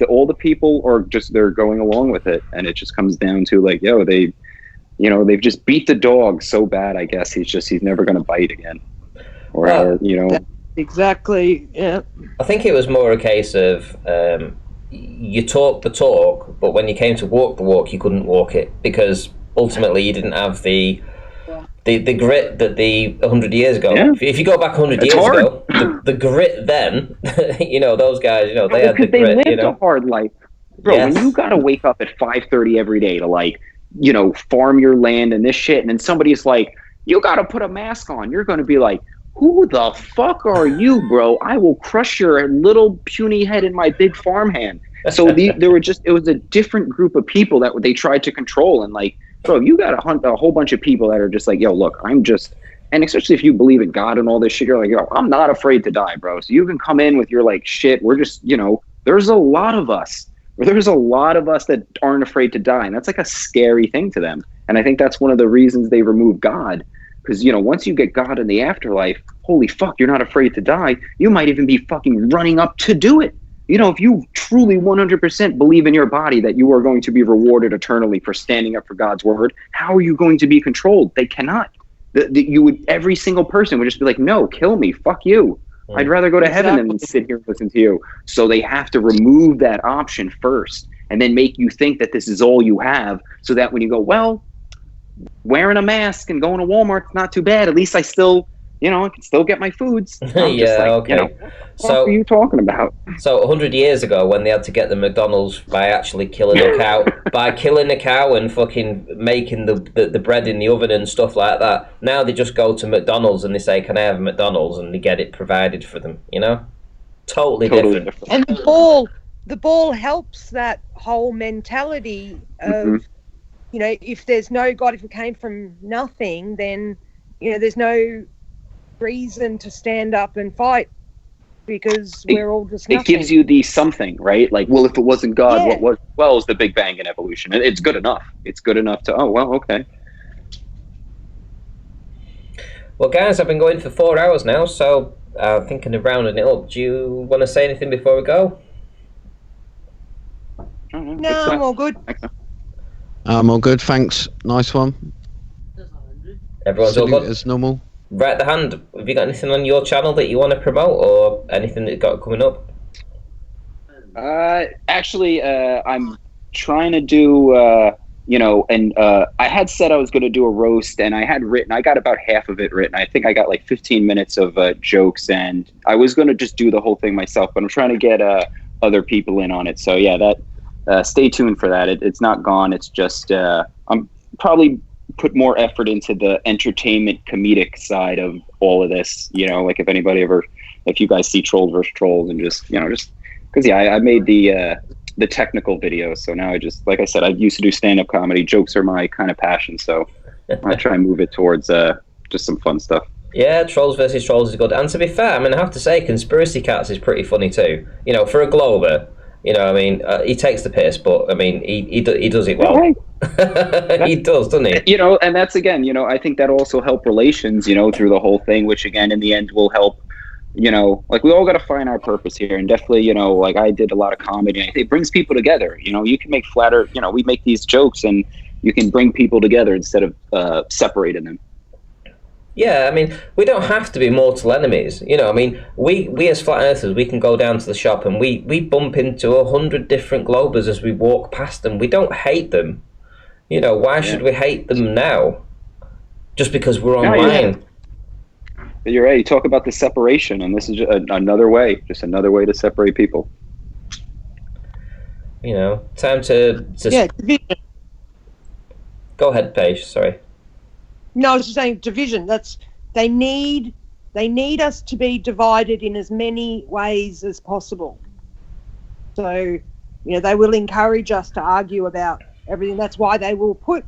all the people are just, they're going along with it, and it just comes down to like, yo, they've just beat the dog so bad. I guess he's never going to bite again, or you know. Exactly. Yeah. I think it was more a case of you talk the talk, but when you came to walk the walk, you couldn't walk it because ultimately you didn't have the grit that the 100 years ago. Yeah. If you go back 100 It's years hard. ago, the grit then, those guys, they had the Because they grit. lived a hard life, bro. Yes. When you gotta wake up at 5:30 every day to farm your land and this shit, and then somebody's like, you gotta put a mask on. You're gonna be like, who the fuck are you, bro? I will crush your little puny head in my big farm hand. So it was a different group of people that they tried to control, and bro, you got to hunt a whole bunch of people that are just like, yo, look, and especially if you believe in God and all this shit, you're like, yo, I'm not afraid to die, bro. So you can come in with your shit. We're just, there's a lot of us. There's a lot of us that aren't afraid to die, and that's like a scary thing to them. And I think that's one of the reasons they remove God, because once you get God in the afterlife, holy fuck, you're not afraid to die. You might even be fucking running up to do it. If you truly 100% believe in your body that you are going to be rewarded eternally for standing up for God's word, how are you going to be controlled? They cannot. Every single person would just be like, no, kill me, fuck you. I'd rather go to heaven than sit here and listen to you. So they have to remove that option first and then make you think that this is all you have, so that when you go, well, wearing a mask and going to Walmart's not too bad. At least I still, I can still get my foods. I'm just like, okay. What are you talking about? So 100 years ago, when they had to get the McDonald's by actually killing a cow, and fucking making the bread in the oven and stuff like that, now they just go to McDonald's and they say, can I have a McDonald's? And they get it provided for them, Totally different. And the ball helps that whole mentality of, if there's no God, if it came from nothing, then, there's no reason to stand up and fight, because we're all just nothing. It gives you the something, right? Like, well, if it wasn't God, what was? Well, it's the Big Bang and evolution. It's good enough. It's good enough to, oh, well, okay. Well, guys, I've been going for 4 hours now, so I'm thinking of rounding it up. Do you want to say anything before we go? No, I'm all good. I'm all good, thanks. Nice one. Everyone's all good? As normal. Right the hand, have you got anything on your channel that you want to promote, or anything that you've got coming up? Actually, I'm trying to do, I had said I was going to do a roast, and I got about half of it written. I think I got like 15 minutes of jokes, and I was going to just do the whole thing myself, but I'm trying to get other people in on it. So yeah, stay tuned for that. It's not gone. It's just, I'm probably put more effort into the entertainment comedic side of all of this, like if you guys see Trolls vs. Trolls, and just because I made the technical videos, so now like I said, I used to do stand-up comedy. Jokes are my kind of passion, so I try and move it towards just some fun stuff. Yeah, Trolls vs. Trolls is good, and to be fair, I have to say, Conspiracy Cats is pretty funny too. For a Glober, he takes the piss, but he does it well. Right. He does, doesn't he? And that's, again, I think that also help relations, through the whole thing, which again, in the end, will help. We all got to find our purpose here, and definitely, I did a lot of comedy, and it brings people together. You can make we make these jokes, and you can bring people together instead of separating them. Yeah, we don't have to be mortal enemies. We as flat earthers, we can go down to the shop and we bump into 100 different Globers as we walk past them. We don't hate them. Why should we hate them now? Just because we're online. You're right. You talk about the separation, and this is another way to separate people. Time to division. Go ahead, Paige. Sorry. No, I was just saying division. They need us to be divided in as many ways as possible. So, they will encourage us to argue about everything. That's why they will put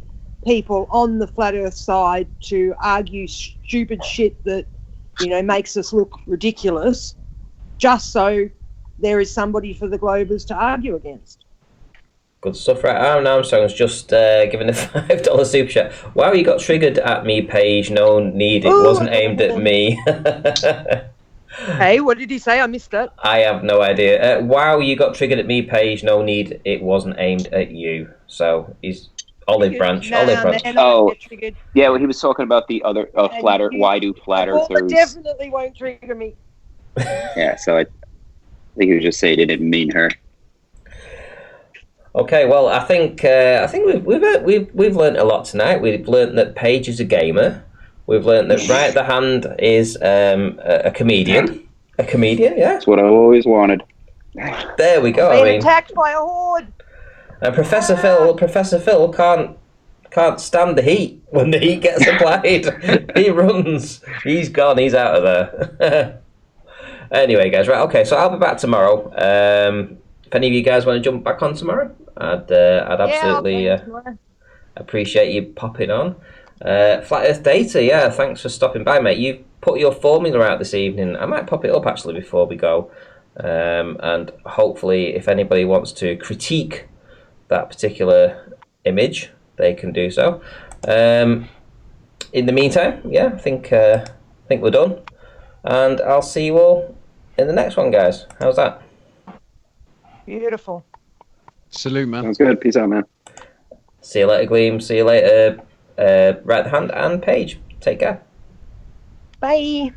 people on the flat earth side to argue stupid shit that, makes us look ridiculous, just so there is somebody for the Globers to argue against. Good stuff, right? Aaron Armstrong's just given a $5 super chat. Wow, you got triggered at me, Paige. No need. It wasn't aimed at me. Hey, what did he say? I missed that. I have no idea. Wow, you got triggered at me, Paige. No need. It wasn't aimed at you. So he's olive branch. Olive branch. Oh, yeah. Well, he was talking about the other flat earth. Why do flat earthers? It definitely won't trigger me. Yeah, so I think he was just saying it didn't mean her. Okay, well, I think we've learned a lot tonight. We've learned that Paige is a gamer. We've learned that Right at the Hand is a comedian. A comedian, yeah. That's what I've always wanted. There we go. Being attacked by a horde. And Professor Phil can't stand the heat. When the heat gets applied, he runs. He's gone. He's out of there. Anyway, guys, right? Okay, so I'll be back tomorrow. If any of you guys want to jump back on tomorrow, I'd absolutely appreciate you popping on. Flat Earth Data, yeah, thanks for stopping by, mate. You put your formula out this evening. I might pop it up actually before we go, and hopefully, if anybody wants to critique that particular image, they can do so. In the meantime, yeah, I think we're done, and I'll see you all in the next one, guys. How's that? Beautiful. Salute, man. Sounds good. Peace out, man. See you later, Gleam. See you later, Right Hand and Paige. Take care. Bye.